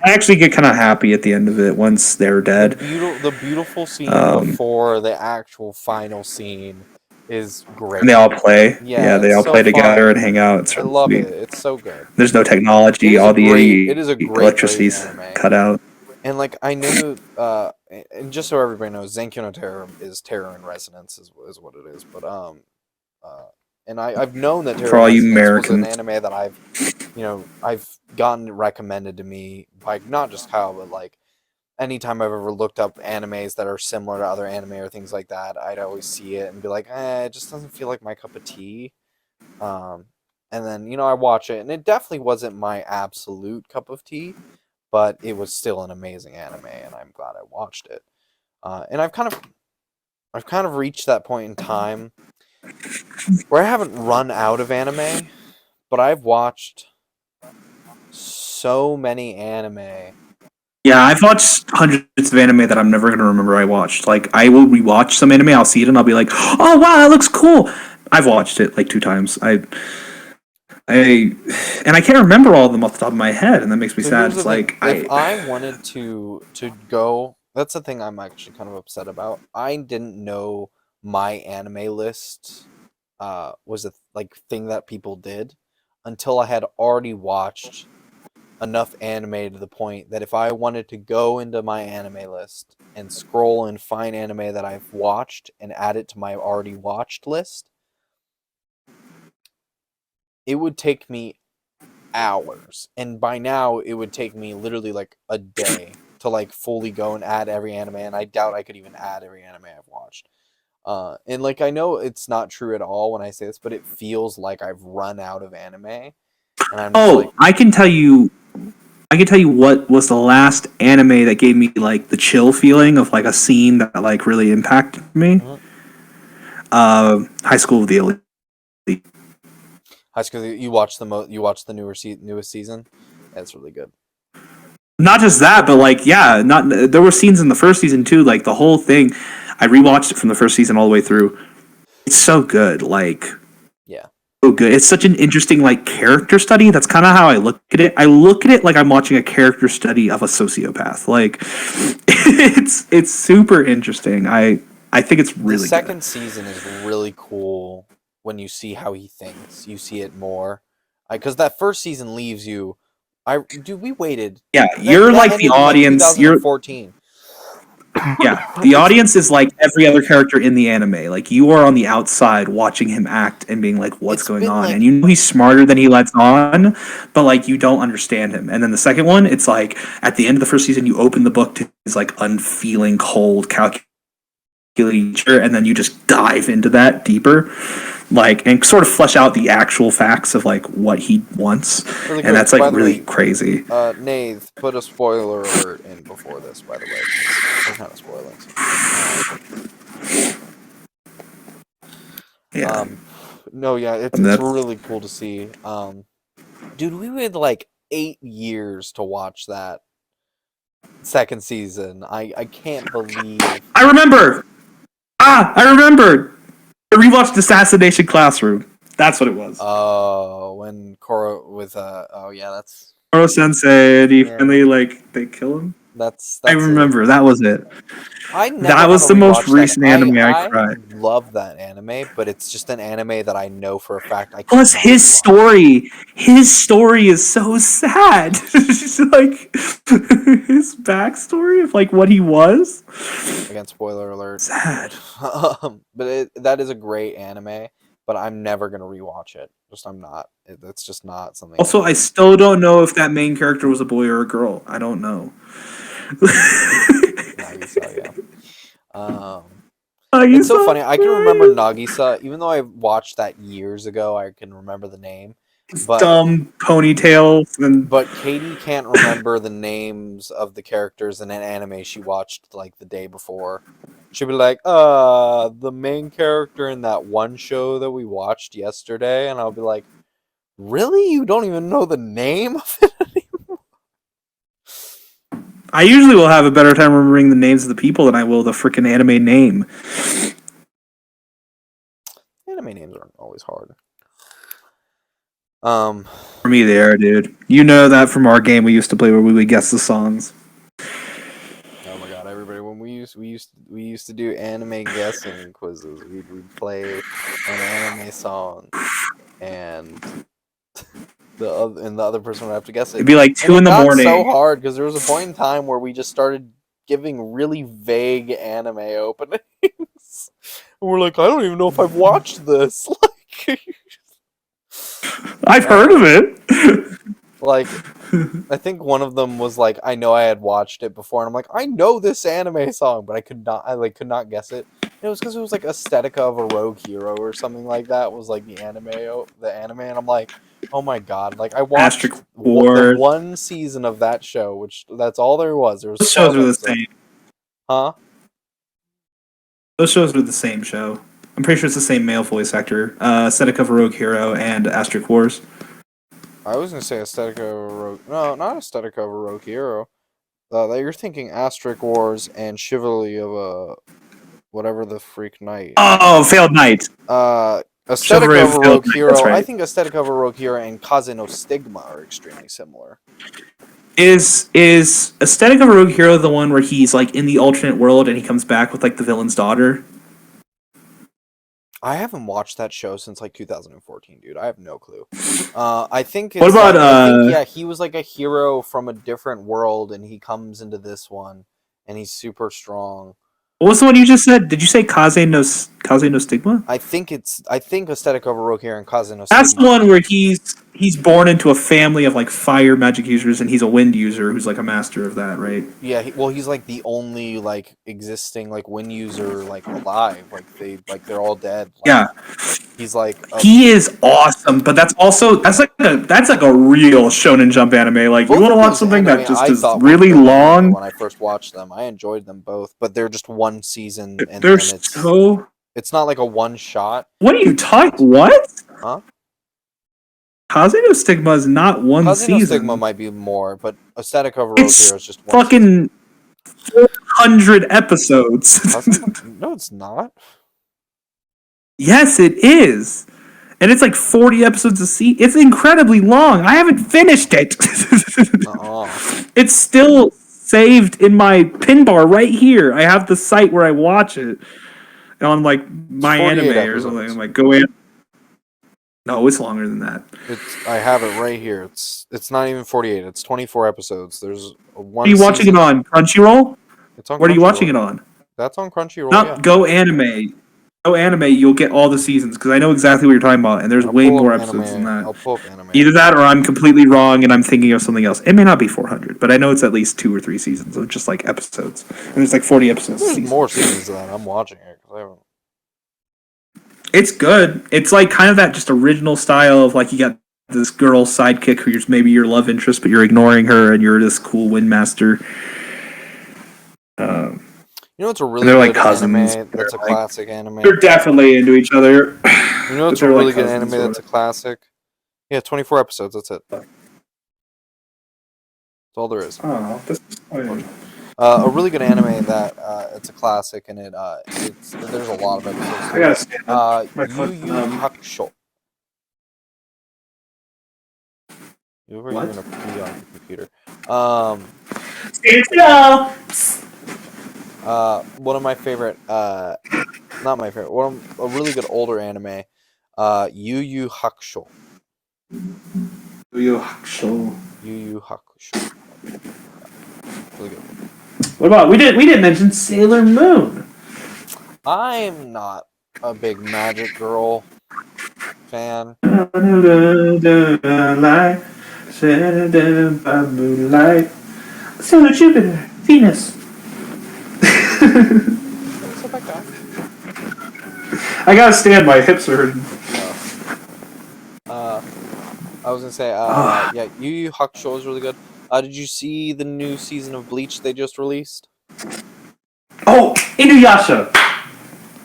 actually get kind of happy at the end of it once they're dead. The beautiful scene Um, before the actual final scene is and they great. all play. Yeah, Yeah, they it's all so play together and fun. hang out. It's I really love sweet. it. It's so good. There's no technology. All It the is a great electricity's anime. cut out. And like I knew, and just so everybody knows, Zankyou no Terror is Terror in Resonance is what it is. But uh, and I've known that Terror For in all you Resonance was an Americans. anime that I've gotten recommended to me by not just Kyle, but like anytime I've ever looked up animes that are similar to other anime or things like that, I'd always see it and be like, it just doesn't feel like my cup of tea. Um, and then I watch it, and it definitely wasn't my absolute cup of tea, but it was still an amazing anime, and I'm glad I watched it. And I've kind of reached that point in time where I haven't run out of anime, but I've watched so many anime. Yeah, I've watched hundreds of anime that I'm never gonna remember I watched. Like I will rewatch some anime, I'll see it and I'll be like, "Oh wow, that looks cool." I've watched it like 2 times. I and I can't remember all of them off the top of my head, and that makes me So sad. here's the It's thing: like if I I wanted to go, that's the thing I'm actually kind of upset about. I didn't know my anime list was a like thing that people did until I had already watched enough anime to the point that if I wanted to go into my anime list and scroll and find anime that I've watched and add it to my already watched list, it would take me hours. And by now, it would take me literally like a day to like fully go and add every anime. And I doubt I could even add every anime I've watched. And like I know it's not true at all when I say this, but it feels like I've run out of anime, and I'm just like, oh, I can tell you what was the last anime that gave me like the chill feeling of like a scene that like really impacted me. mhm. High School of the Elite. High School. You watch you watch the newest season. That's really good. Not just that, but like yeah, not there were scenes in the first season too. Like the whole thing, I rewatched it from the first season all the way through. It's so good. Like Yeah. so good. It's such an interesting like character study. That's kind of how I look at it. I look at it like I'm watching a character study of a sociopath. Like it's super interesting. I think it's The really second good. season is really cool when you see how he thinks. You see it more, because that first season leaves you. We waited. Yeah, That you're that like the ended in like audience. You're 2014. Yeah, the audience is like every other character in the anime. Like you are on the outside watching him act and being like, "What's going on?" Like, and you know he's smarter than he lets on, but like you don't understand him. And then the second one, it's like at the end of the first season, you open the book to his like unfeeling, cold, calculating nature, and then you just dive into that deeper, like and sort of flesh out the actual facts of like what he wants, really and that's By like the really way, crazy. Nath, put a spoiler alert in before this, by the way, because we're kind of spoiling something. Yeah, No, yeah, it's that's really cool to see. Dude, we waited like 8 years to watch that second season. I can't believe. I remember. I remember. I rewatched Assassination Classroom. That's what it was. Oh, when Koro with oh yeah, that's Koro Sensei, and he yeah, finally like they kill him. that's I it. remember that was it. I never That want was to the most rewatch that. recent anime I I cried. love that anime, but it's just an anime that I know for a fact I Plus cannot rewatch. his story is so sad. Like his backstory of like what he was. Again, spoiler alert. Sad. But that is a great anime. But I'm never gonna rewatch it. I'm not. It's just not something. Also, I still don't know if that main character was a boy or a girl. I don't know. Nagisa, yeah. Oh, you It's so saw funny. I can remember Nagisa, even though I watched that years ago. I can remember the name, but dumb ponytails and Katie can't remember the names of the characters in an anime she watched like the day before. She'll be like, the main character in that one show that we watched yesterday," and I'll be like, "Really? You don't even know the name of it?" I usually will have a better time remembering the names of the people than I will the freaking anime name. Anime names aren't always hard. For me, they are, dude. You know that from our game we used to play where we would guess the songs. Oh my god, everybody! When we used to do anime guessing quizzes. We'd play an anime song, and the other person would have to guess it. It'd be like 2 in the morning. So hard because there was a point in time where we just started giving really vague anime openings. And we're like, I don't even know if I've watched this. Like, I've heard of it. like, I think one of them was like, I know I had watched it before, and I'm like, I know this anime song, but I could not guess it. And it was because it was like Aesthetica of a Rogue Hero or something like that. Was like the anime, and I'm like, oh my god! Like I watched the one season of that show, which that's all there was. There was those shows are the same, huh? Those shows are the same show. I'm pretty sure it's the same male voice actor. Aesthetica of a Rogue Hero and Asterisk Wars. I was gonna say Aesthetica of a Rogue. No, not Aesthetica of a Rogue Hero. You're thinking Asterisk Wars and Chivalry of a whatever the freak knight. Oh, Failed Knight. Aesthetica of a Rogue Hero. Right. I think Aesthetica of a Rogue Hero and Kaze no Stigma are extremely similar. Is Aesthetic of a Rogue Hero the one where he's like in the alternate world and he comes back with like the villain's daughter? I haven't watched that show since like 2014, dude. I have no clue. I think it's what about yeah, he was like a hero from a different world and he comes into this one and he's super strong. What was the one you just said? Did you say Kaze no Stigma? I think Aesthetic of a Rogue Hero and Kaze no Stigma. That's the one where he's born into a family of like fire magic users and he's a wind user who's like a master of that, right? Yeah, he's like the only like existing like wind user like alive. They're all dead. Like, yeah. He's like he is awesome, but that's like a real Shonen Jump anime. Like you want to watch something that just is really long. When I first watched them, I enjoyed them both, but they're just one season, and they're so. It's not like a one shot. What are you talking? What? Huh? Kaze no Stigma is not one Kaze season. No Stigma might be more, but Aesthetic of a Rogue Hero is just one fucking 400 episodes. No, it's not. Yes, it is. And it's like 40 episodes a season. It's incredibly long. I haven't finished it. It's still saved in my pin bar right here. I have the site where I watch it on like my anime or something. I'm like, go in. No, it's longer than that. I have it right here. It's not even 48. It's 24 episodes. There's one. Are you watching it on Crunchyroll? It's on What are you watching Crunchyroll. it on? That's on Crunchyroll, Not yeah. Go Anime. Go Anime, you'll get all the seasons because I know exactly what you're talking about, and there's I'll way pull more up episodes than anime. that. I'll pull up anime. Either that or I'm completely wrong and I'm thinking of something else. It may not be 400, but I know it's at least 2 or 3 seasons of just like episodes. And there's like 40 episodes a There's season. more seasons than that. I'm watching it because I haven't. It's good. It's like kind of that just original style of like you got this girl sidekick who's maybe your love interest, but you're ignoring her and you're this cool windmaster. You know, it's a really they're good like cousins. anime. That's a Like, classic anime. they're definitely into each other. You know, but it's a they're like really good anime. cousins or That's a classic. Yeah, 24 episodes. That's it. That's all there is. Oh, this is A really good anime that it's a classic, and there's a lot of episodes. I gotta stand up. My Yu foot, Yu Hakusho. You're What? gonna pee on your computer. One of my favorite, not my favorite, a really good older anime, Yu Yu Hakusho. Yu Hakusho. Yu Yu Hakusho. Really good. What about we didn't mention Sailor Moon. I'm not a big Magic Girl fan. Moonlight. Sailor Jupiter, Venus. Sit back down. I gotta stand. My hips are hurting. I was gonna say, yeah, Yu Yu Hakusho is really good. Did you see the new season of Bleach they just released? Oh, Inuyasha.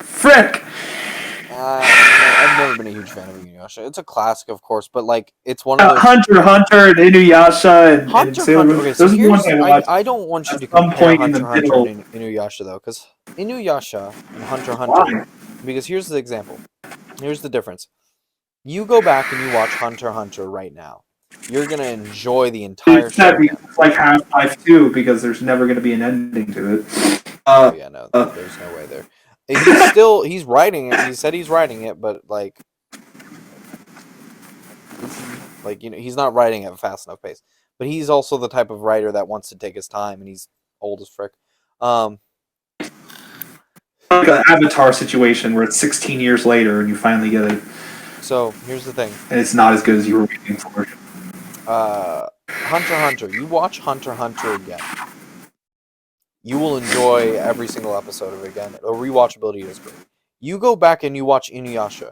Frick. I've never been a huge fan of Inuyasha. It's a classic, of course, but like it's one of those Hunter and Inuyasha and Sailor Moon. Okay, so Those are the ones I watched. I don't want you to some compare point in the Hunter middle. and Inuyasha though, because Inuyasha and Hunter Why? because here's the example. Here's the difference. You go back and you watch Hunter right now. You're gonna enjoy the entire show. It's like Half-Life 2 because there's never going to be an ending to it. Oh yeah, no, there's no way there. He's writing it. He said he's writing it, but like he's not writing it at a fast enough pace. But he's also the type of writer that wants to take his time, and he's old as frick. Like an Avatar situation where it's 16 years later and you finally get it. So here's the thing, and it's not as good as you were waiting for. Hunter. You watch Hunter again. You will enjoy every single episode of it again. The rewatchability is great. You go back and you watch Inuyasha.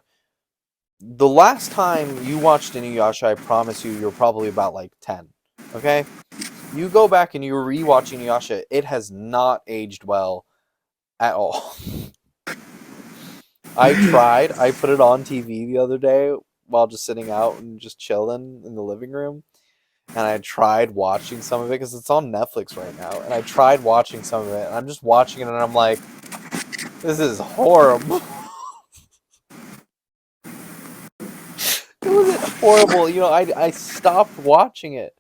The last time you watched Inuyasha, I promise you're probably about like 10. Okay? You go back and you rewatch Inuyasha, it has not aged well at all. I tried. I put it on TV the other day while just sitting out and just chilling in the living room. And I tried watching some of it because it's on Netflix right now. And I tried watching some of it. And I'm just watching it and I'm like, this is horrible. It was horrible. You know, I stopped watching it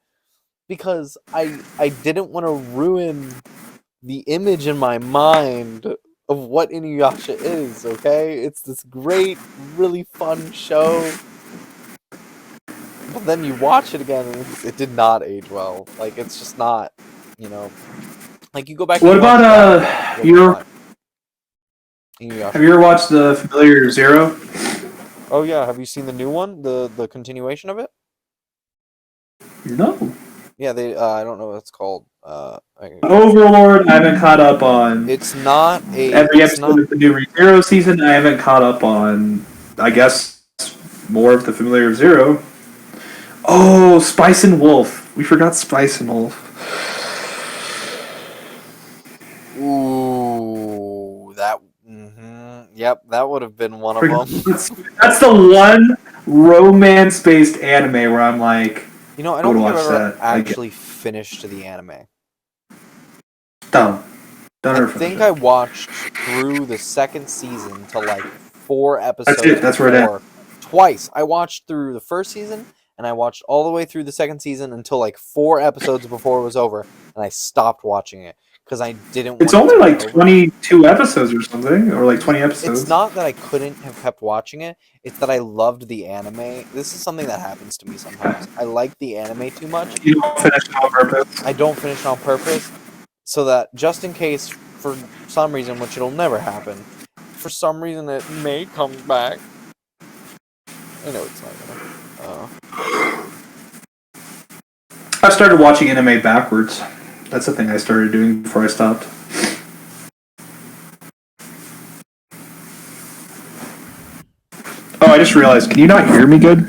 because I didn't want to ruin the image in my mind of what Inuyasha is, okay? It's this great, really fun show. But then you watch it again and it did not age well. Like, it's just not, you know. Like, you go back What and about, have you ever watched the Familiar Zero? Oh, yeah. Have you seen the new one? The continuation of it? No. Yeah, I don't know what it's called. Overlord, I haven't caught up on. It's not a... Every episode of the new Zero season, I haven't caught up on, I guess, more of the Familiar Zero. Oh, Spice and Wolf. We forgot Spice and Wolf. Ooh, that... Mm-hmm. Yep, that would have been one of them. That's the one romance-based anime where I'm like... You know, I don't think I've ever actually finished the anime. Don't I think I watched through the second season to like 4 episodes. That's it. That's where it ends. Twice. I watched through the first season, and I watched all the way through the second season until like 4 episodes before it was over, and I stopped watching it because I didn't want It's only like 22 episodes or something, or like 20 episodes. It's not that I couldn't have kept watching it, it's that I loved the anime. This is something that happens to me sometimes. I like the anime too much. You don't finish it on purpose? I don't finish it on purpose, so that just in case, for some reason, which it'll never happen, for some reason it may come back. I know it's not gonna. I started watching anime backwards. That's the thing I started doing before I stopped. Oh, I just realized. Can you not hear me good?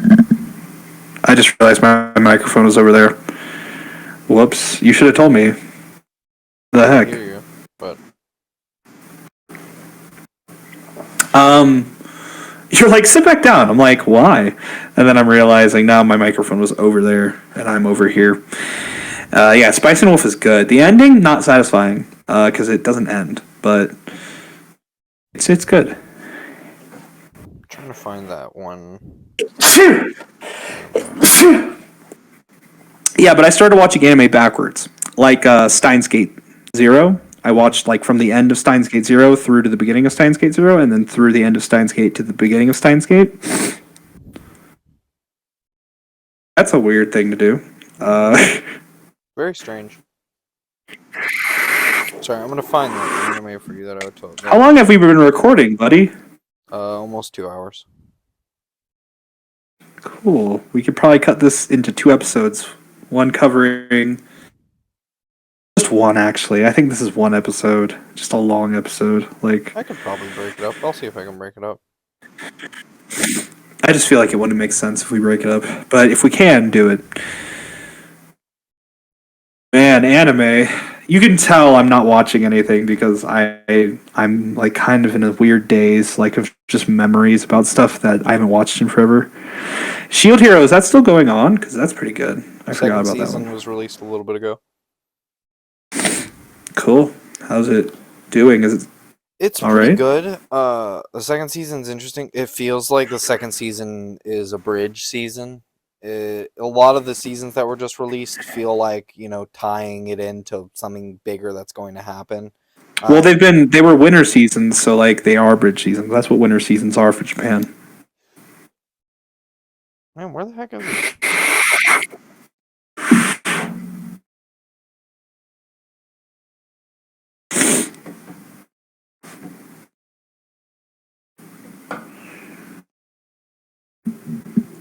I just realized my microphone was over there. Whoops! You should have told me. The heck? I hear you, but you're like, sit back down. I'm like, why? And then I'm realizing now my microphone was over there and I'm over here. Yeah, Spice and Wolf is good. The ending not satisfying because it doesn't end, but it's good. I'm trying to find that one. Yeah, but I started watching anime backwards, like Steins Gate Zero. I watched like from the end of Steins Gate Zero through to the beginning of Steins Gate Zero, and then through the end of Steins Gate to the beginning of Steins Gate. That's a weird thing to do. Very strange. Sorry, I'm gonna find that anime for you that I told. How long have we been recording, buddy? Almost 2 hours. Cool. We could probably cut this into 2 episodes. One covering... Just one, actually. I think this is 1 episode. Just a long episode. Like, I could probably break it up. I'll see if I can break it up. I just feel like it wouldn't make sense if we break it up. But if we can, do it. Man, anime. You can tell I'm not watching anything because I'm like kind of in a weird daze, like of just memories about stuff that I haven't watched in forever. Shield Hero, is that still going on? Because that's pretty good. I forgot about that one. Second season was released a little bit ago. Cool. How's it doing? Is it? It's pretty good. The second season's interesting. It feels like the second season is a bridge season. A lot of the seasons that were just released feel like, tying it into something bigger that's going to happen. Well, they were winter seasons, so like they are bridge seasons. That's what winter seasons are for Japan. Man, where the heck is it?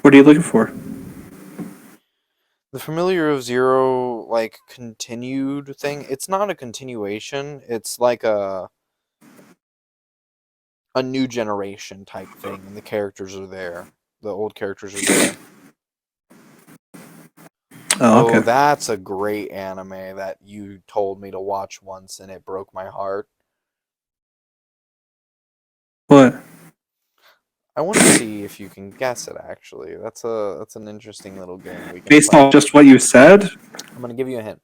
What are you looking for? The Familiar of Zero, like, continued thing. It's not a continuation. It's like a new generation type thing, and the characters are there. The old characters are there. Oh, okay. Oh, that's a great anime that you told me to watch once, and it broke my heart. What? I want to see if you can guess it. Actually, that's an interesting little game. We can Based play. on just what you said? I'm gonna give you a hint.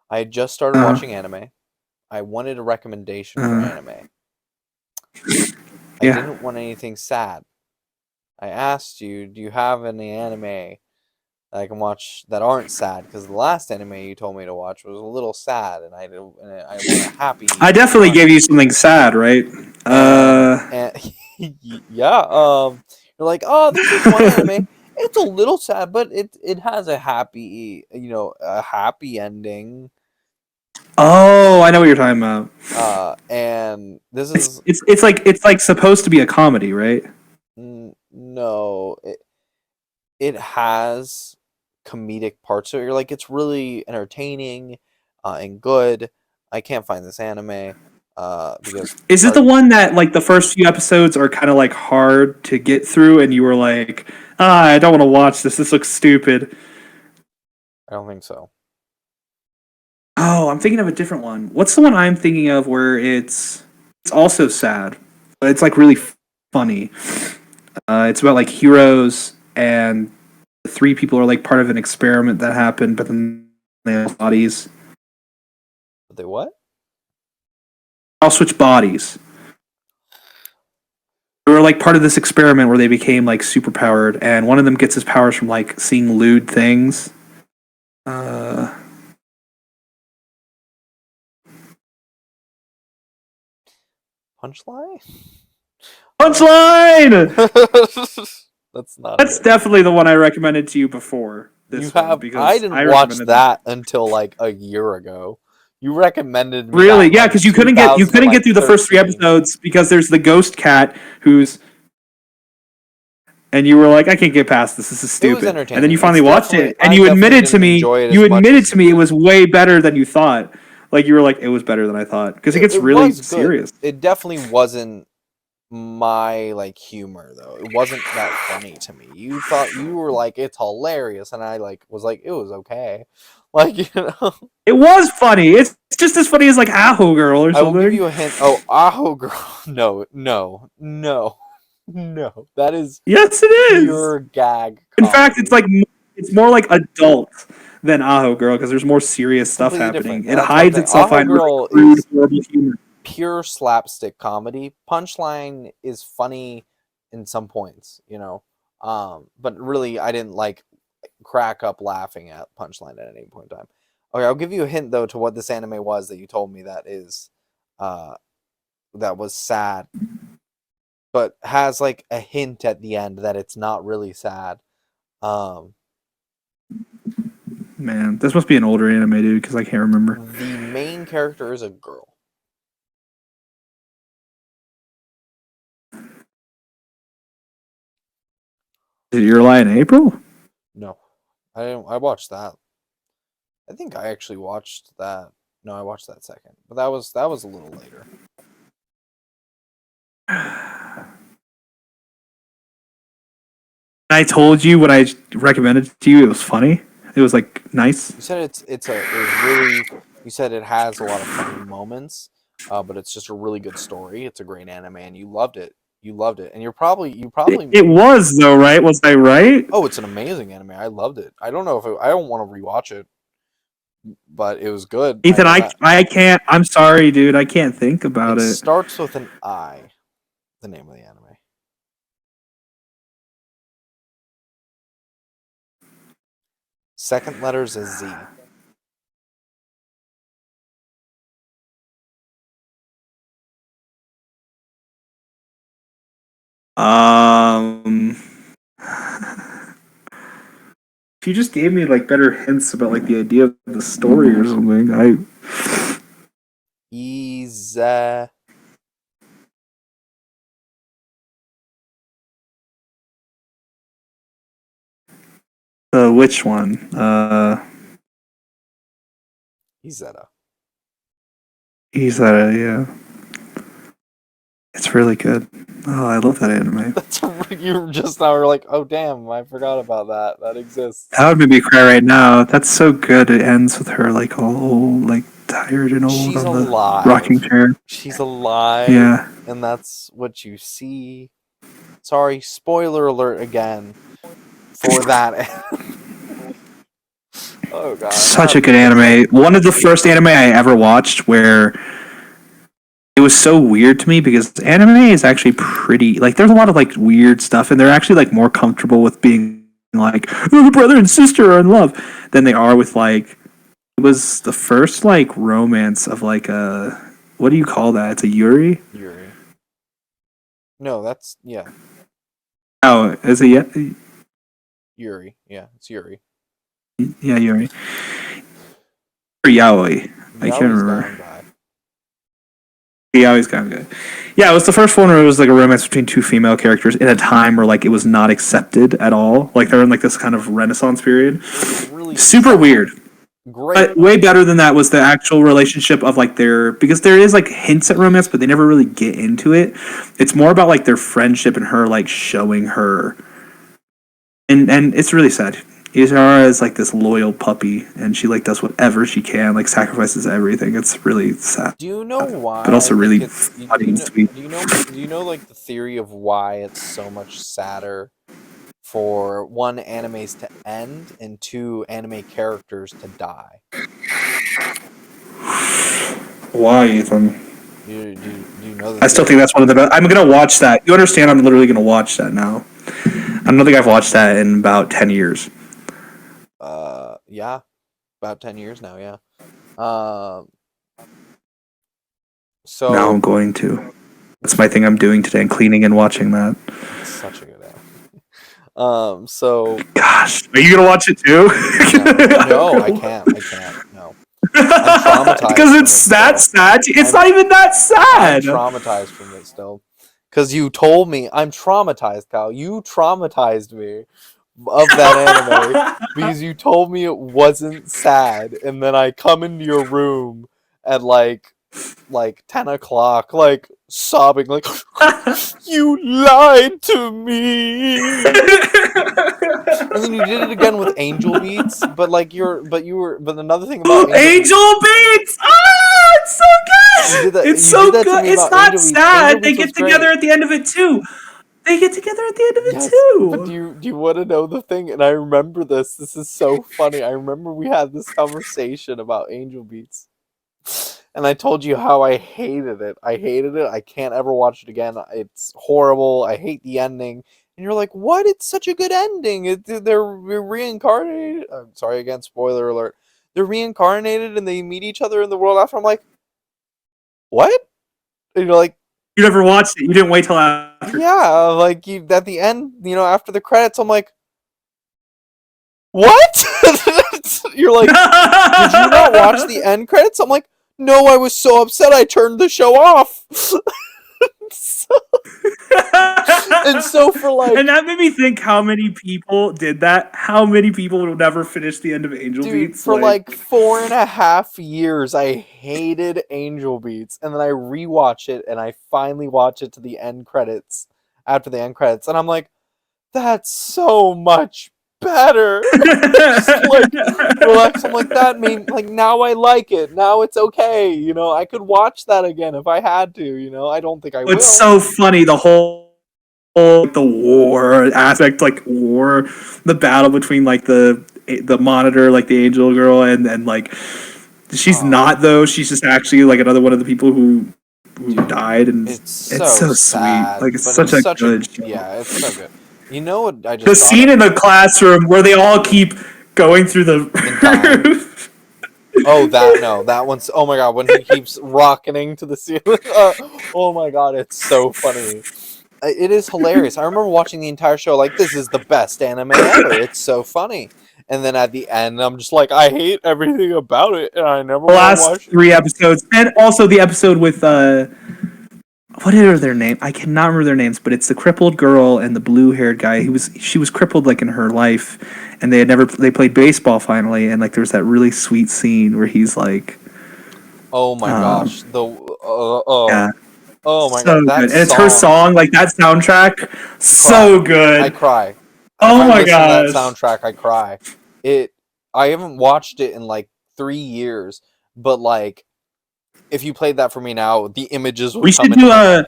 I had just started watching anime. I wanted a recommendation for anime. I didn't want anything sad. I asked you, do you have any anime that I can watch that aren't sad? Because the last anime you told me to watch was a little sad, and I want a happy. I definitely gave you something sad, right? Yeah. You're like, oh, this is one anime. It's a little sad, but it has a happy, a happy ending. Oh, I know what you're talking about. And this is it's like supposed to be a comedy, right? No, it has comedic parts. So you're like, it's really entertaining and good. I can't find this anime because is it the one that like the first few episodes are kind of like hard to get through, and you were like, I don't want to watch this. This looks stupid. I don't think so. Oh, I'm thinking of a different one. What's the one I'm thinking of where it's also sad, but it's like really funny. It's about like heroes, and the 3 people are like part of an experiment that happened, but then they have bodies. But they what? I'll switch bodies. They were like part of this experiment where they became like super powered, and one of them gets his powers from like seeing lewd things. Punchline? Punchline! That's not. That's definitely the one I recommended to you before. I didn't watch that until like a year ago. You recommended me Really? that, Yeah, like, because you couldn't get through the first 3 2013. episodes because there's the ghost cat who's, and you were like, I can't get past this. This is It was stupid. And then you entertaining. finally It's watched definitely it, and I you definitely admitted to didn't me, enjoy it as much as you it did. was way better than you thought. Like you were like, it was better than I thought because it gets really was good. serious. It definitely wasn't my like humor though. It wasn't that funny to me. You were like it's hilarious, and I like was like it was okay. Like It was funny. It's just as funny as like Aho Girl or I will give something. you a hint. Oh, Aho Girl. No, no, no, no. That is Yes, it is. pure gag In fact, it's comedy. like it's more like adult than Aho Girl because there's more serious stuff Completely happening. different. It That's what I'm hides saying. itself Aho behind really Girl crude, is horrible humor. pure slapstick comedy. Punchline is funny in some points, you know. But really, I didn't like crack up laughing at Punchline at any point in time. Okay, I'll give you a hint though to what this anime was that you told me that is, that was sad, but has like a hint at the end that it's not really sad. Um, Man, this must be an older anime, dude, because I can't remember. the main character is a girl. Is it Your Lie in April? No, I didn't. I watched that. I think I actually watched that. No, I watched that second, but that was a little later. I told you when I recommended it to you, it was funny. It was like nice. You said it was really. You said it has a lot of funny moments, but it's just a really good story. It's a great anime, and you loved it. You loved it, and you probably It was though, right? Was I right? Oh, it's an amazing anime. I loved it. I don't know if I don't want to rewatch it, but it was good. Ethan, I know that. I can't. I'm sorry, dude. I can't think about It it. starts with an I. The name of the anime. Second letter's a Z. Um, if you just gave me like better hints about like the idea of the story or something, Iza. which one? Izeta. He's yeah. It's really good. Oh, I love that anime. That's you just now were like, oh damn, I forgot about that. That exists. That would make me cry right now. That's so good. It ends with her like all old, like tired and old She's on the alive. rocking chair. She's alive. Yeah. And that's what you see. Sorry, spoiler alert again for that. Oh god. Such a good anime. One of the first anime I ever watched where it was so weird to me because anime is actually pretty like there's a lot of like weird stuff and they're actually like more comfortable with being like oh, the brother and sister are in love than they are with like it was the first like romance of like a what do you call that? It's a Yuri? Yuri. No, that's yeah. Oh, is it yet? Yuri. Yeah, it's Yuri. Yeah, Yuri. Or Yaoi. I can't remember. Yaoi's kind of good. Yeah, it was the first one where it was like a romance between two female characters in a time where like it was not accepted at all. Like they're in like this kind of Renaissance period. Really super weird. Great. But way better than that was the actual relationship of like their because there is like hints at romance, but they never really get into it. It's more about like their friendship and her like showing her, and it's really sad. Izara is like this loyal puppy, and she like does whatever she can, like sacrifices everything. It's really sad. Do you know why? But also really funny and sweet. Do you know like the theory of why it's so much sadder for one animes to end and two anime characters to die? Why, Ethan? Do you know? I still think that's one of the best. I'm gonna watch that. You understand? I'm literally gonna watch that now. I don't think I've watched that in about 10 years. Yeah, about 10 years now. Yeah. So now I'm going to. That's my thing I'm doing today. I'm cleaning and watching that. It's such a good anime. So gosh, are you gonna watch it too? no, I can't. No. I'm traumatized because it's that sad. It's not even that sad. I'm traumatized from it still. Because you told me I'm traumatized, Kyle. You traumatized me of that anime because you told me it wasn't sad, and then I come into your room at like 10 o'clock, like sobbing, like you lied to me. And then you did it again with Angel Beats, but another thing about Angel Beats. Ah, it's so good. It's so good. It's not sad. They get together at the end of it too. They get together at the end of it too. But do you want to know the thing? And I remember this. This is so funny. I remember we had this conversation about Angel Beats. And I told you how I hated it. I hated it. I can't ever watch it again. It's horrible. I hate the ending. And you're like, what? It's such a good ending. They're reincarnated. I'm sorry again, spoiler alert. They're reincarnated and they meet each other in the world after. I'm like, what? And you're like, you never watched it. You didn't wait till after. Yeah, like at the end, after the credits, I'm like, what? You're like, did you not watch the end credits? I'm like, no, I was so upset I turned the show off. And that made me think how many people did that. How many people will never finish the end of Angel Beats? For like 4.5 years, I hated Angel Beats, and then I rewatch it, and I finally watch it to the end credits. After the end credits, and I'm like, that's so much better. Just relax. I'm like, that made now I like it. Now it's okay. I could watch that again if I had to. I don't think I will. It's so funny. The whole the war aspect, war, the battle between the monitor, the angel girl, and she's not though. She's just actually another one of the people who died, and it's so sad, sweet. It's such a good show. Yeah, it's so good. You know what I just the scene in the classroom where they all keep going through the roof. That one's, oh my god, when he keeps rocketing to the ceiling. Oh my god, it's so funny. It is hilarious. I remember watching the entire show like, this is the best anime ever. It's so funny. And then at the end, I'm just like, I hate everything about it, and I never want to watch it. 3 episodes, and also the episode with what are their names? I cannot remember their names, but it's the crippled girl and the blue-haired guy. She was crippled in her life, and they played baseball finally, and there's that really sweet scene where he's like, oh my gosh, yeah. Oh my so god, good. And it's her song, that soundtrack, so good. I cry. Oh my gosh, that soundtrack, I cry. I haven't watched it in 3 years, but if you played that for me now, the images would come into my head.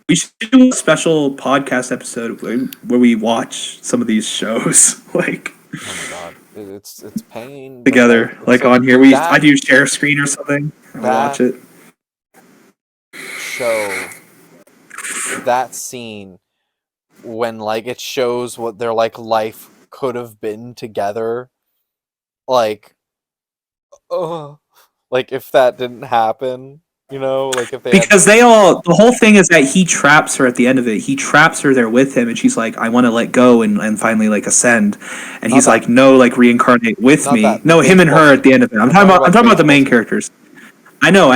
We should do a special podcast episode where we watch some of these shows. Oh my god, it's pain. Together, on here, I do share screen or something. And watch it. Show that scene when it shows what their life could have been together. If that didn't happen. If they because the whole thing is that he traps her at the end of it. He traps her there with him, and she's like, I want to let go and finally ascend. And he's like, no, reincarnate with me. No, him and her at the end of it. I'm talking about the main characters. I know.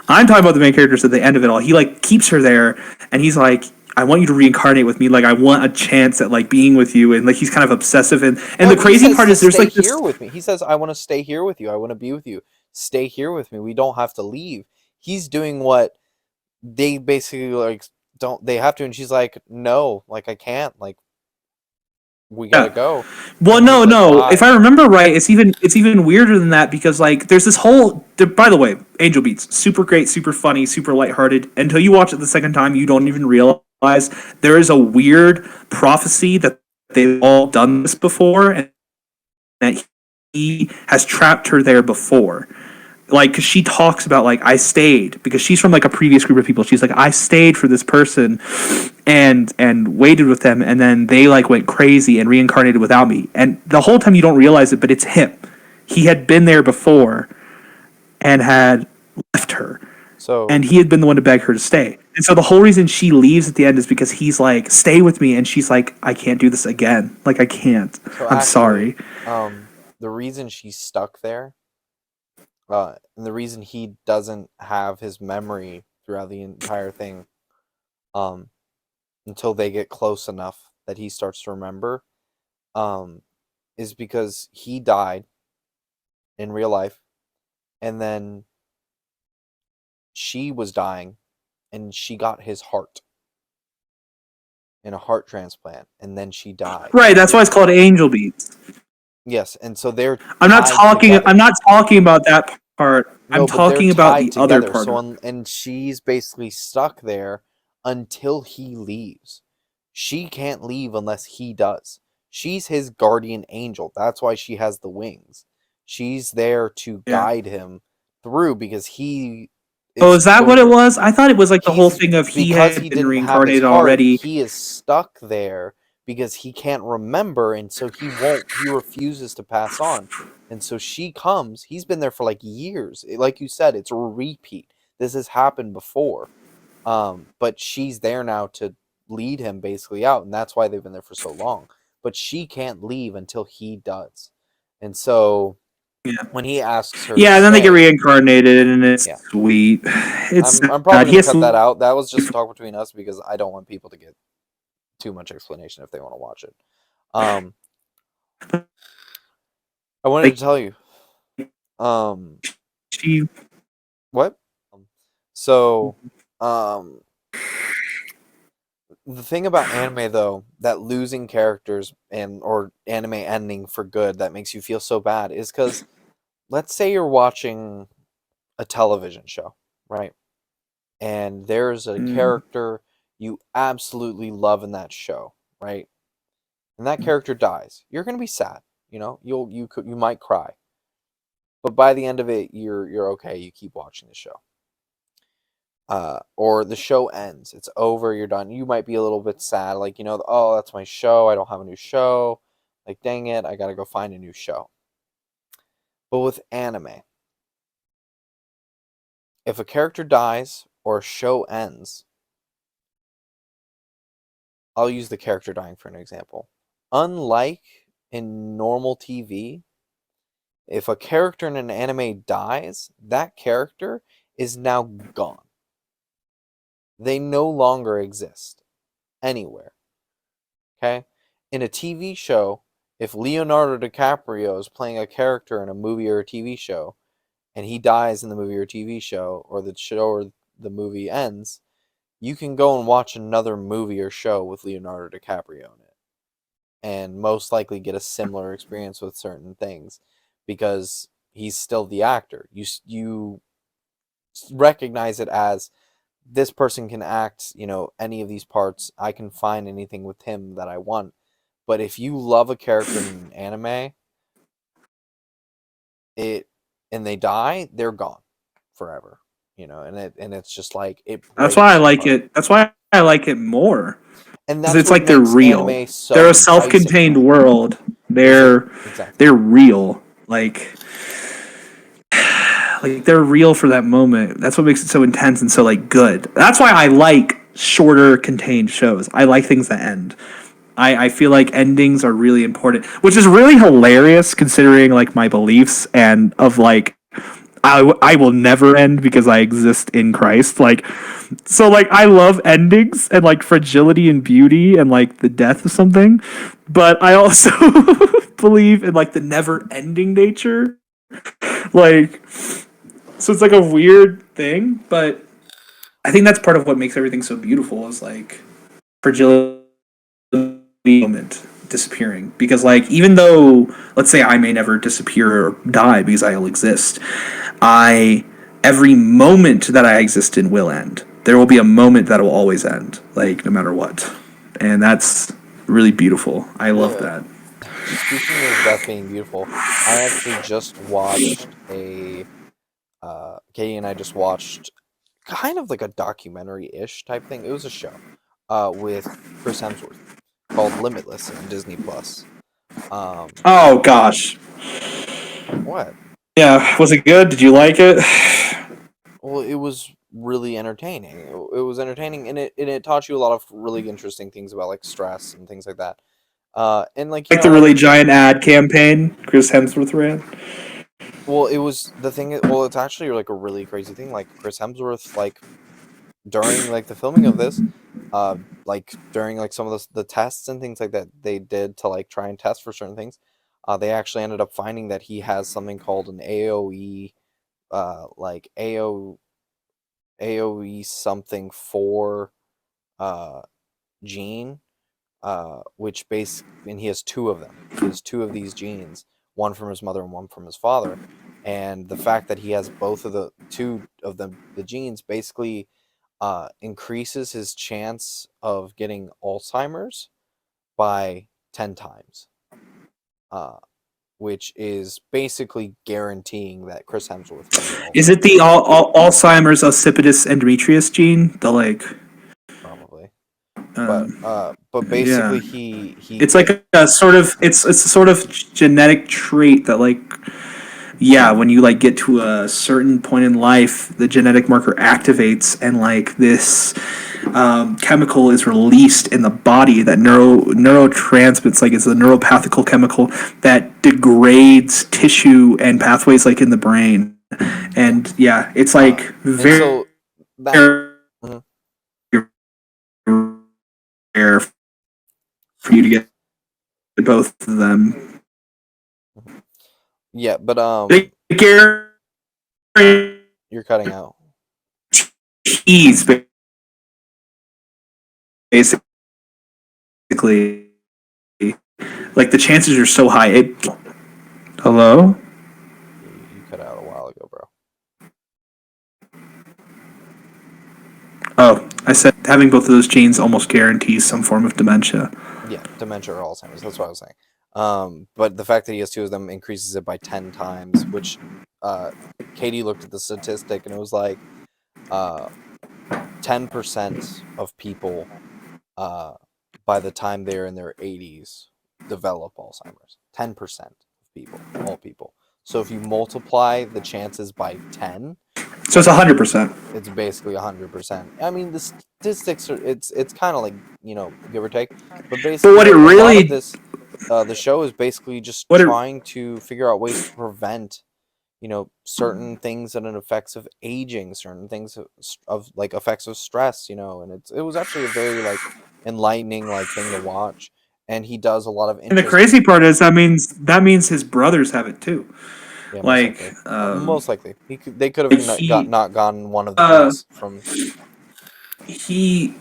I'm talking about the main characters at the end of it all. He keeps her there, and he's like, I want you to reincarnate with me. I want a chance at being with you. And he's kind of obsessive. And the crazy part is there's this here with me. He says, I want to stay here with you. I want to be with you. Stay here with me. We don't have to leave. He's doing what they basically don't. They have to, and she's like, no, I can't. We gotta go. Well, no. If I remember right, it's even weirder than that because there's this whole. By the way, Angel Beats, super great, super funny, super lighthearted. Until you watch it the second time, you don't even realize there is a weird prophecy that they've all done this before, and that he has trapped her there before. Cause she talks about I stayed because she's from a previous group of people. She's like, I stayed for this person and waited with them, and then they went crazy and reincarnated without me. And the whole time you don't realize it, but it's him. He had been there before and had left her. And he had been the one to beg her to stay. And so the whole reason she leaves at the end is because he's like, stay with me, and she's like, I can't do this again. I can't. I'm sorry. The reason she's stuck there and the reason he doesn't have his memory throughout the entire thing, um, until they get close enough that he starts to remember, is because he died in real life, and then she was dying, and she got his heart in a heart transplant, and then she died. Right, that's why it's called Angel Beats. Yes, and so they're I'm not tied talking. together. I'm not talking about that part. I'm No, but they're talking about tied the other together. part. So, and she's basically stuck there until he leaves. She can't leave unless he does. She's his guardian angel. That's why she has the wings. She's there to Yeah. guide him through because he Oh, is is that what it was? I thought it was like the whole thing of he because had he been didn't have his reincarnated heart, already. he is stuck there because he can't remember, and so he refuses to pass on. And so she comes, he's been there for like years. Like you said, it's a repeat. This has happened before. But she's there now to lead him basically out, and that's why they've been there for so long. But she can't leave until he does. And so Yeah. when he asks her to Yeah, and then they get stay, reincarnated, and it's yeah. sweet. It's I'm probably sad. He gonna has cut that to. out. That was just a talk between us because I don't want people to get too much explanation if they want to watch it. I wanted Like to tell you. she. What? So, the thing about anime though, that losing characters and or anime ending for good that makes you feel so bad is because let's say you're watching a television show, right? And there's a character you absolutely love in that show, right? And that character dies. You're gonna be sad, you know. You might cry, but by the end of it, you're okay. You keep watching the show. Or the show ends. It's over. You're done. You might be a little bit sad, like oh, that's my show. I don't have a new show. Like, dang it, I gotta go find a new show. But with anime, if a character dies or a show ends, I'll use the character dying for an example. Unlike in normal TV, if a character in an anime dies, that character is now gone. They no longer exist anywhere. Okay? In a TV show, if Leonardo DiCaprio is playing a character in a movie or a TV show, and he dies in the movie or TV show, or the show or the movie ends, you can go and watch another movie or show with Leonardo DiCaprio in it, and most likely get a similar experience with certain things because he's still the actor. You recognize it as this person can act, any of these parts. I can find anything with him that I want. But if you love a character in an anime, and they die, they're gone forever. And it's just like it That's why I breaks your like heart. it. That's why I like it more. And Because that's it's what like they're makes real. anime They're so a enticing. self-contained world. Is it They're exactly? they're real. Like they're real for that moment. That's what makes it so intense and so like good. That's why I like shorter contained shows. I like things that end. I feel like endings are really important, which is really hilarious considering like my beliefs and of like I will never end because I exist in Christ. Like, so like I love endings and like fragility and beauty and like the death of something, but I also believe in like the never ending nature. Like, so it's like a weird thing, but I think that's part of what makes everything so beautiful is like fragility moment disappearing because like even though let's say I may never disappear or die because I'll exist, I every moment that I exist in will end. There will be a moment that will always end, like no matter what, and that's really beautiful. I love Yeah. that. Speaking of death being beautiful, I actually just watched Katie and I just watched kind of like a documentary-ish type thing. It was a show, with Chris Hemsworth called Limitless on Disney Plus. Oh gosh, What? yeah, was it good? Did you like it? Well, it was really entertaining. It was entertaining, and it taught you a lot of really interesting things about like stress and things like that. And like Like the really giant ad campaign Chris Hemsworth ran. Well, it was the thing. Well, it's actually like a really crazy thing. Like Chris Hemsworth, like during like the filming of this, like during like some of the tests and things like that they did to like try and test for certain things, they actually ended up finding that he has something called an AOE, like AOE something for uh gene, which base and he has two of them. He has two of these genes, one from his mother and one from his father. And the fact that he has both of the two of the genes basically increases his chance of getting Alzheimer's by 10 times, uh, which is basically guaranteeing that Chris Hemsworth will get Is it the Alzheimer's. Alzheimer's occipitus endometrius gene? The like, Probably. um, But yeah. basically he It's like a sort of it's a sort of genetic trait that like yeah, when you like get to a certain point in life, the genetic marker activates and like this chemical is released in the body that neurotransmits, like it's a neuropathical chemical that degrades tissue and pathways like in the brain. yeah. And yeah, it's like And very so that mhm. rare for you to get both of them. Yeah, but you're cutting out. Guarantees basically like the chances are so high. Hello? You cut out a while ago, bro. Oh, I said having both of those genes almost guarantees some form of dementia. Yeah, dementia or Alzheimer's. That's what I was saying. But the fact that he has two of them increases it by 10 times, which uh, Katie looked at the statistic and it was like 10% of people uh, by the time they're in their 80s develop Alzheimer's. 10% of people, all people. So if you multiply the chances by 10, So it's 100%. it's basically 100%. I mean, the statistics are it's kind of like, give or take, but But basically what it like a lot of really, this the show is basically just what it, trying to figure out ways to prevent, certain things and effects of aging, certain things of like effects of stress, and it was actually a very like enlightening like thing to watch, and he does a lot of and the interesting. crazy part is that means his brothers have it too. Yeah, most Like, likely. Most likely they could have like not gotten one of the uh, genes from. he,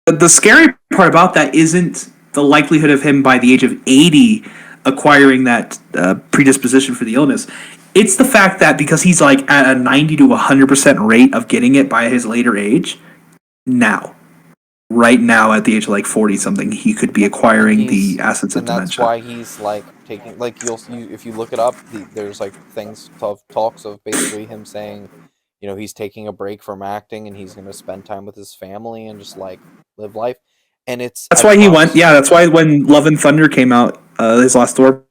the scary part about that isn't the likelihood of him by the age of 80 acquiring that predisposition for the illness. It's the fact that because he's like at a 90 to 100% rate of getting it by his later age, now, right now at the age of like 40 something, he could be Yeah, and acquiring the assets of that's dementia. why he's like taking like if you look it up, there's like things of talks of basically him saying, he's taking a break from acting and he's going to spend time with his family and just like live life. And it's That's I why he went. promise. Yeah, that's why when Love and Thunder came out, his last Thor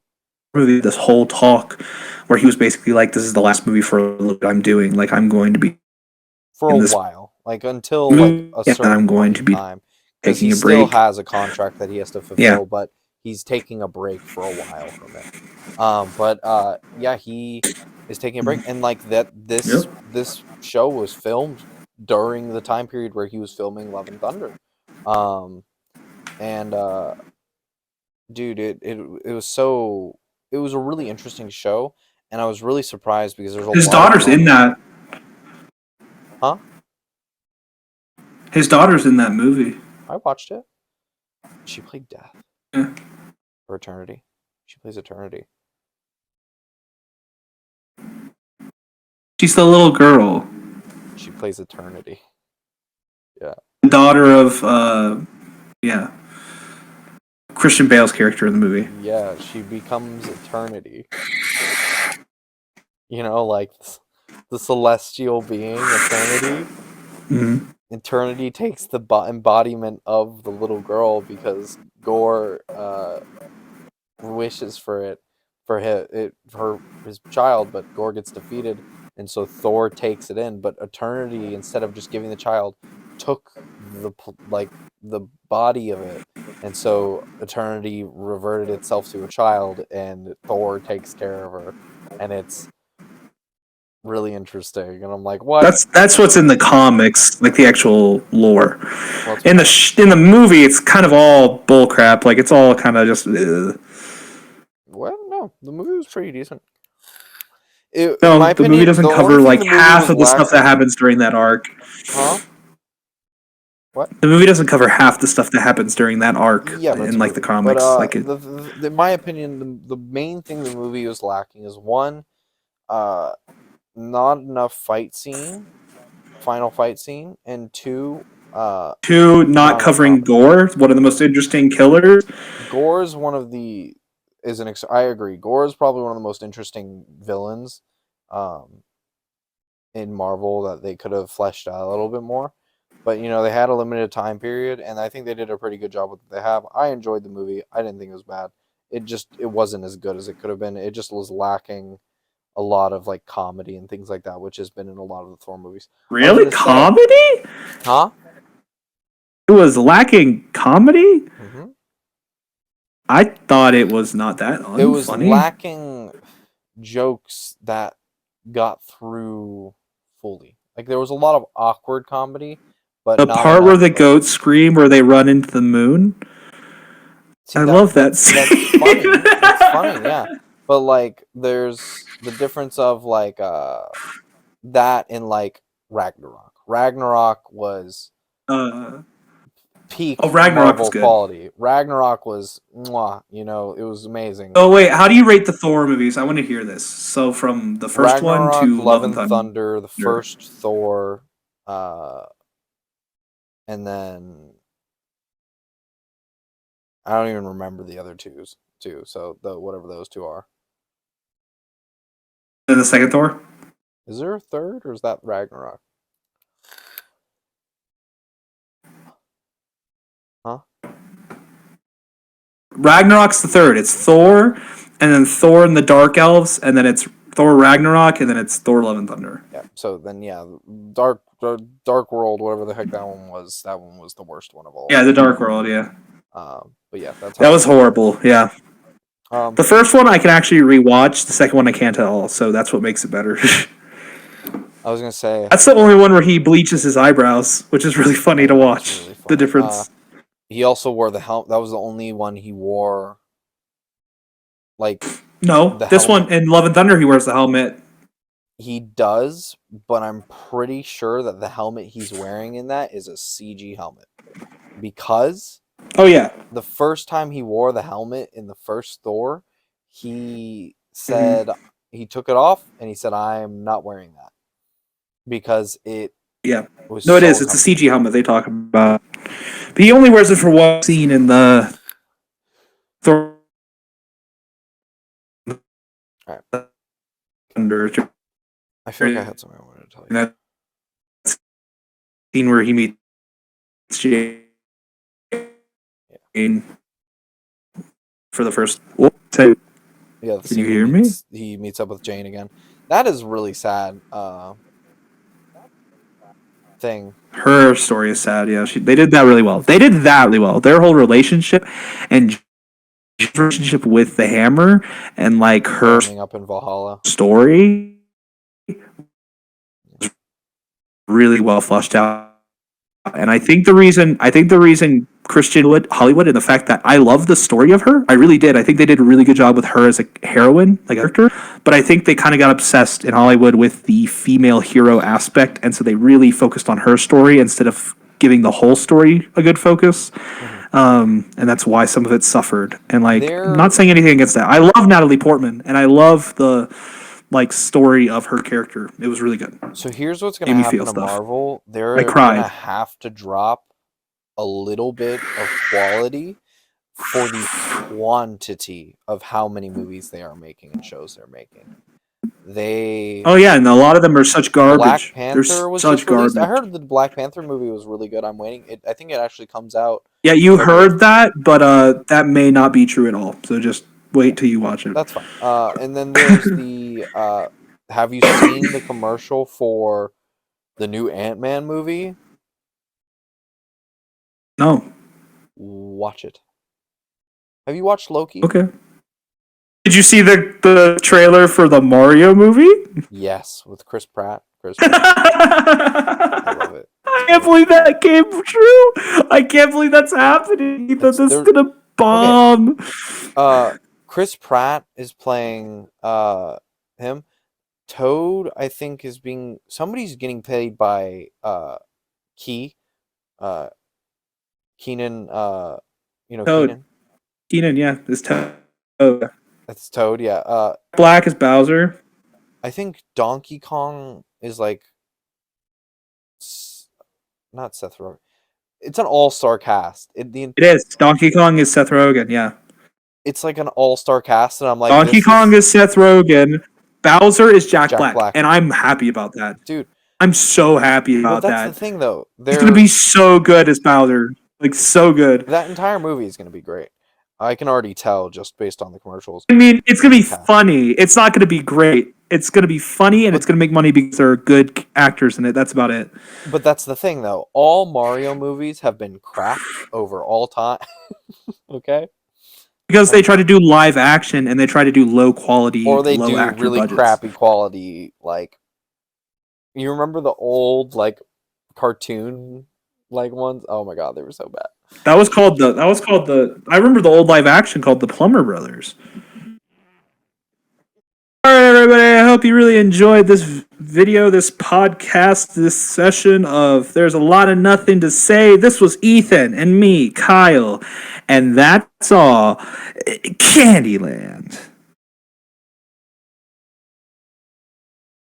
movie, this whole talk where he was basically like, "This is the last movie for a little bit I'm doing. Like, I'm going to be For a in this while, like until like movie, a and I'm certain going point to in be time, because he taking a still break." has a contract that he has to Yeah, fulfill, but he's taking a break for a while from it. But yeah, he is taking a break, and like that, yep. this show was filmed during the time period where he was filming Love and Thunder, um, and dude, it was so it was a really interesting show, and I was really surprised because there's a His lot of daughter's in drama. that. Huh? His daughter's in that movie. I watched it. She played Death. Yeah. Or Eternity. She plays Eternity. She's the little girl, She plays Eternity. Yeah. the daughter of yeah, Christian Bale's character in the movie. Yeah, she becomes Eternity. Like the celestial being, Eternity. Mm-hmm. Eternity takes the embodiment of the little girl because Gore wishes for it for his child, but Gore gets defeated, and so Thor takes it in. But Eternity, instead of just giving the child, took the body of it, and so Eternity reverted itself to a child, and Thor takes care of her, and it's really interesting, and I'm like, what? That's what's in the comics, like the actual lore. Well, it's In the movie, it's kind of all bullcrap. Like it's all kind of just. well, no, the movie was pretty decent. In my No, the movie opinion, doesn't the only cover thing like the movie half was of the stuff that lacking, happens during that arc. huh? What? The movie doesn't cover half the stuff that happens during that arc Yeah, but it's in a like the movie. But comics. Like it, in my opinion, the main thing the movie was lacking is one, uh, not enough final fight scene, and two, two, not not enough covering comedy. Gore, one of the most interesting killers. Gore's one of the I agree. Gore is probably one of the most interesting villains, um, in Marvel that they could have fleshed out a little bit more. But they had a limited time period, and I think they did a pretty good job with what they have. I enjoyed the movie. I didn't think it was bad. It wasn't as good as it could have been. It just was lacking a lot of like comedy and things like that, which has been in a lot of the Thor movies. I was Really, gonna say, comedy? huh? It was lacking comedy. Mm-hmm. I thought it was not that It was unfunny. lacking jokes that got through fully. Like there was a lot of awkward comedy, but The not part where enough. the Like, goats scream, where they run into the moon. see I that love that that's funny. It's funny, scene. yeah. But like there's the difference of like that in like Ragnarok. Ragnarok was uh, peak oh, Ragnarok was Marvel good. quality. Ragnarok was mwah, it was amazing. Oh wait, how do you rate the Thor movies? I want to hear this. So from the first one Ragnarok, to Love Love and and Thunder, the Thunder. first Thor, uh and then I don't even remember the other two. So the whatever those two are. And the second Thor. Is there a third or is that Ragnarok? Huh? Ragnarok's the third. It's Thor, and then Thor and the Dark Elves, and then it's Thor Ragnarok, and then it's Thor Love and Thunder. Yeah. So then yeah, Dark World, whatever the heck that one was. That one was the worst one of all Yeah, of the them. Dark World. Yeah, But yeah, that's that how I was feel about it. horrible. Yeah, Um, the first one I can actually rewatch. The second one I can't at all. So that's what makes it better. I was gonna say That's the only one where he bleaches his eyebrows, which is really funny to that is watch. really The funny. difference. He also wore the helmet. That was the only one he wore. Like No, the this helmet, one in Love and Thunder, he wears the helmet. he does, but I'm pretty sure that the helmet he's wearing in that is a CG helmet because Oh yeah. the first time he wore the helmet in the first Thor, he said Hmm. he took it off and he said, "I'm not wearing that because it Yeah. was No, it so is. It's a CG uncomfortable." helmet they talk about. But he only wears it for one scene in the Thor All right, Thunder. I feel like I had something I wanted to tell you. That scene where he meets Jane Yeah, for the first. Oh, can yeah. The you scene hear me? he meets up with Jane again. That is really sad. Thing. Her story is sad. Yeah, they did that really well. They did that really well. Their whole relationship and relationship with the hammer and like her Ending up in Valhalla. story really well fleshed out. And I think the reason Christian Wood Hollywood and the fact that I love the story of her, I really did. I think they did a really good job with her as a heroine, like a character. But I think they kind of got obsessed in Hollywood with the female hero aspect, and so they really focused on her story instead of giving the whole story a good focus. Mm-hmm. And that's why some of it suffered. And like, I'm not There. saying anything against that. I love Natalie Portman, and I love the like story of her character. It was really good. So here's what's gonna Made me feel happen to stuff. Marvel. I They're gonna cried. have to drop a little bit of quality for the quantity of how many movies they are making and shows they're making. They Oh yeah, and a lot of them are such Black garbage. They're Panther was such just released. I garbage. heard the Black Panther movie was really good. I'm waiting. I think it actually comes out Yeah, you February. heard that, but that may not be true at all. So just Yeah, wait till you watch it. that's fine. And then there's the have you seen the commercial for the new Ant-Man movie? No. Watch it. Have you watched Loki? Okay. Did you see the trailer for the Mario movie? Yes, with Chris Pratt. I love it. I can't believe that came true. I can't believe that's happening. That this is gonna bomb. Chris Pratt is playing him. Toad, I think, is being somebody's getting paid by Key, Keenan, Toad. Keenan. Keenan, yeah, this Toad. That's Toad, yeah. Black is Bowser. I think Donkey Kong is like not Seth Rogen. It's an all-star cast. It is. Donkey Kong is Seth Rogen, yeah. It's like an all-star cast, and I'm like, Donkey Kong is Seth Rogen. Bowser is Jack Black, and I'm happy about that. Dude, I'm so happy about that. That's the thing, though. He's gonna be so good as Bowser, like so good. That entire movie is gonna be great. I can already tell just based on the commercials. I mean, it's gonna be funny. It's not gonna be great. It's gonna be funny, and it's gonna make money because there are good actors in it. That's about it. But that's the thing, though. All Mario movies have been crap over all time. Okay. Because they try to do live action and they try to do low quality, or they low do actor really budgets. crappy quality. Like, you remember the old like cartoon like ones? Oh my god, they were so bad. That was called the. I remember the old live action called the Plumber Brothers. All right, everybody. I hope you really enjoyed this video, this podcast, this session of There's a Lot of Nothing to Say. This was Ethan and me, Kyle, and that's all. Candyland.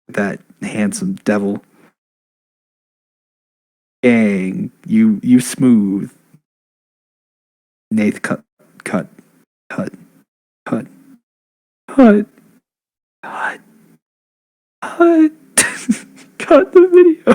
That handsome devil. Gang, you smooth. Nath, cut. Cut. Cut. Cut the video.